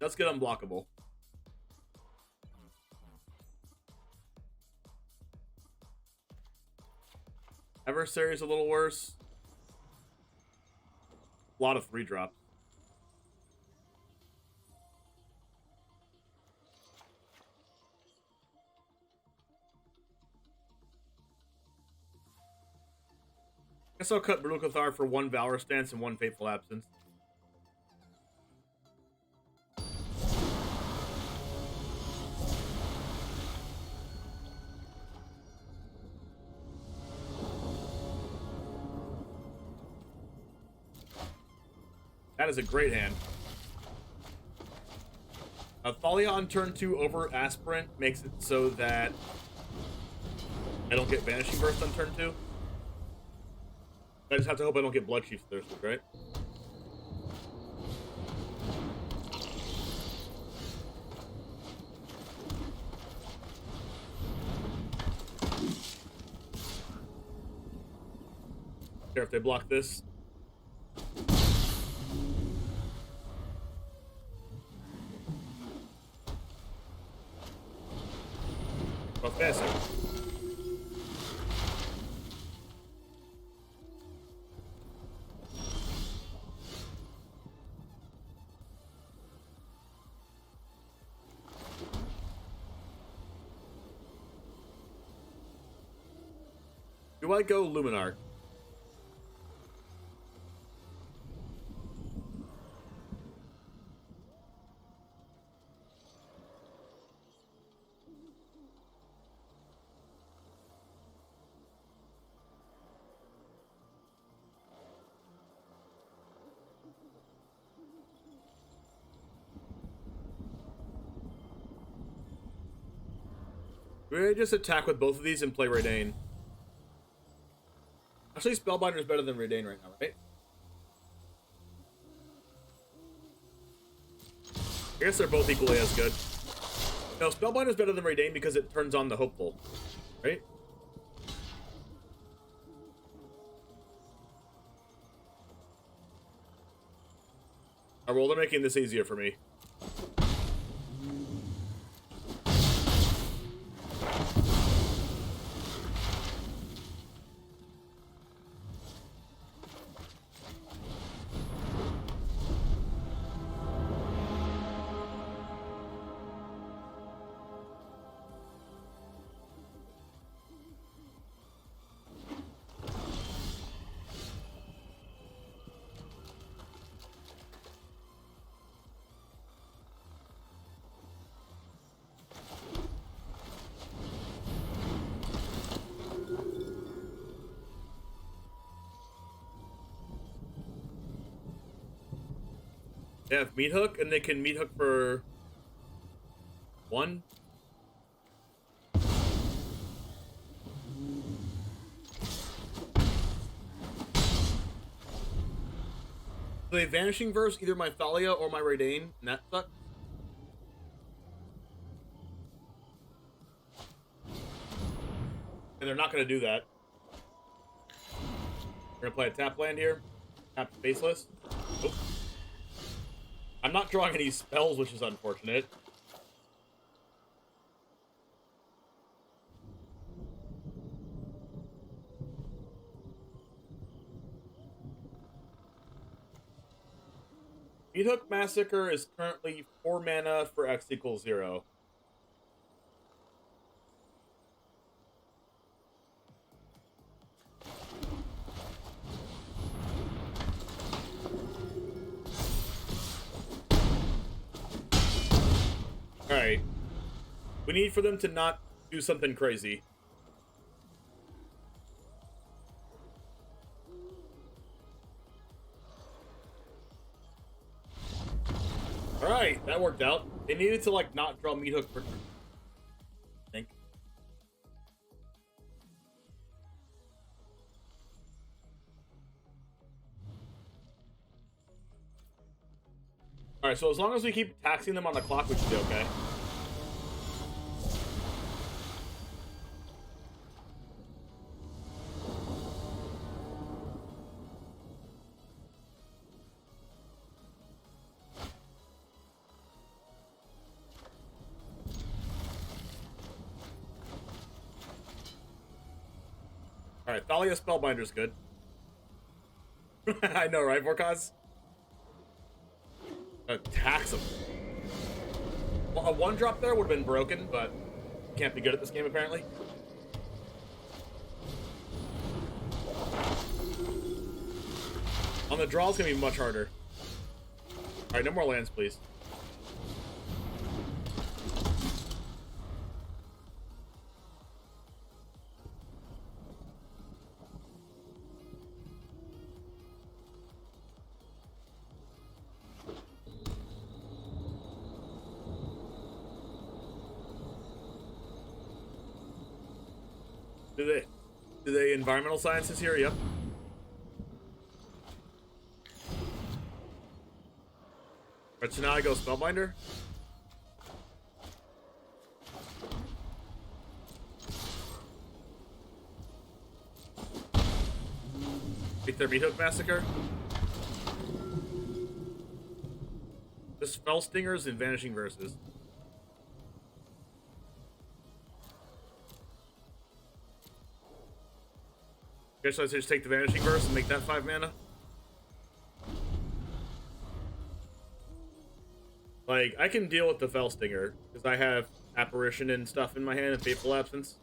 Does get unblockable. Adversary's a little worse. A lot of 3 drops. Guess I'll cut Brutal Cathar for 1 Valor Stance and 1 Fateful Absence. That is a great hand. Thalia on turn 2 over Aspirant makes it so that I don't get Vanishing Burst on turn 2. I just have to hope I don't get Blood Chief's Thirst, right? Care if they block this. Faster. Do I go Luminarch? We're gonna just attack with both of these and play Redane. Actually, Spellbinder is better than Redane right now, right? I guess they're both equally as good. No, Spellbinder is better than Redane because it turns on the Hopeful, right? Alright, well, they're making this easier for me. They have Meat Hook, and they can Meat Hook for 1. So they Vanishing Verse either my Thalia or my Redane, and that sucks. And they're not going to do that. We're going to play a tap land here. Tap Faceless. Oop. I'm not drawing any spells, which is unfortunate. Meat Hook Massacre is currently 4 mana for X equals 0. Alright. We need for them to not do something crazy. Alright, that worked out. They needed to, like, not draw Meat Hook for... I think. Alright, so as long as we keep taxing them on the clock, we should be okay. Alright, Thalia Spellbinder's good. I know, right, Vorkaz? Tax him. Well, a 1-drop there would have been broken, but can't be good at this game, apparently. On the draw, it's going to be much harder. Alright, no more lands, please. Do they environmental sciences here? Yep. Alright, so now I go Spellbinder. Take their Meat Hook Massacre. Just Fell Stingers and Vanishing Verses. Okay, so I just take the Vanishing Verse and make that 5 mana. Like, I can deal with the Fell Stinger, because I have Apparition and stuff in my hand and Fateful Absence.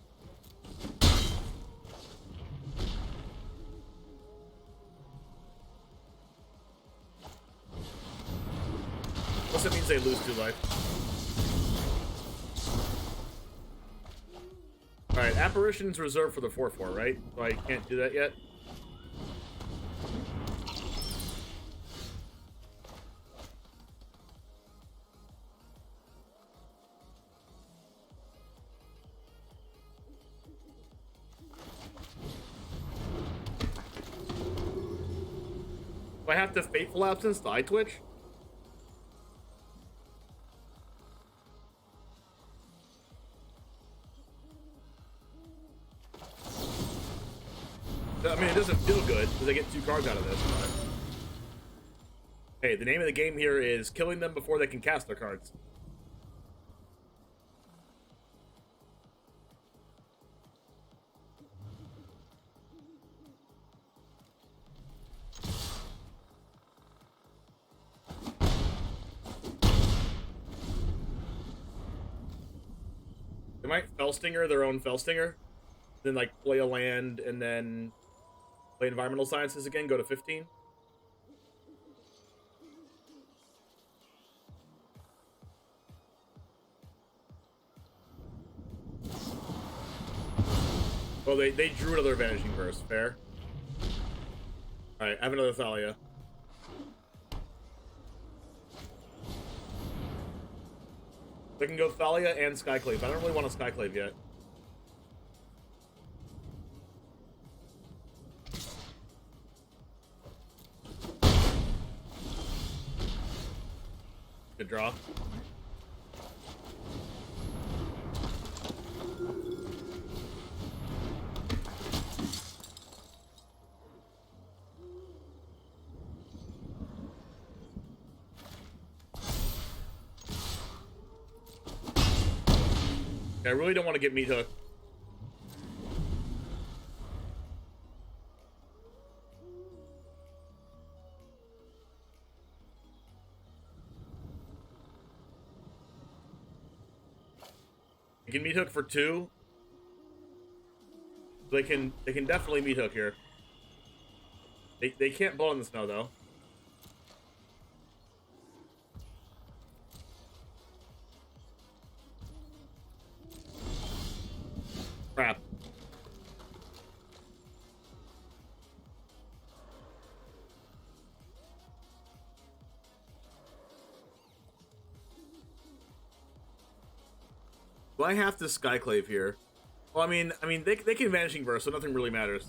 Plus it means they lose 2 life. Alright, Apparition's reserved for the 4/4, right? So I can't do that yet. Do I have to Fateful Absence to I-Twitch? I mean, it doesn't feel good because I get 2 cards out of this. But... Hey, the name of the game here is killing them before they can cast their cards. They might Fellstinger their own Fellstinger, then like play a land and then play Environmental Sciences again, go to 15. Well, they drew another Vanishing Verse, fair. Alright, I have another Thalia. I can go Thalia and Skyclave. I don't really want a Skyclave yet. Good draw. I really don't want to get Meat Hook. You can meat hook for 2. They can definitely meat hook here. They can't blow in the snow though. Crap. Do I have to Skyclave here? Well, I mean, they can Vanishing Verse, so nothing really matters.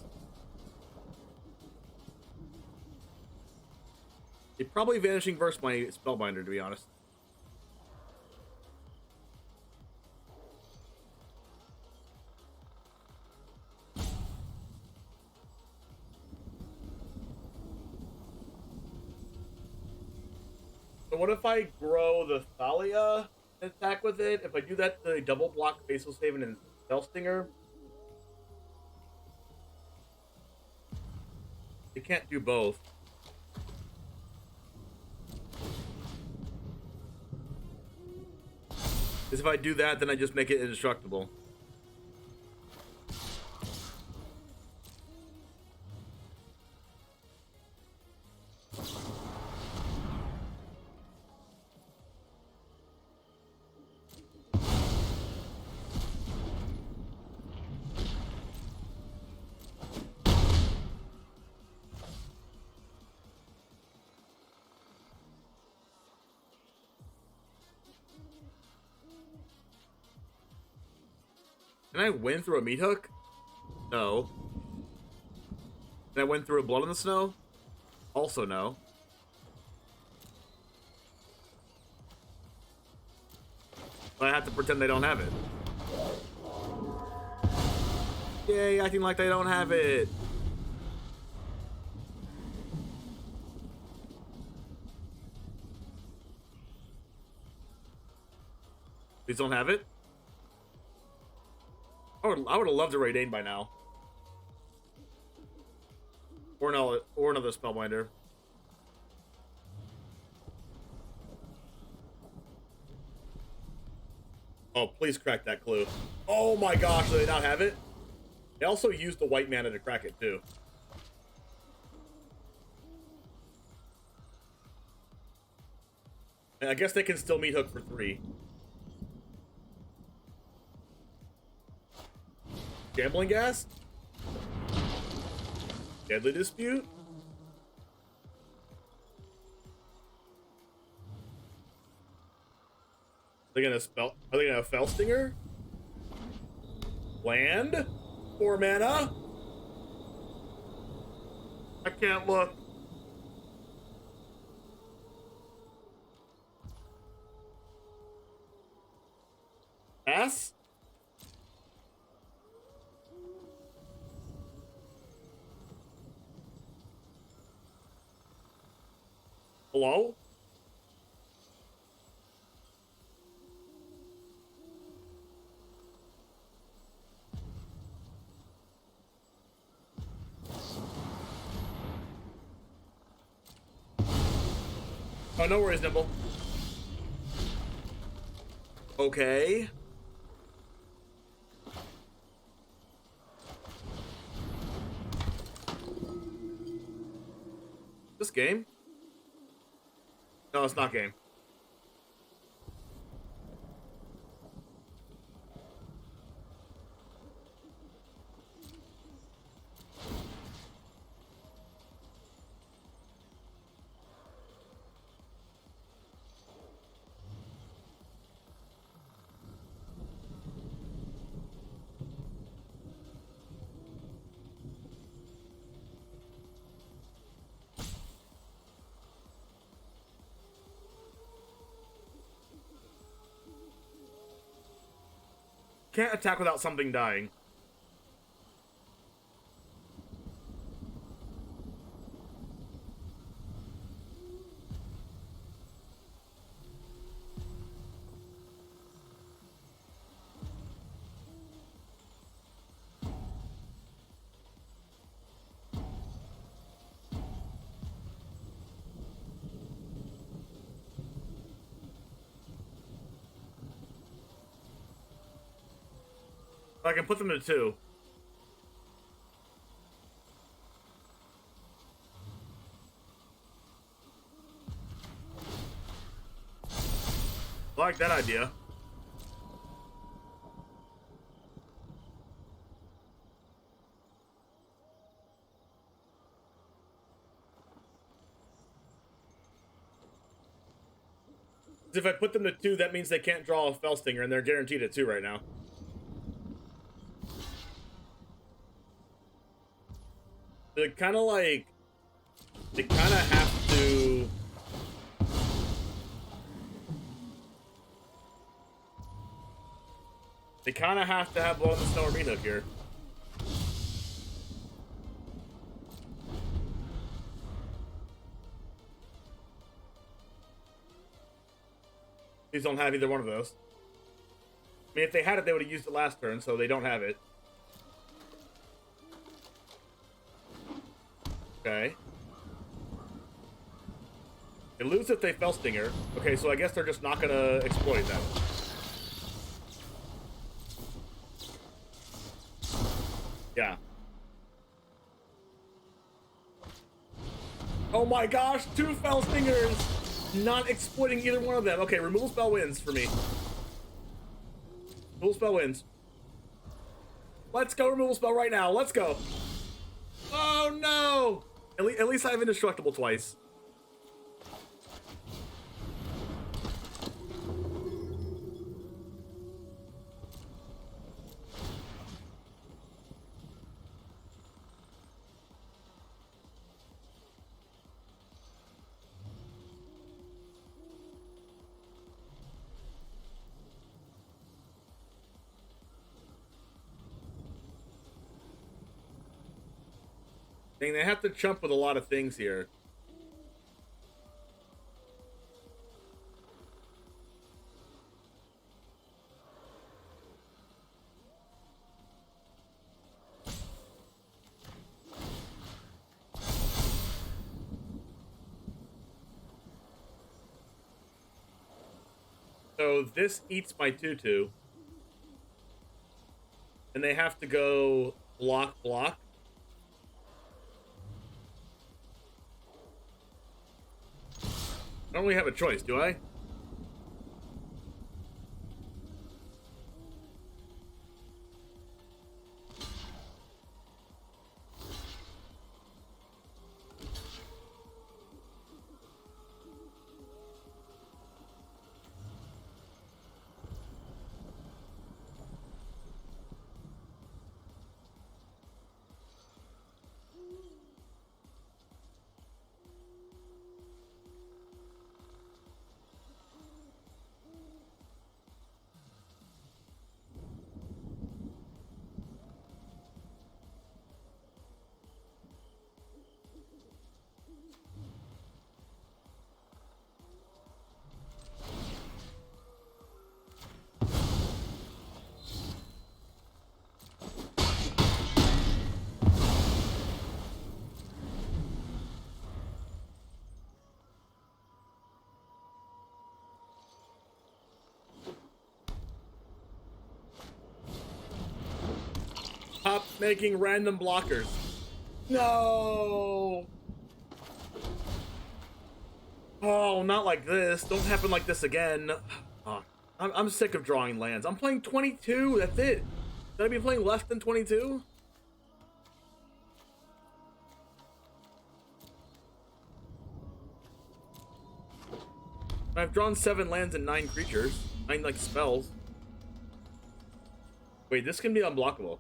They probably Vanishing Verse my Spellbinder, to be honest. So what if I grow the Thalia and attack with it? If I do that, the double block Facial Save and Spell Stinger. They can't do both. Because if I do that, then I just make it indestructible. Can I win through a meat hook? No. Can I win through a blood in the snow? Also no. But I have to pretend they don't have it. Yay, acting like they don't have it. These don't have it? I would have loved to raid Ain by now. Or another Spellbinder. Oh, please crack that clue. Oh my gosh, do they not have it? They also used the white mana to crack it too. And I guess they can still meat hook for 3. Gambling Gas? Deadly Dispute? Are they gonna Fell Stinger? Land? 4 mana? I can't look. Pass? Hello? Oh, no worries, Nimble. Okay. This game? No, it's not game. Can't attack without something dying. I can put them to 2. I like that idea. If I put them to 2, that means they can't draw a Fellstinger, and they're guaranteed at 2 right now. They're kind of like... They kind of have to... They kind of have to have Blow in the Snow or Meat Hook here. These don't have either one of those. I mean, if they had it, they would have used it last turn, so they don't have it. Okay. They lose if they Fellstinger. Okay, so I guess they're just not gonna exploit that. Yeah. Oh my gosh, 2 Fellstingers! Not exploiting either one of them. Okay, removal spell wins for me. Removal spell wins. Let's go removal spell right now. Let's go. Oh no! At least I have indestructible twice. They have to chump with a lot of things here. So this eats my 2/2. And they have to go block, block. I don't really have a choice, do I? Stop making random blockers. No. Oh, not like this. Don't happen like this again. Oh, I'm sick of drawing lands. I'm playing 22. That's it. Should I be playing less than 22? I've drawn 7 lands and 9 creatures. 9 like spells. Wait, this can be unblockable.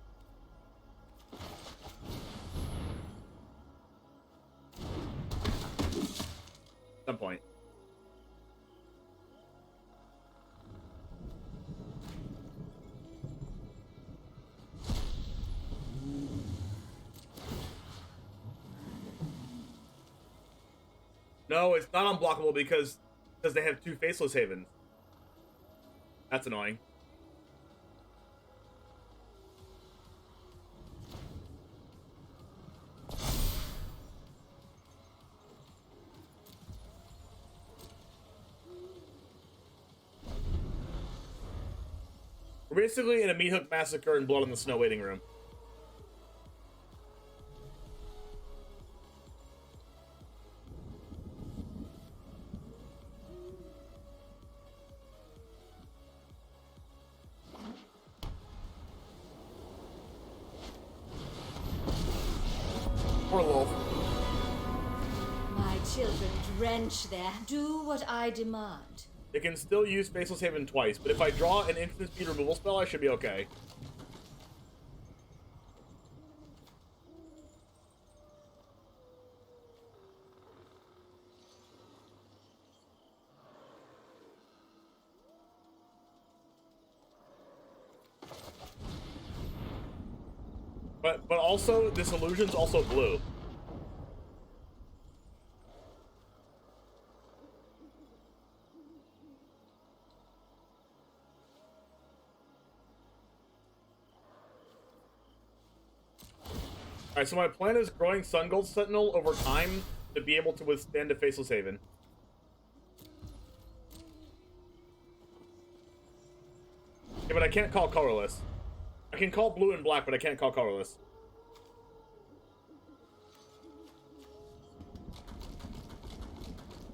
At some point. No, it's not unblockable because they have 2 Faceless Havens. That's annoying. We're basically in a meat hook massacre and blood on the snow waiting room. Poor Wolf. My children drench there. Do what I demand. It can still use Faceless Haven twice, but if I draw an instant speed removal spell, I should be okay. But also, this illusion's also blue. Alright, so my plan is growing Sun Gold Sentinel over time to be able to withstand a Faceless Haven. Yeah, but I can't call colorless. I can call blue and black, but I can't call colorless.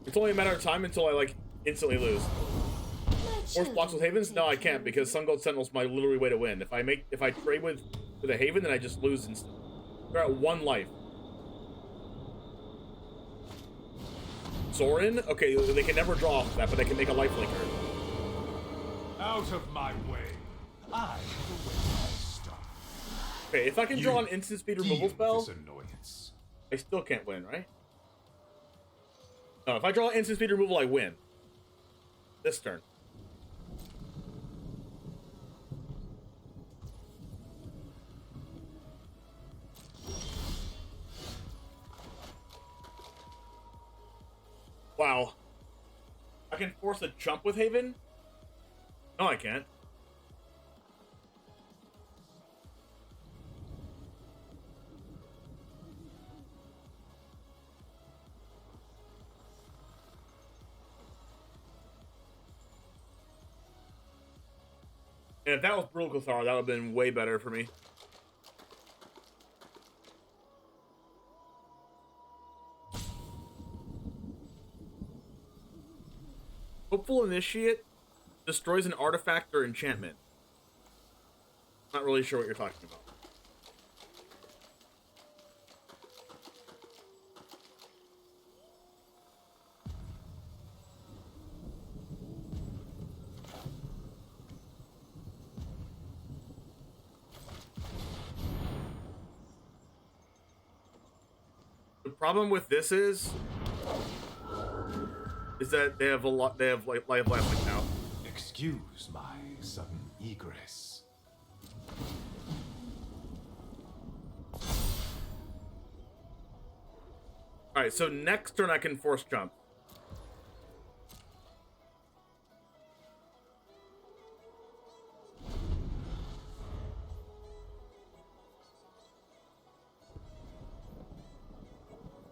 It's only a matter of time until I, like, instantly lose. Force blocks with Havens? No, I can't, because Sun Gold Sentinel's my literally way to win. If I trade with a Haven, then I just lose instantly. They're at 1 life. Sorin? Okay, they can never draw off that, but they can make a life linker. Out of my way. I will stop. Okay, if I can draw an instant speed removal spell, this annoyance. I still can't win, right? No, if I draw instant speed removal, I win. This turn. Wow. I can force a jump with Haven? No, I can't. And if that was Brutal Cathar, that would have been way better for me. Hopeful Initiate destroys an artifact or enchantment. Not really sure what you're talking about. The problem with this is that they have a lot. They have like life left now. Excuse my sudden egress. All right, so next turn I can force jump.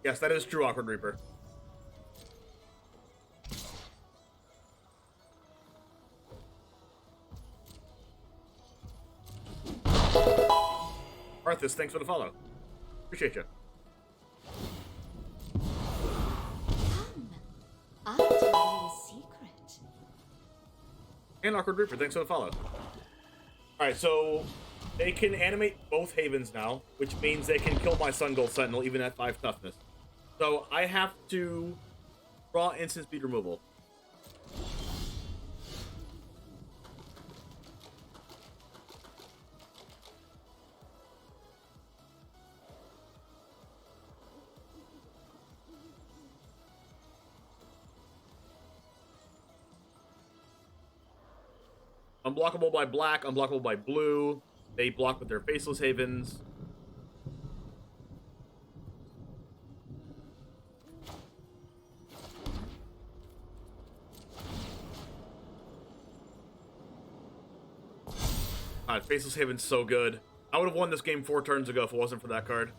Yes, that is true, Awkward Reaper. Arthas, thanks for the follow. Appreciate you. Come, I'll tell you a secret. And Awkward Reaper, thanks for the follow. Alright, so they can animate both Havens now, which means they can kill my Sun Gold Sentinel even at 5 toughness. So I have to draw instant speed removal. Unblockable by black, unblockable by blue. They block with their Faceless Havens. God, Faceless Haven's so good. I would have won this game 4 turns ago if it wasn't for that card.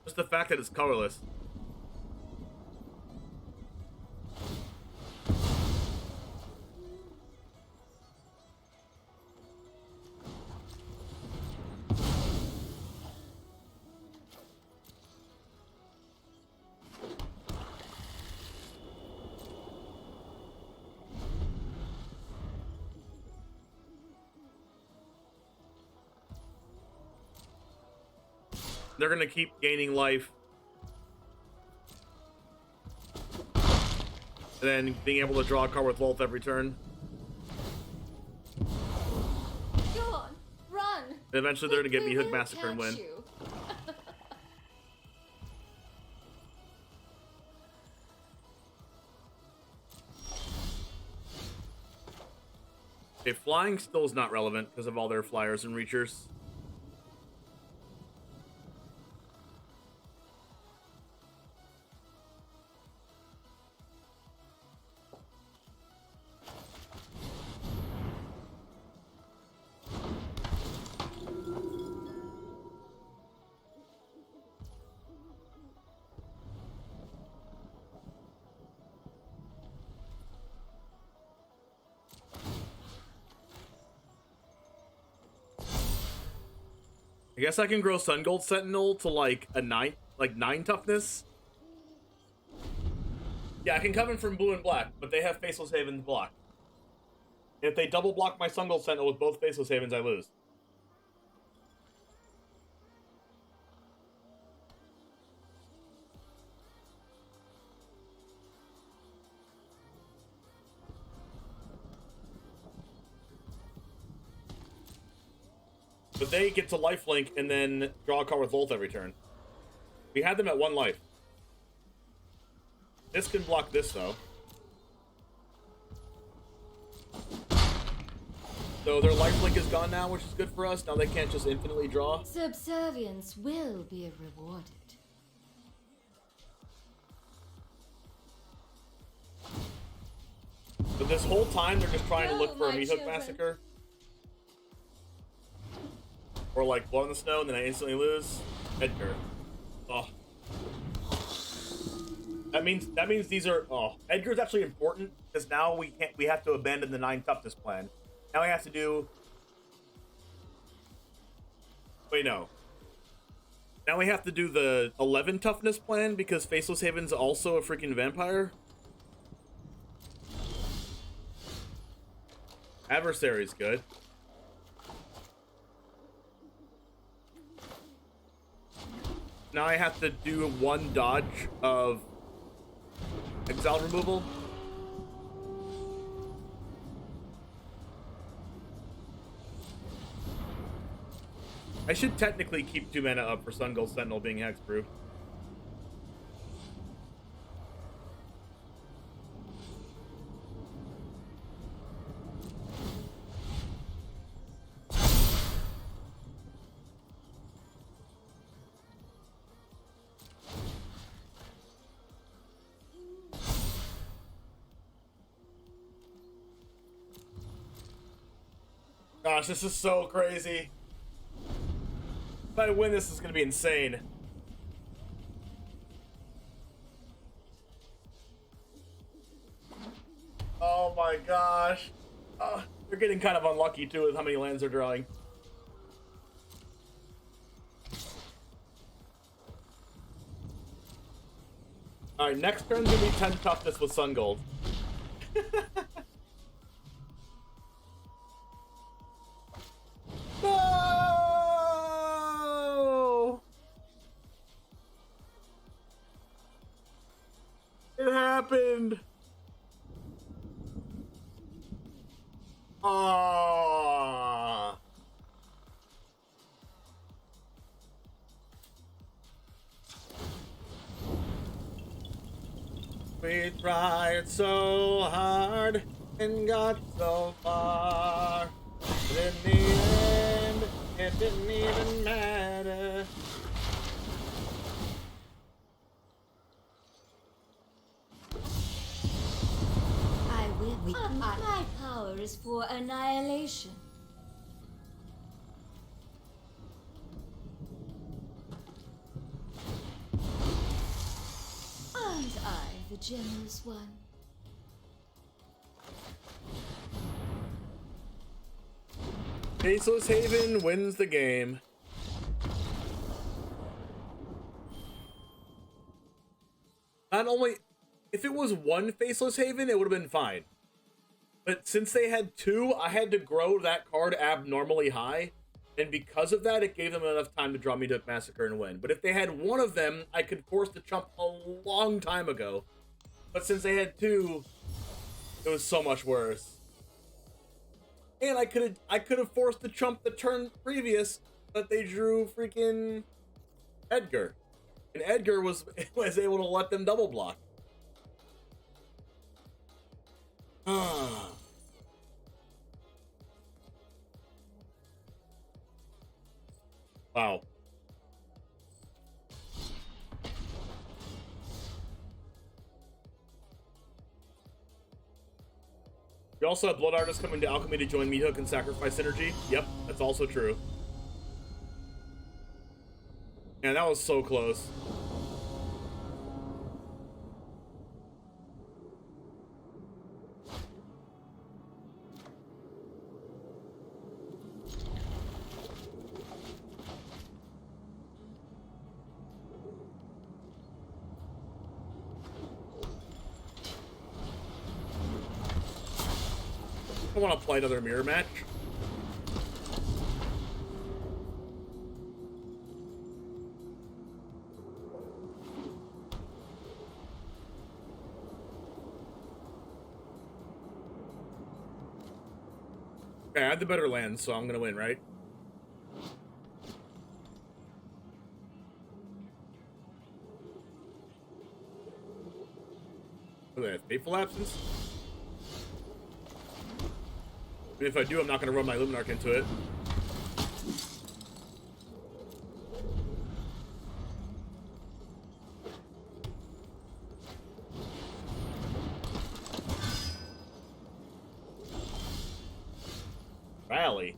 Just the fact that it's colorless. They're gonna keep gaining life. And then being able to draw a card with Lolth every turn. Go on, run. And eventually they're gonna get me They Hook won't Massacre and catch win. you. Okay, flying still is not relevant because of all their flyers and reachers. I guess I can grow Sun Gold Sentinel to like a 9 toughness. Yeah, I can come in from blue and black, but they have Faceless Havens block. If they double block my Sun Gold Sentinel with both Faceless Havens, I lose. But they get to lifelink and then draw a card with Lolth every turn. We had them at 1 life. This can block this, though. So their lifelink is gone now, which is good for us. Now they can't just infinitely draw. Subservience will be rewarded. But this whole time, they're just trying to look for a my Meat Hook children. Massacre. Or like Blood in the Snow, and then I instantly lose. Edgar. Oh. That means these are Edgar's actually important because now we have to abandon the 9 toughness plan. Now we have to do no. Now we have to do the 11 toughness plan because Faceless Haven's also a freaking vampire. Adversary's good. Now I have to do 1 dodge of exile removal. I should technically keep 2 mana up for Sun Gold Sentinel being hexproof. Gosh, this is so crazy. If I win, this is going to be insane. Oh my gosh. They're getting kind of unlucky too with how many lands they're drawing. Alright, next turn's going to be 10 toughness with Sun Gold. No! It happened. Ah. We tried so hard and got so far. But in the end, it didn't even matter. I will. My power is for annihilation. Aren't I the generous one? Faceless Haven wins the game. Not only, if it was 1 Faceless Haven, it would have been fine. But since they had 2, I had to grow that card abnormally high. And because of that, it gave them enough time to draw me to Massacre and win. But if they had one of them, I could force the chump a long time ago. But since they had two, it was so much worse. And I could have forced the chump the turn previous, but they drew freaking Edgar. And Edgar was able to let them double block. Wow. We also have Blood Artists coming to Alchemy to join Meat Hook and Sacrifice Synergy. Yep, that's also true. Man, that was so close. I want to play another mirror match. Okay, I had the better land, so I'm gonna win, right? What do they have? Fateful Absence? If I do, I'm not going to run my Luminarch into it. Rally.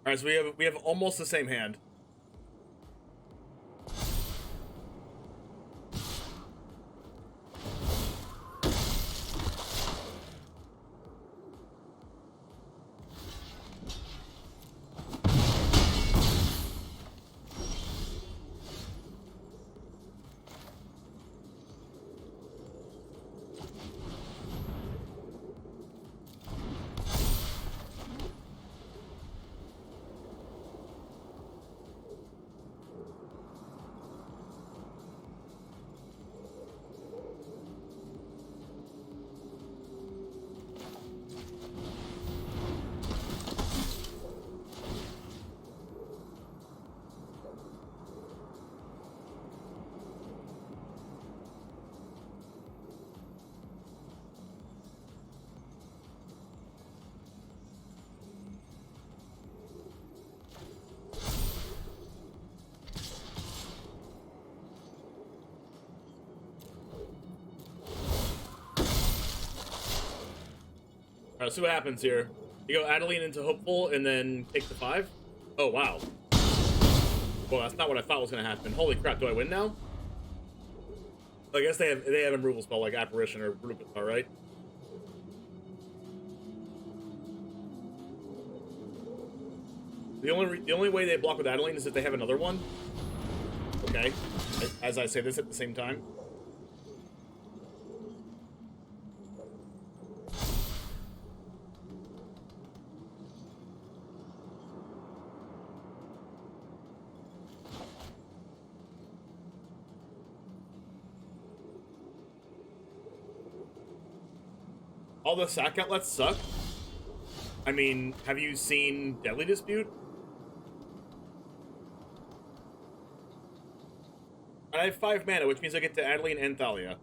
All right, so we have almost the same hand. Alright, see what happens here. You go Adeline into Hopeful and then take the 5? Oh, wow. Well, that's not what I thought was going to happen. Holy crap, do I win now? I guess they have an removal spell like Apparition or Rupert, alright? The only way they block with Adeline is if they have another one. Okay. As I say this at the same time. All the sack outlets suck. I mean, have you seen Deadly Dispute? I have 5 mana, which means I get to Adeline and Thalia.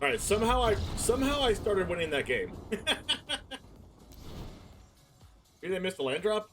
All right, somehow I started winning that game. Maybe they missed a land drop.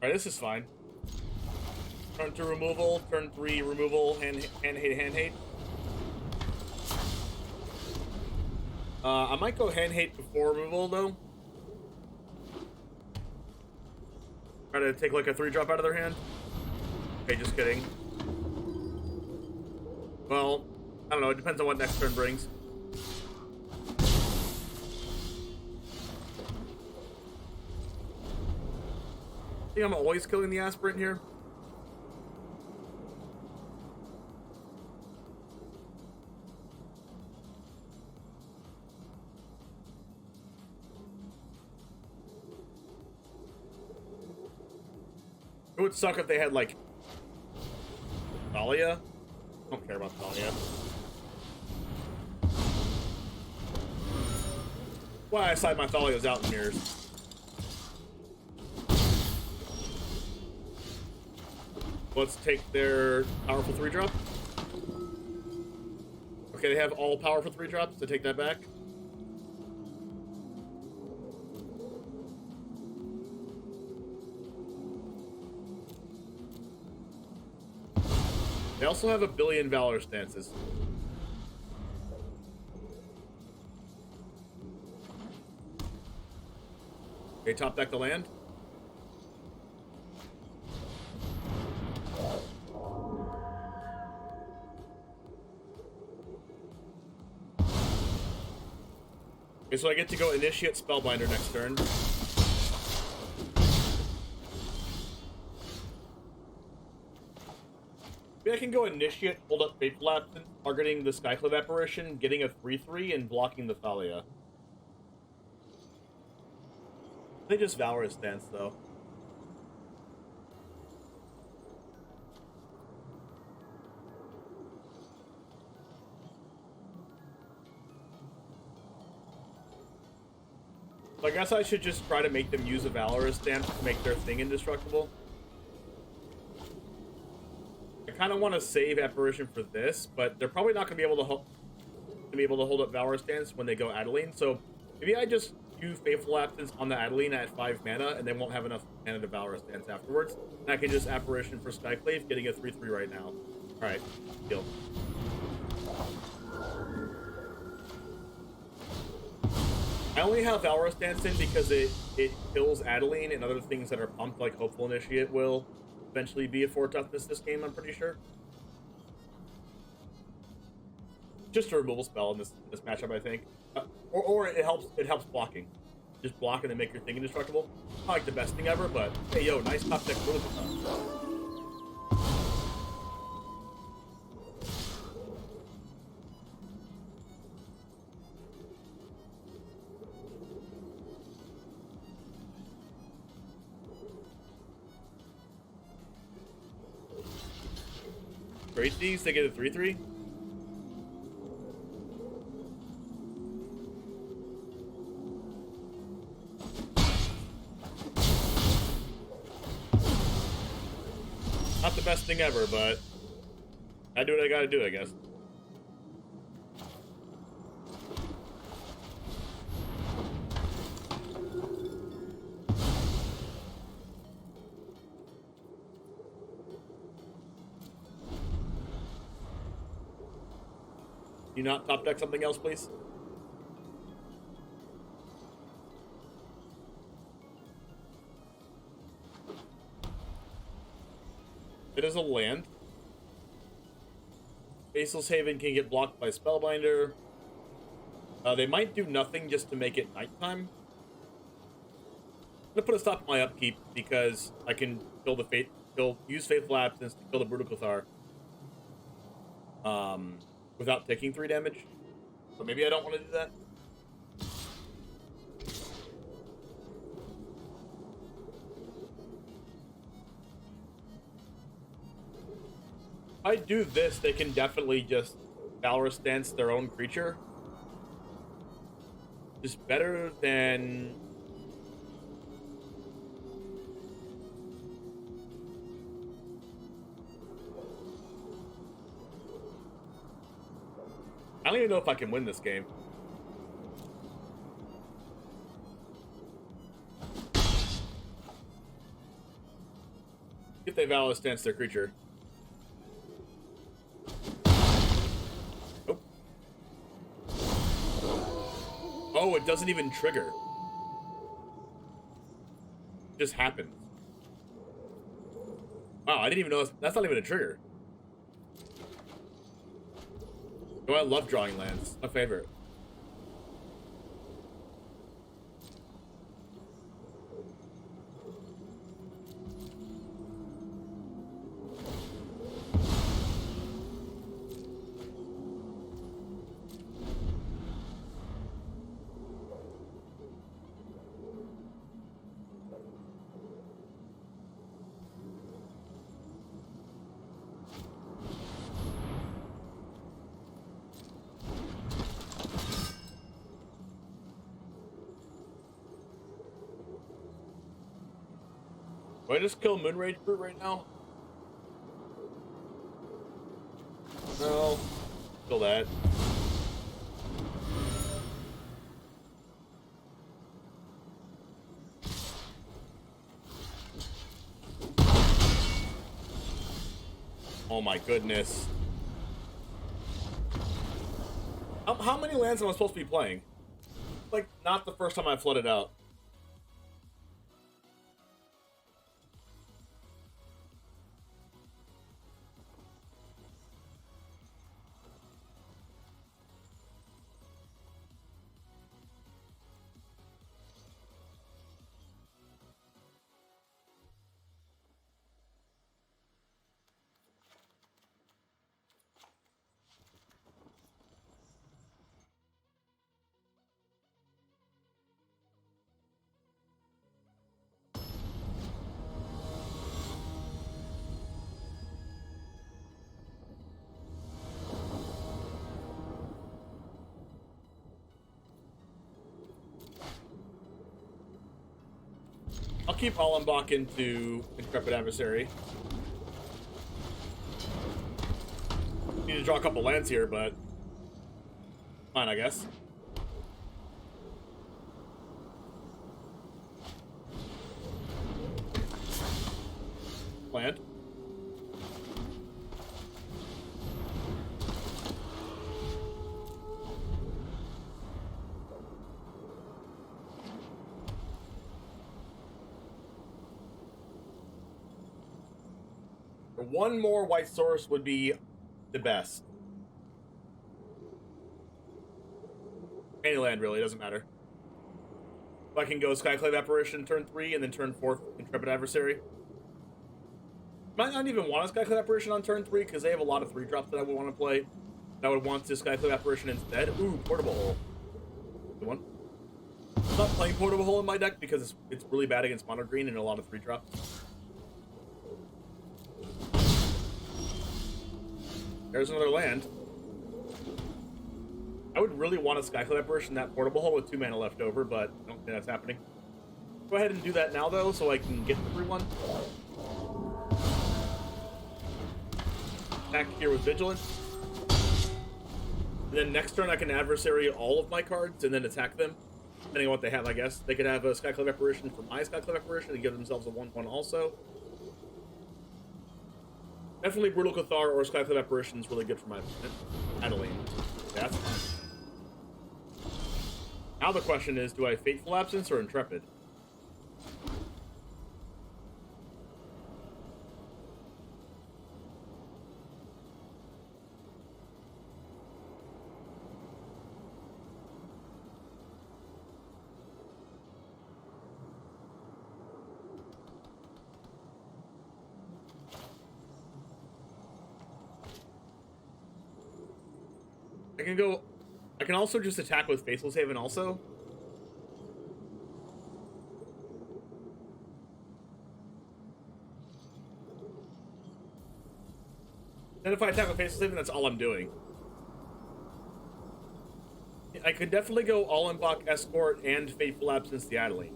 Alright, this is fine. Turn 2 removal, turn 3 removal, hand hate. I might go hand hate before removal though. Try to take like a 3-drop out of their hand. Okay, just kidding. Well, I don't know, it depends on what next turn brings. I think I'm always killing the aspirant here. It would suck if they had like Thalia. I don't care about Thalia. Why I slide my Thalias out in mirrors. Let's take their powerful 3-drop. Okay, they have all powerful 3-drops, so take that back. They also have a billion Valor stances. Okay, top deck the land. Okay, so I get to go initiate Spellbinder next turn. Maybe I can go initiate, hold up Fateful Absence, targeting the Skyclave Apparition, getting a 3/3, and blocking the Thalia. They just Valorous stance, though. So I guess I should just try to make them use a Valorous stance to make their thing indestructible. I kind of want to save Apparition for this, but they're probably not going to be able to hold up Valorous stance when they go Adeline. So maybe I just use Fateful Absence on the Adeline at 5 mana, and they won't have enough mana to Valorous stance afterwards. And I can just Apparition for Skyclave, getting a 3/3 right now. All right, deal. I only have Valorous stance in because it kills Adeline and other things that are pumped, like Hopeful Initiate will eventually be a 4 toughness this game, I'm pretty sure. Just a removal spell in this matchup, I think. Or it helps blocking. Just block and then make your thing indestructible. Not like the best thing ever, but hey, yo, nice top deck removal spell. Great these, they get a 3/3. Not the best thing ever, but I do what I gotta do, I guess. You not top deck something else, please? It is a land. Basil's Haven can get blocked by Spellbinder. They might do nothing just to make it nighttime. I'm gonna put a stop to my upkeep because I can kill the use Faithful Absence to kill the Brutal Cathar. Without taking 3 damage. So maybe I don't want to do that. If I do this, they can definitely just Valorous Dance their own creature. Just better than... I don't even know if I can win this game. If they Valorous Dance their creature. Nope. Oh, it doesn't even trigger. It just happens. Wow, I didn't even know that's not even a trigger. Oh, I love drawing lands. My favorite. Do I just kill Moonrage Brute right now? No. Kill that. Oh my goodness. How many lands am I supposed to be playing? Like, not the first time I flooded out. I'll keep Hollenbach into Intrepid Adversary. Need to draw a couple lands here, but fine, I guess. Land. One more white source would be the best. Any land, really, doesn't matter. If I can go Skyclave Apparition turn 3 and then turn 4 Intrepid Adversary. Might not even want a Skyclave Apparition on turn 3 because they have a lot of 3-drops that I would want to play. I would want to Skyclave Apparition instead. Ooh, Portable Hole. Good one. I'm not playing Portable Hole in my deck because it's really bad against mono green and a lot of 3-drops. There's another land. I would really want a Skyclave Apparition that Portable Hole with 2 mana left over, but I don't think that's happening. Go ahead and do that now, though, so I can get the 3-1. Attack here with Vigilance. And then next turn I can Adversary all of my cards and then attack them, depending on what they have, I guess. They could have a Skyclave Apparition for my Skyclave Apparition and give themselves a 1/1 also. Definitely Brutal Cathar or Skyclave Apparition is really good for my opponent. Adeline. That's fine. Now the question is, do I Fateful Absence or Intrepid? I can also just attack with Faceless Haven also. Then if I attack with Faceless Haven, that's all I'm doing. I could definitely go All-in-Bach Escort and Fateful Absence the Adeline.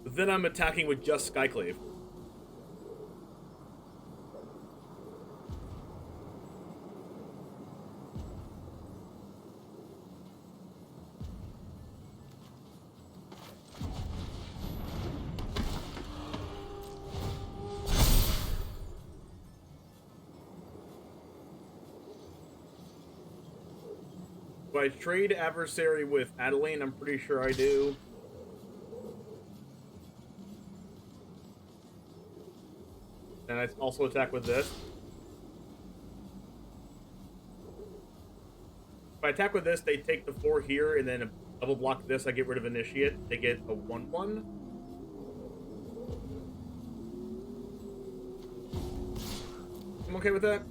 But then I'm attacking with just Skyclave. Do I trade Adversary with Adeline? I'm pretty sure I do. And I also attack with this. If I attack with this, they take the 4 here, and then double block this, I get rid of Initiate. They get a 1/1. I'm okay with that.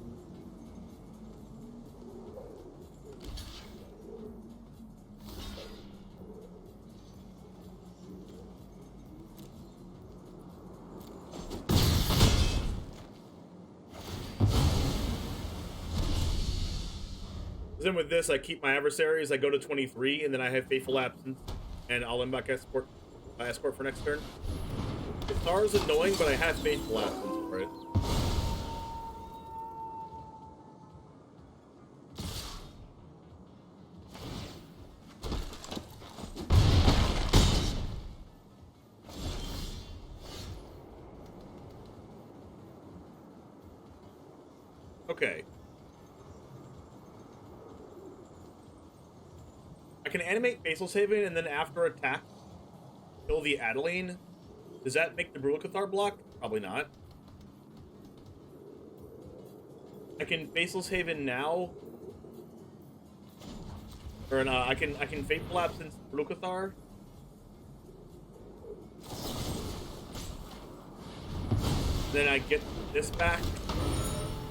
Then with this, I keep my adversaries. I go to 23, and then I have Faithful Absence, and I'll Embach Escort for next turn. The star is annoying, but I have Faithful Absence for it. Okay. I can animate Faceless Haven, and then after attack, kill the Adeline. Does that make the Bruicathar block? Probably not. I can Faceless Haven now. Or no, I can Fateful Absence Bruicathar. Then I get this back.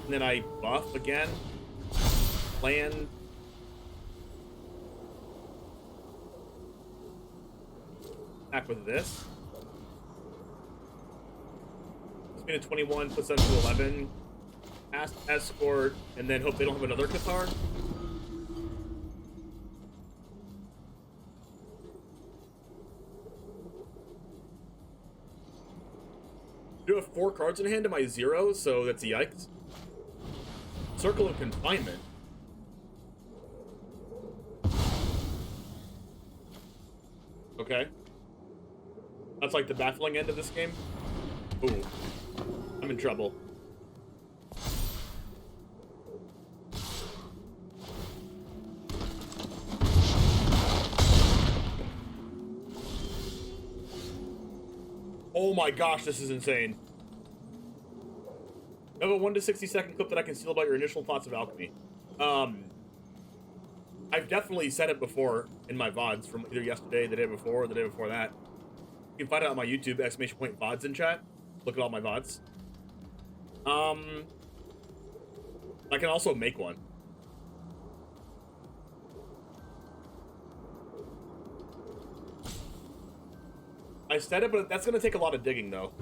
And then I buff again. Land. Attack with this. It's been a 21, puts them to 11. Escort, and then hope they don't have another Cathar. I do have 4 cards in hand to my 0, so that's a yikes. Circle of Confinement. Okay. That's like the baffling end of this game. Ooh. I'm in trouble. Oh my gosh, this is insane. I have a 1 to 60 second clip that I can steal about your initial thoughts of alchemy. I've definitely said it before in my VODs from either yesterday, the day before, or the day before that. You can find it on my YouTube, !VODs in chat. Look at all my VODs. I can also make one. I said it, but that's going to take a lot of digging, though.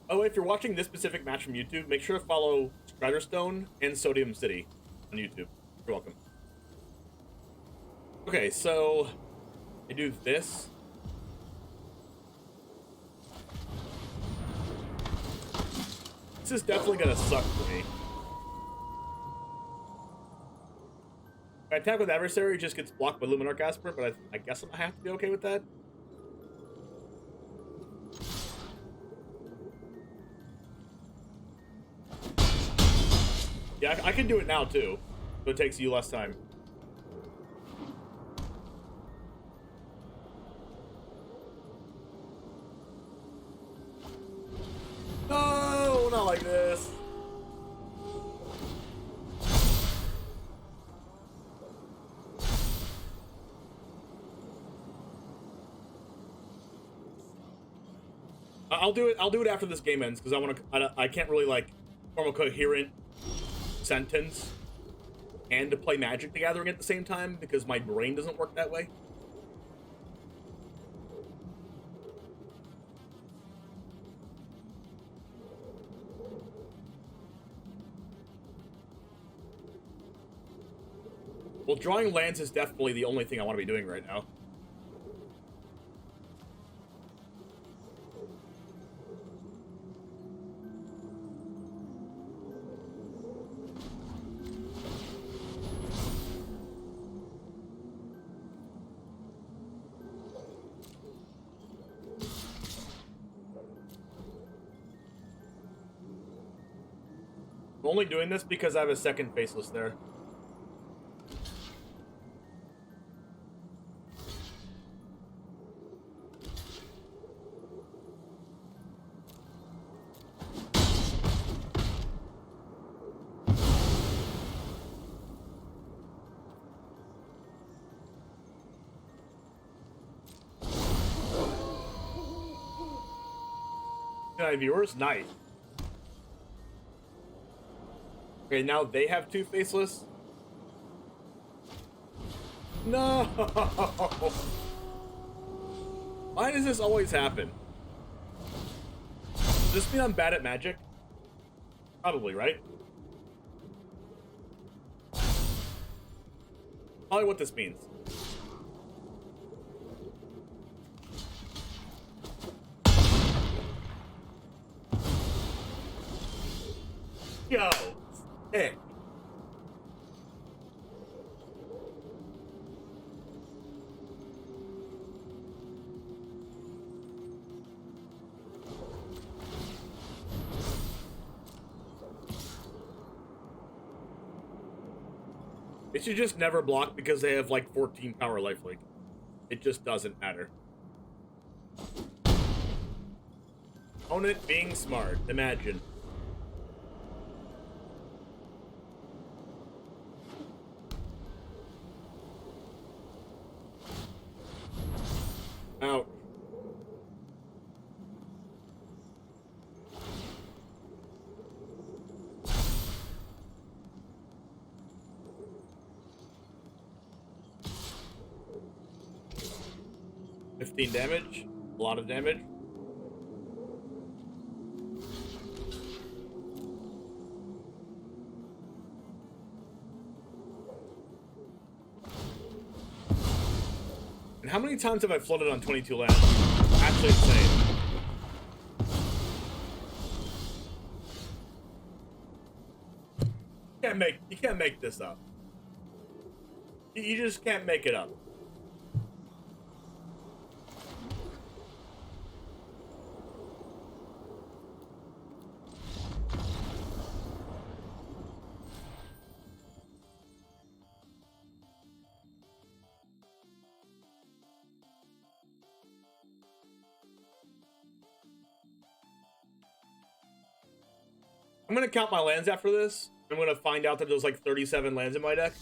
Oh, if you're watching this specific match from YouTube, make sure to follow Stratterstone and Sodium City on YouTube. You're welcome. Okay, so I do this. This is definitely going to suck for me. If I attack with Adversary, it just gets blocked by Luminarch Aspirant, but I guess I have to be okay with that. Yeah, I can do it now, too. So it takes you less time. No, not like this. I'll do it after this game ends, because I can't really, like, form a coherent sentence and to play Magic the Gathering at the same time because my brain doesn't work that way. Well, drawing lands is definitely the only thing I want to be doing right now. I'm only doing this because I have a second faceless there. Viewers, nice. Okay, now they have two faceless. No. Why does this always happen? Does this mean I'm bad at Magic? Probably, right? Probably what this means. Yo, sick. It should just never block because they have like 14 power lifelink. It just doesn't matter. Opponent being smart. Imagine. Out. $15 damage. A lot of damage. And how many times have I flooded on 22 lands? Actually insane. You can't make this up. You just can't make it up. I'm gonna count my lands after this. I'm gonna find out that there's like 37 lands in my deck.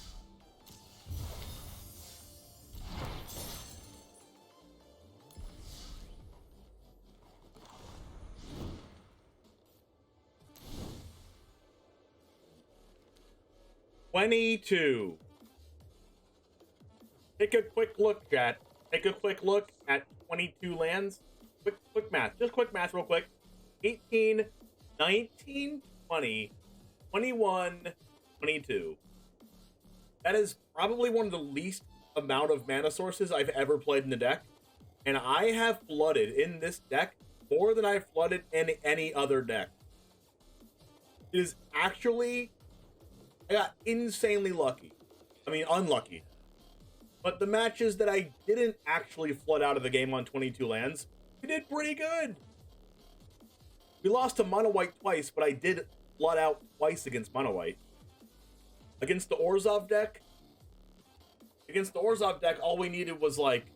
$22. Take a quick look, chat. Take a quick look at 22 lands. Quick math. Just quick math real quick. 18, 19, 20, 21, 22. That is probably one of the least amount of mana sources I've ever played in the deck. And I have flooded in this deck more than I've flooded in any other deck. It is actually... I got insanely lucky. I mean, unlucky. But the matches that I didn't actually flood out of the game on 22 lands, we did pretty good. We lost to Mono White twice, but I did flood out twice against Mono White. Against the Orzhov deck, all we needed was like...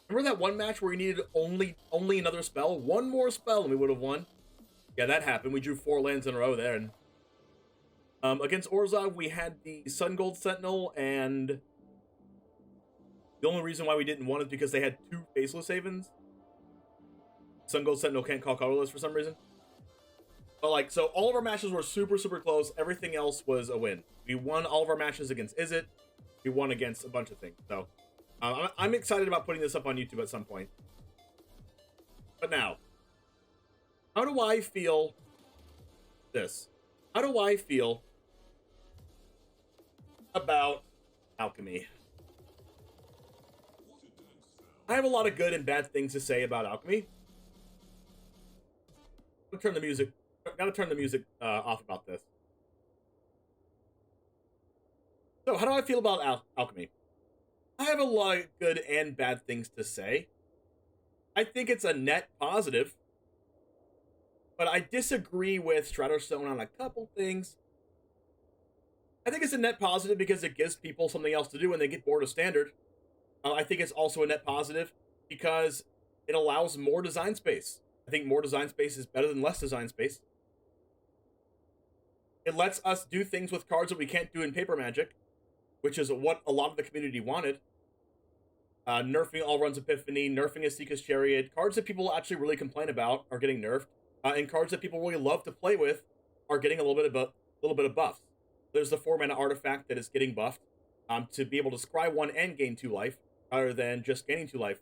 Remember that one match where we needed only another spell? One more spell and we would have won. Yeah, that happened. We drew 4 lands in a row there. And against Orzhov, we had the Sun Gold Sentinel, and the only reason why we didn't win is because they had 2 Faceless Havens. Sun Gold Sentinel can't call colorless for some reason. But like, so all of our matches were super, super close. Everything else was a win. We won all of our matches against Izzet. We won against a bunch of things. So I'm excited about putting this up on YouTube at some point. But now, how do I feel this? How do I feel about alchemy? I have a lot of good and bad things to say about alchemy. I'm gonna turn the music. Gotta turn the music off about this. So, how do I feel about alchemy? I have a lot of good and bad things to say. I think it's a net positive, but I disagree with Stratostone on a couple things. I think it's a net positive because it gives people something else to do when they get bored of standard. I think it's also a net positive because it allows more design space. I think more design space is better than less design space. It lets us do things with cards that we can't do in Paper Magic, which is what a lot of the community wanted. Nerfing Allrun's Epiphany, nerfing Asika's Chariot, cards that people actually really complain about are getting nerfed, and cards that people really love to play with are getting a little bit of buffs. There's the 4-mana artifact that is getting buffed to be able to scry 1 and gain 2 life, rather than just gaining 2 life,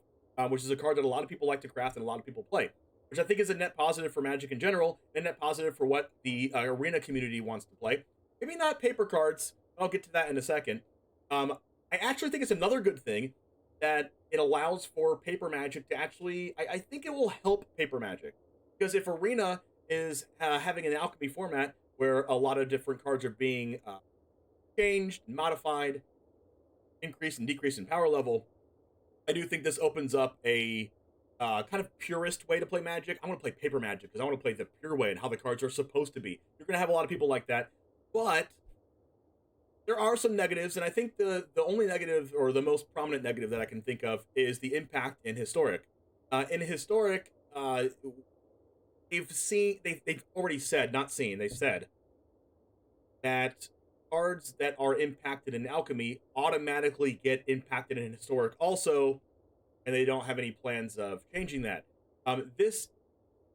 which is a card that a lot of people like to craft and a lot of people play, which I think is a net positive for Magic in general, and net positive for what the Arena community wants to play. Maybe not paper cards, I'll get to that in a second. I actually think it's another good thing that it allows for Paper Magic to actually, I think it will help Paper Magic. Because if Arena is having an alchemy format where a lot of different cards are being changed, modified, increase and decrease in power level, I do think this opens up a kind of purist way to play Magic. I want to play Paper Magic because I want to play the pure way and how the cards are supposed to be. You're going to have a lot of people like that, but there are some negatives, and I think the only negative, or the most prominent negative that I can think of, is the impact in Historic. In Historic, they've already said, not seen, they said that cards that are impacted in Alchemy automatically get impacted in Historic also, and they don't have any plans of changing that. This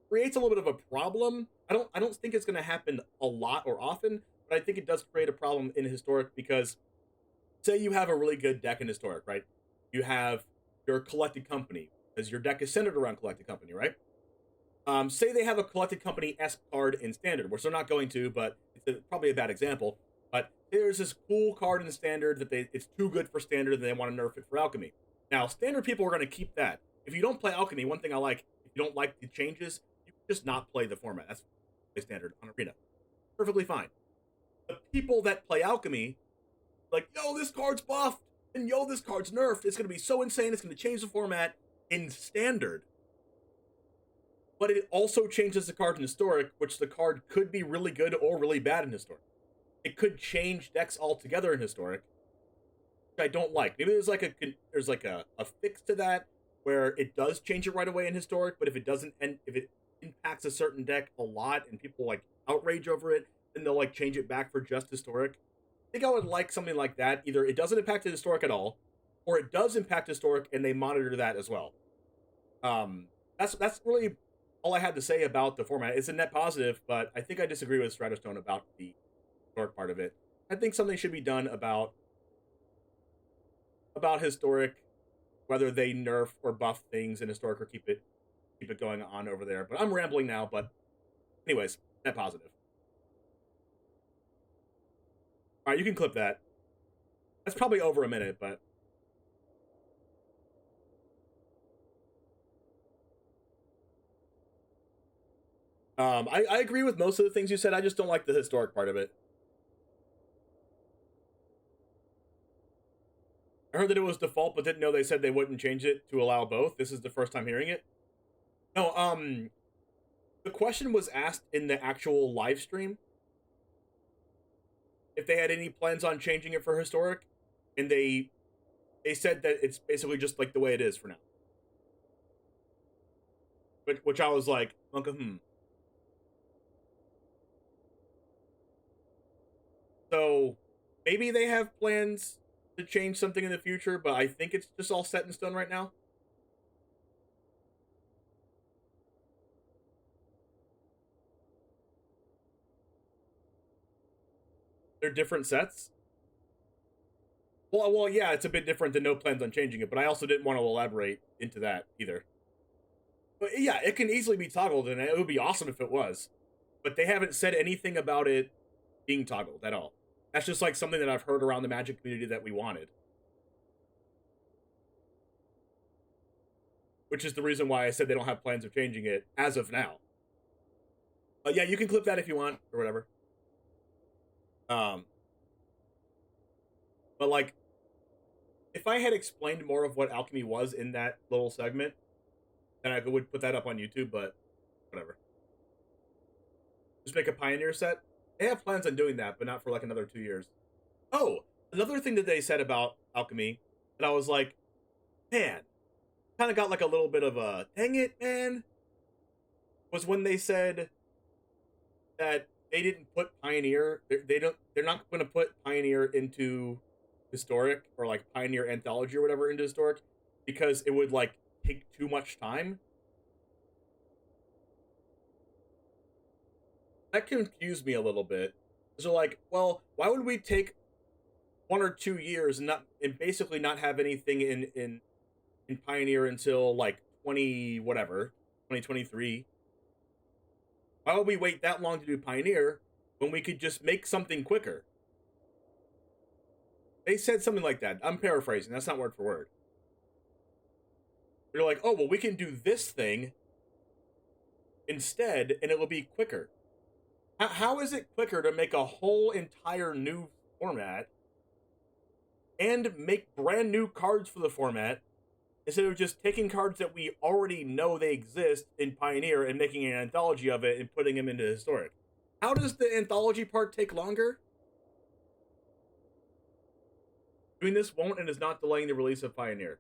creates a little bit of a problem. I don't think it's going to happen a lot or often, but I think it does create a problem in Historic because, say you have a really good deck in Historic, right? You have your Collected Company, because your deck is centered around Collected Company, right? Say they have a Collected Company-esque card in Standard, which they're not going to, but it's probably a bad example. But there's this cool card in Standard that it's too good for Standard and they want to nerf it for Alchemy. Now, Standard people are going to keep that. If you don't play Alchemy, one thing I like, if you don't like the changes, you can just not play the format. That's Standard on Arena. Perfectly fine. The people that play Alchemy, like, yo, this card's buffed, and yo, this card's nerfed. It's going to be so insane, it's going to change the format in Standard. But it also changes the card in Historic, which the card could be really good or really bad in Historic. It could change decks altogether in Historic, which I don't like. Maybe there's like a fix to that, where it does change it right away in Historic, but if it doesn't, and if it impacts a certain deck a lot and people like outrage over it, then they'll like change it back for just Historic. I think I would like something like that. Either it doesn't impact the Historic at all, or it does impact Historic and they monitor that as well. That's really all I had to say about the format. It's a net positive, but I think I disagree with Stratostone about the Historic part of it. I think something should be done about Historic, whether they nerf or buff things in Historic or keep it going on over there. But I'm rambling now, but anyways, net positive. All right, you can clip that. That's probably over a minute, but I agree with most of the things you said. I just don't like the Historic part of it. I heard that it was default, but didn't know they said they wouldn't change it to allow both. This is the first time hearing it. No, the question was asked in the actual live stream if they had any plans on changing it for Historic, and they said that it's basically just like the way it is for now. Which I was like, So maybe they have plans to change something in the future, but I think it's just all set in stone right now. They're different sets. Well, yeah, it's a bit different than no plans on changing it, but I also didn't want to elaborate into that either. But yeah, it can easily be toggled, and it would be awesome if it was. But they haven't said anything about it being toggled at all. That's just like something that I've heard around the Magic community that we wanted. Which is the reason why I said they don't have plans of changing it as of now. Yeah, you can clip that if you want, or whatever. But like, if I had explained more of what alchemy was in that little segment, then I would put that up on YouTube, but whatever. Just make a Pioneer set. They have plans on doing that, but not for like another 2 years. Oh, another thing that they said about alchemy, that I was like, man, kind of got like a little bit of a, dang it, man, was when they said that they didn't put Pioneer, they're not going to put Pioneer into Historic, or like Pioneer Anthology or whatever into Historic, because it would like take too much time. That confused me a little bit. So like, well, why would we take 1 or 2 years and basically not have anything in Pioneer until like 2023? Why would we wait that long to do Pioneer when we could just make something quicker? They said something like that. I'm paraphrasing. That's not word for word. They're like, oh, well, we can do this thing instead, and it will be quicker. How is it quicker to make a whole entire new format and make brand new cards for the format instead of just taking cards that we already know they exist in Pioneer and making an anthology of it and putting them into Historic? How does the anthology part take longer? Doing this won't and is not delaying the release of Pioneer.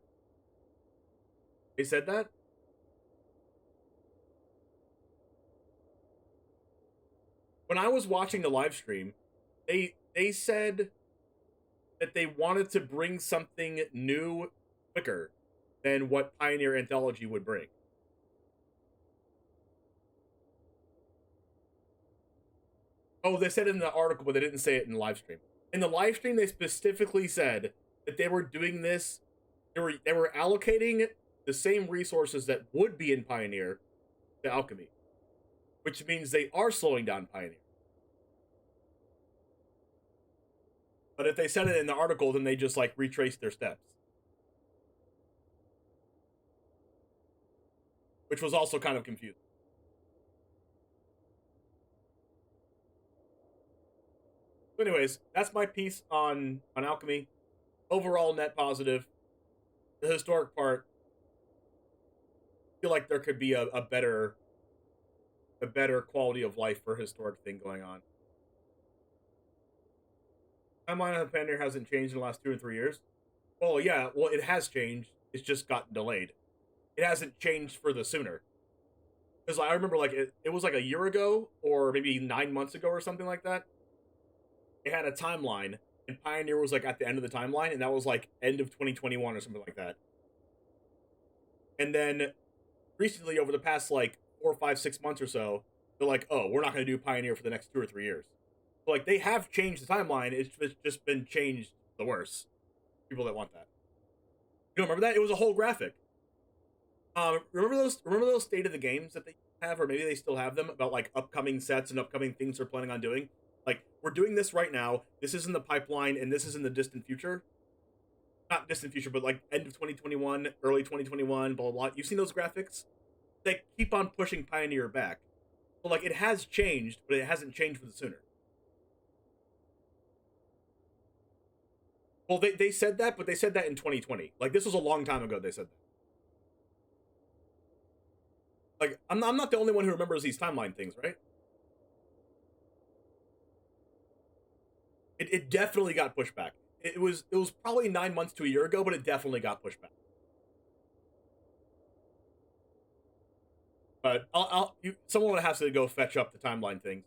They said that? When I was watching the live stream, they said that they wanted to bring something new quicker than what Pioneer Anthology would bring. Oh, they said it in the article, but they didn't say it in the live stream. In the live stream, they specifically said that they were doing this, they were allocating the same resources that would be in Pioneer to Alchemy, which means they are slowing down Pioneer. But if they said it in the article, then they just like retraced their steps. Which was also kind of confusing. So anyways, that's my piece on Alchemy. Overall, net positive. The Historic part, I feel like there could be a better quality of life for Historic thing going on. Timeline on Pioneer hasn't changed in the last 2 or 3 years. Well, yeah, well, it has changed. It's just gotten delayed. It hasn't changed for the sooner. Because I remember, like, it was like a year ago, or maybe 9 months ago or something like that. It had a timeline, and Pioneer was, like, at the end of the timeline, and that was, like, end of 2021 or something like that. And then, recently, over the past, like, 4, 5, 6 months or so, they're like, oh, we're not going to do Pioneer for the next 2 or 3 years. So, like, they have changed the timeline, it's just been changed the worse. People that want that. You don't remember that? It was a whole graphic. Remember those state of the games that they have, or maybe they still have them, about, like, upcoming sets and upcoming things they're planning on doing? Like, we're doing this right now, this is in the pipeline, and this is in the distant future. Not distant future, but, like, end of 2021, early 2021, blah, blah, blah. You've seen those graphics? They keep on pushing Pioneer back. So, like, it has changed, but it hasn't changed for the sooner. Well, they said that, but they said that in 2020. Like, this was a long time ago they said that. Like, I'm not the only one who remembers these timeline things, right? It definitely got pushed back. It was probably 9 months to a year ago, but it definitely got pushed back. But someone would have to go fetch up the timeline things.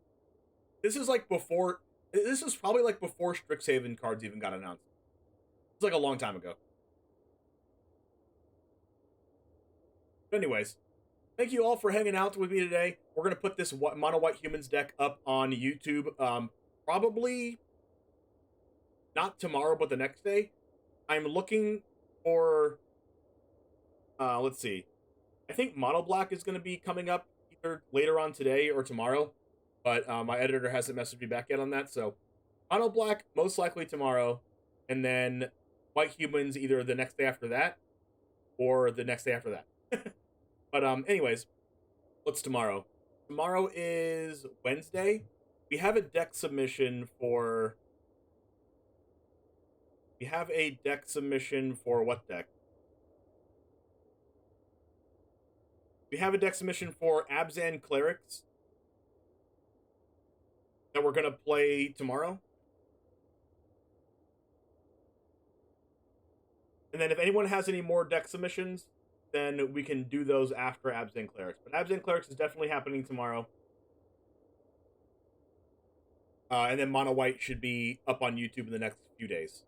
This is like before. This is probably like before Strixhaven cards even got announced. It's like a long time ago. But anyways, thank you all for hanging out with me today. We're gonna put this Mono White Humans deck up on YouTube. Probably not tomorrow, but the next day, I'm looking for, let's see. I think Mono Black is going to be coming up either later on today or tomorrow, but my editor hasn't messaged me back yet on that, so Mono Black most likely tomorrow, and then White Humans either the next day after that or the next day after that. But anyways, what's tomorrow? Tomorrow is Wednesday. We have a deck submission for... We have a deck submission for what deck? We have a deck submission for Abzan Clerics that we're going to play tomorrow. And then if anyone has any more deck submissions, then we can do those after Abzan Clerics. But Abzan Clerics is definitely happening tomorrow. And then Mono White should be up on YouTube in the next few days.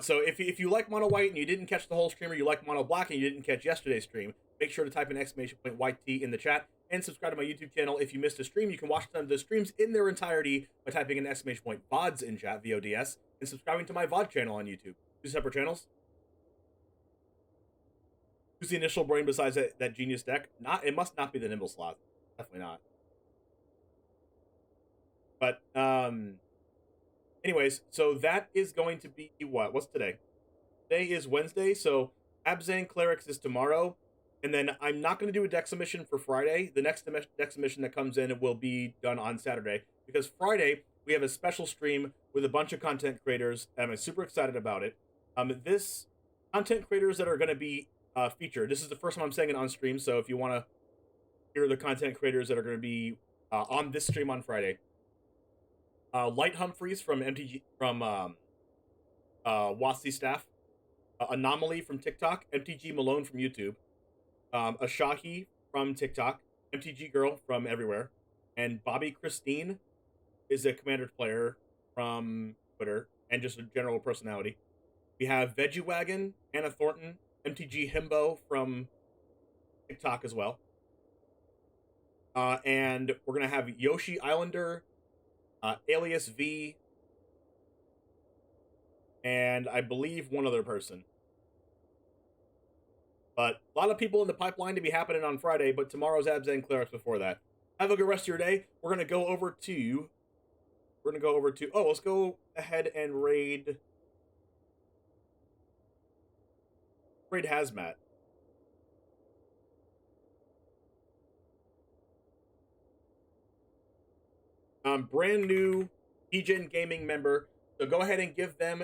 So if you like Mono White and you didn't catch the whole stream, or you like Mono Black and you didn't catch yesterday's stream, make sure to type in !YT in the chat and subscribe to my YouTube channel. If you missed a stream, you can watch the streams in their entirety by typing in !VODS in chat, VODS, and subscribing to my VOD channel on YouTube. 2 separate channels. Who's the initial brain besides that genius deck? It must not be the Nimble Sloth. Definitely not. But, anyways, so that is going to be what? What's today? Today is Wednesday, so Abzan Clerics is tomorrow. And then I'm not going to do a deck submission for Friday. The next deck submission that comes in will be done on Saturday. Because Friday, we have a special stream with a bunch of content creators, and I'm super excited about it. This content creators that are going to be featured. This is the first time I'm saying it on stream, so if you want to hear the content creators that are going to be on this stream on Friday. Light Humphreys from MTG, from WotC staff. Anomaly from TikTok. MTG Malone from YouTube. Ashahi from TikTok. MTG Girl from everywhere. And Bobby Christine is a Commander player from Twitter and just a general personality. We have Veggie Wagon, Anna Thornton, MTG Himbo from TikTok as well. And we're going to have Yoshi Islander, Alias V, and I believe one other person. But a lot of people in the pipeline to be happening on Friday, but tomorrow's Abzan Clerics before that. Have a good rest of your day. We're going to go over to... Oh, let's go ahead and raid Hazmat. Brand new DGen Gaming member. So go ahead and give them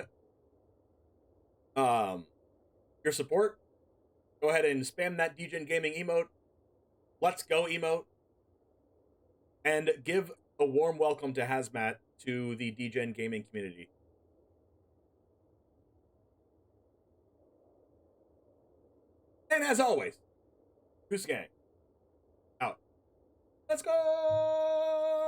your support. Go ahead and spam that DGen Gaming emote. Let's go emote. And give a warm welcome to Hazmat to the DGen Gaming community. And as always, Goose Gang out. Let's go!